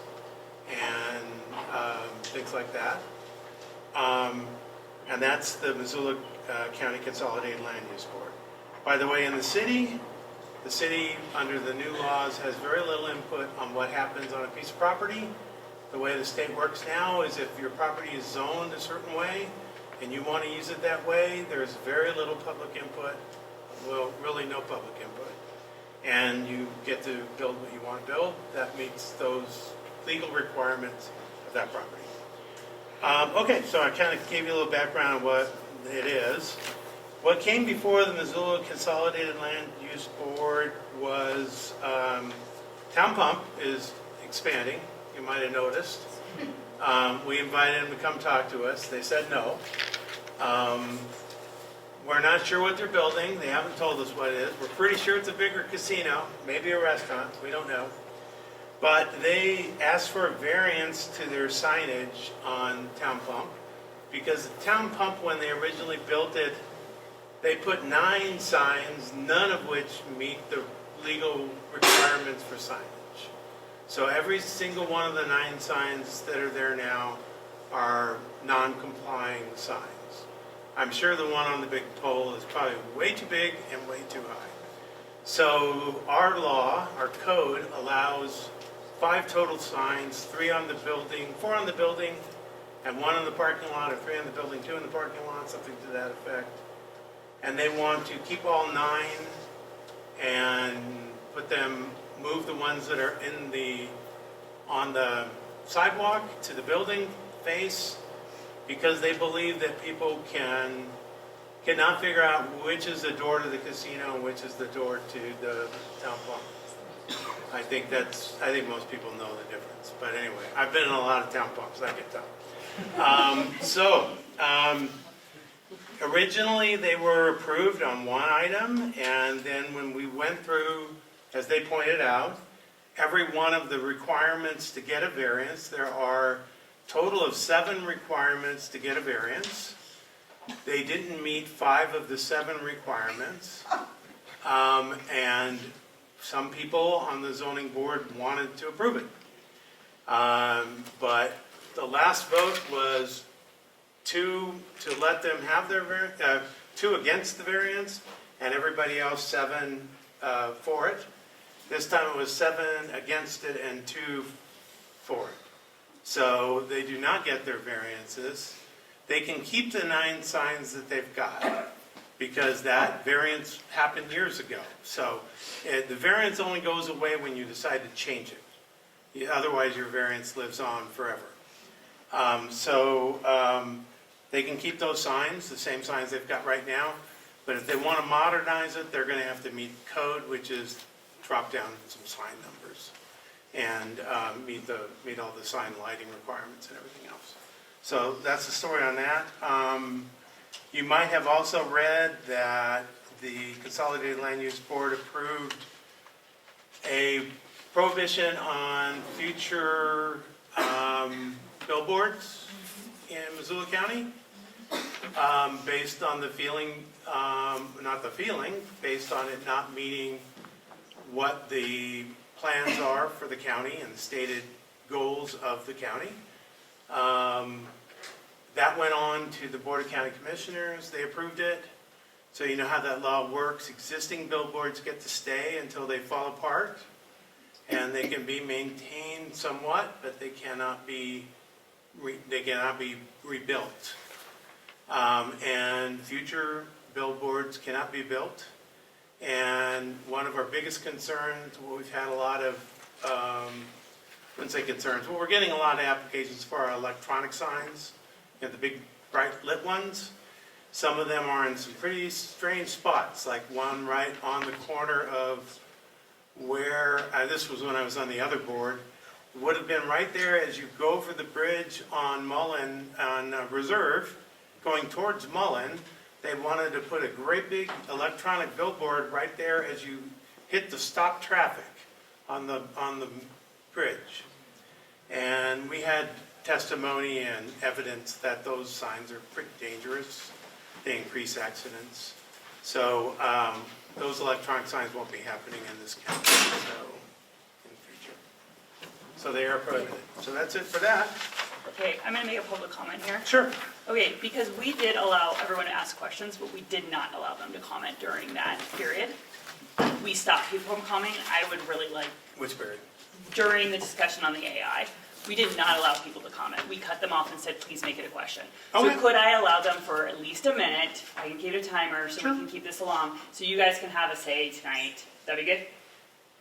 and things like that. And that's the Missoula County Consolidated Land Use Board. By the way, in the city, under the new laws, has very little input on what happens on a piece of property. The way the state works now is if your property is zoned a certain way and you want to use it that way, there's very little public input, well, really no public input. And you get to build what you want to build that meets those legal requirements of that property. Okay, so I kind of gave you a little background on what it is. What came before the Missoula Consolidated Land Use Board was Town Pump is expanding. You might have noticed. We invited them to come talk to us. They said no. We're not sure what they're building. They haven't told us what it is. We're pretty sure it's a bigger casino, maybe a restaurant. We don't know. But they asked for a variance to their signage on Town Pump because the Town Pump, when they originally built it, they put 9 signs, none of which meet the legal requirements for signage. So every single one of the 9 signs that are there now are non-complying signs. I'm sure the one on the big pole is probably way too big and way too high. So our law, our code, allows 5 total signs, 3 on the building, 4 on the building, and 1 in the parking lot, or 3 on the building, 2 in the parking lot, something to that effect. And they want to keep all 9 and move the ones that are on the sidewalk to the building face, because they believe that people cannot figure out which is the door to the casino and which is the door to the Town Pump. I think most people know the difference. But anyway, I've been in a lot of Town Pumps, I can tell. Originally they were approved on one item, and then when we went through, as they pointed out, every one of the requirements to get a variance, there are a total of 7 requirements to get a variance. They didn't meet 5 of the 7 requirements, and some people on the zoning board wanted to approve it. But the last vote was 2 to let them have their variance, 2 against the variance, and everybody else 7 for it. This time it was 7 against it and 2 for it. So they do not get their variances. They can keep the 9 signs that they've got because that variance happened years ago. So the variance only goes away when you decide to change it. Otherwise your variance lives on forever. They can keep those signs, the same signs they've got right now, but if they want to modernize it, they're going to have to meet code, which is drop down some sign numbers and meet all the sign lighting requirements and everything else. So that's the story on that. You might have also read that the Consolidated Land Use Board approved a prohibition on future billboards in Missoula County, based on the feeling, based on it not meeting what the plans are for the county and the stated goals of the county. That went on to the Board of County Commissioners. They approved it. So you know how that law works. Existing billboards get to stay until they fall apart, and they can be maintained somewhat, but they cannot be rebuilt. And future billboards cannot be built. And one of our biggest concerns, we've had a lot of, I wouldn't say concerns, but we're getting a lot of applications for our electronic signs, you know, the big bright lit ones. Some of them are in some pretty strange spots, like one right on the corner of where, this was when I was on the other board, would have been right there as you go over the bridge on Mullen, on Reserve, going towards Mullen. They wanted to put a great big electronic billboard right there as you hit the stop traffic. on the bridge. And we had testimony and evidence that those signs are pretty dangerous. They increase accidents. So those electronic signs won't be happening in this county, so in the future. So they are prohibited. So that's it for that. Okay, I'm gonna make a public comment here. Sure. Okay, because we did allow everyone to ask questions, but we did not allow them to comment during that period. We stopped people from commenting. I would really like, Which period? during the discussion on the AI, we did not allow people to comment. We cut them off and said, please make it a question. So Okay. could I allow them for at least a minute? I can keep a timer so we can keep this along, so you guys can have a say tonight. That'd be good?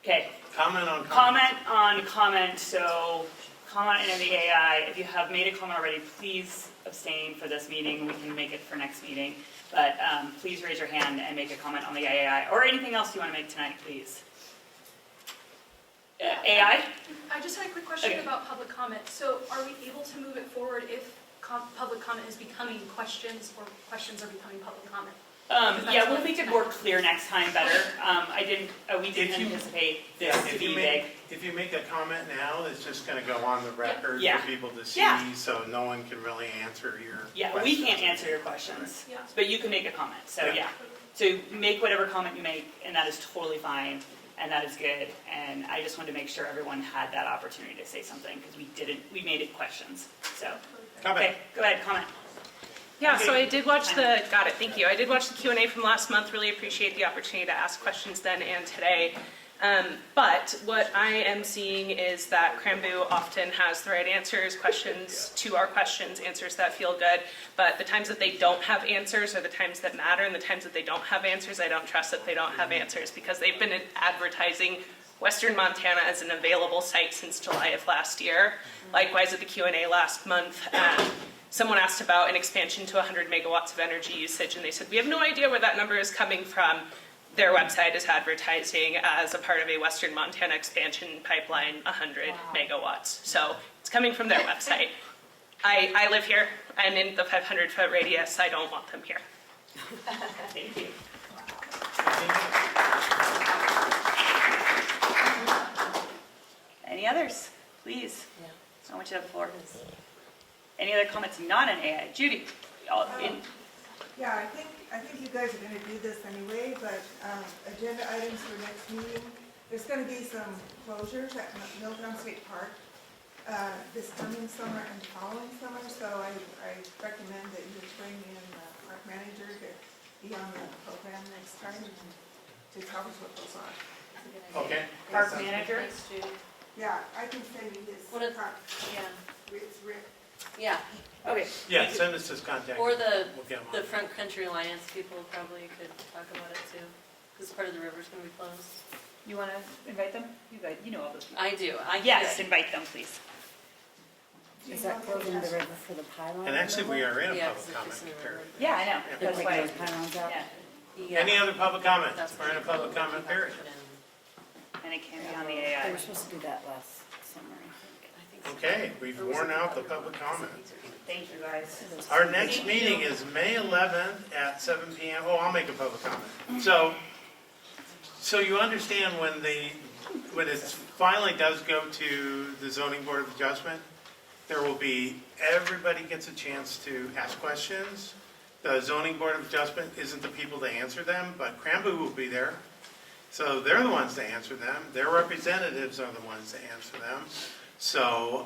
Okay. Comment on comment. Comment on comment, so comment in the AI. If you have made a comment already, please abstain for this meeting. We can make it for next meeting. But please raise your hand and make a comment on the AI, or anything else you want to make tonight, please. AI? I just had a quick question Okay. about public comment. So are we able to move it forward if public comment is becoming questions or questions are becoming public comment? Yeah, we'll make it more clear next time better. We didn't anticipate this to be big. If you make a comment now, it's just gonna go on the record Yeah. for people to see, Yeah. so no one can really answer your Yeah, we questions. can't answer your questions, Yeah. but you can make a comment, so Yeah. yeah. So make whatever comment you make, and that is totally fine, and that is good. And I just wanted to make sure everyone had that opportunity to say something, because we made it questions, so. Comment. Okay, go ahead, comment. Yeah, so I did watch got it, thank you. I did watch the Q&A from last month, really appreciate the opportunity to ask questions then and today. But what I am seeing is that KRAMBU often has the right answers, questions to our questions, answers that feel good. But the times that they don't have answers are the times that matter, and the times that they don't have answers, I don't trust that they don't have answers, because they've been advertising Western Montana as an available site since July of last year. Likewise, at the Q&A last month, someone asked about an expansion to 100 megawatts of energy usage, and they said, we have no idea where that number is coming from. Their website is advertising as a part of a Western Montana expansion pipeline, 100 megawatts. So it's coming from their website. I live here. I'm in the 500-foot radius. I don't want them here. Thank you. Any others? Please. I want you to have the floor. Any other comments not on AI? Judy? Yeah, I think you guys are gonna do this anyway, but agenda items for next meeting, there's gonna be some closures at Milltown State Park this coming summer and following summer, so I recommend that you bring in the park manager to be on the program next time to tell us what those are. Okay. Park manager? Yeah, I can send you his card. Yeah. It's Rick. Yeah. Okay. Yeah, send us his contact. Or the We'll get him on. the Front Country Alliance people probably could talk about it too, because part of the river's gonna be closed. You want to invite them? You know all those people. I do. Yes, invite them, please. Is that closing the river for the pylon? And actually, we are in a Yeah, public comment period. Yeah, I know. They're That's taking why. those pylons out? Yeah. Any other public comments? We're in a public comment period. And it can be on the AI. They were supposed to do that last summer, I think. Okay, we've worn out the public comment. Thank you, guys. Our next meeting is May 11th at 7 p.m. Oh, I'll make a public comment. So you understand when it finally does go to the zoning board of adjustment, there will be, everybody gets a chance to ask questions. The zoning board of adjustment isn't the people to answer them, but KRAMBU will be there. So they're the ones to answer them. Their representatives are the ones to answer them. So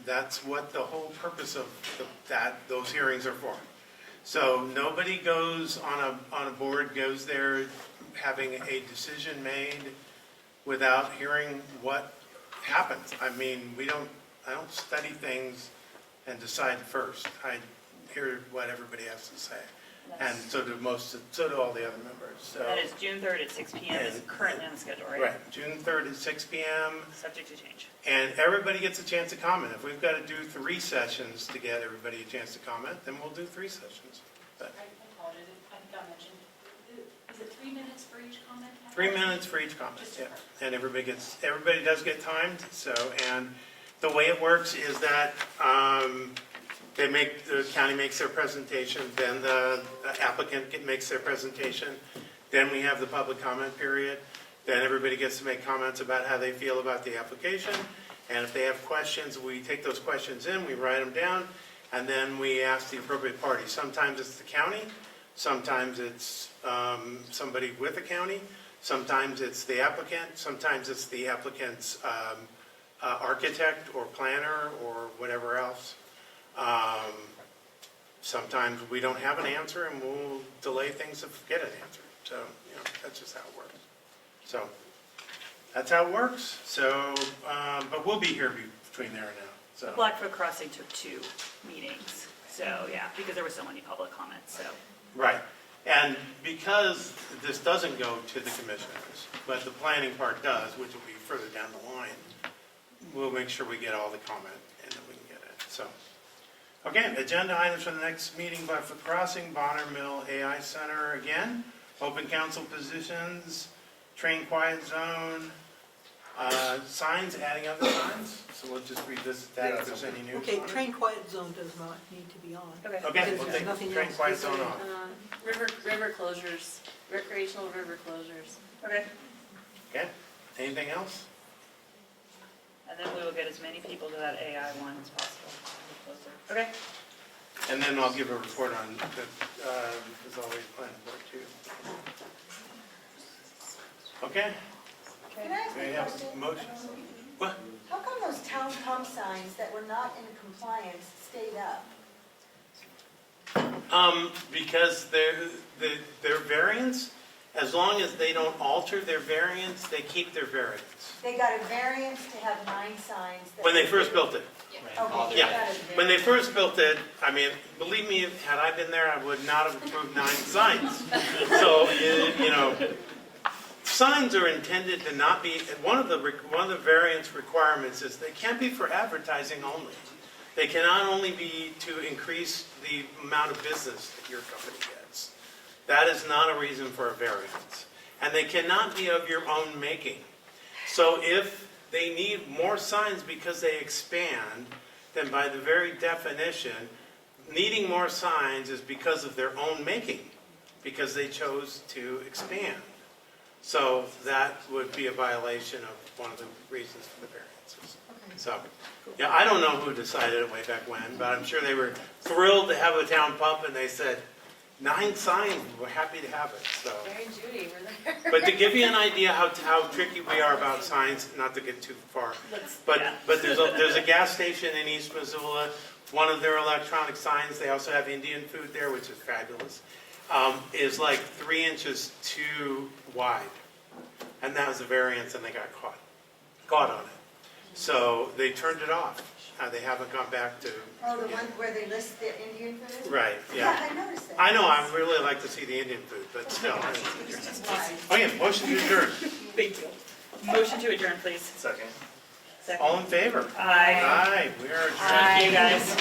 that's what the whole purpose of those hearings are for. So nobody goes on a board, goes there having a decision made without hearing what happens. I mean, I don't study things and decide first. I hear what everybody has to say. And so do all the other members. So That is June 3rd at 6 p.m. is currently on the schedule, right? Right, June 3rd at 6 p.m. Subject to change. And everybody gets a chance to comment. If we've got to do 3 sessions to get everybody a chance to comment, then we'll do 3 sessions. But I apologize, I think I mentioned, is it 3 minutes for each comment? 3 minutes for each comment, yeah. And everybody does get timed, so, and the way it works is that the county makes their presentation, then the applicant makes their presentation, then we have the public comment period, Then everybody gets to make comments about how they feel about the application. And if they have questions, we take those questions in, we write them down, and then we ask the appropriate party. Sometimes it's the county, sometimes it's somebody with the county, sometimes it's the applicant, sometimes it's the applicant's architect or planner or whatever else. Sometimes we don't have an answer and we'll delay things to get an answer. So, that's just how it works. So, that's how it works. So, but we'll be here between there and now. So. Blackfoot Crossing took 2 meetings, so yeah, because there were so many public comments, so. Right. And because this doesn't go to the commissioners, but the planning part does, which will be further down the line, we'll make sure we get all the comment and then we can get it. So, okay, agenda items for the next meeting, Blackfoot Crossing, Bonner Mill AI Center again, open council positions, train quiet zone, signs, adding other signs. So we'll just revisit that if there's any new. Okay, train quiet zone does not need to be on. Okay. Okay, Because we'll there's take nothing train else quiet to zone say. off. River closures, recreational river closures. Okay. Okay, anything else? And then we will get as many people to that AI one as possible. Okay. And then I'll give a report on the, as always, planning board too. Okay, Can I ask we a have question? motions. What? How come those town pump signs that were not in compliance stayed up? Because their variance, as long as they don't alter their variance, they keep their variance. They got a variance to have 9 signs. That When they first built it. Okay, they Yeah, got a when they variance. first built it, I mean, believe me, had I been there, I would not have approved 9 signs. So, signs are intended to not be, one of the variance requirements is they can't be for advertising only. They cannot only be to increase the amount of business that your company gets. That is not a reason for a variance. And they cannot be of your own making. So if they need more signs because they expand, then by the very definition, needing more signs is because of their own making, because they chose to expand. So that would be a violation of one of the reasons for the variances. So, yeah, I don't know who decided it way back when, but I'm sure they were thrilled to have a town pump and they said, 9 signs, we're happy to have it, so. Mary and Judy were there. But to give you an idea how tricky we are about signs, not to get too far, but there's a gas station in East Missoula, one of their electronic signs, they also have Indian food there, which is fabulous, is like 3 inches too wide. And that was a variance and they got caught on it. So they turned it off. They haven't gone back to. Oh, the one where they list the Indian food? Right, yeah. Yeah, I noticed that. I know, I really like to see the Indian food, but still. Okay, motion to adjourn. Thank you. Motion to adjourn, please. Second. Second. All in favor? Aye. Aye, we are adjourned. Thank you, guys.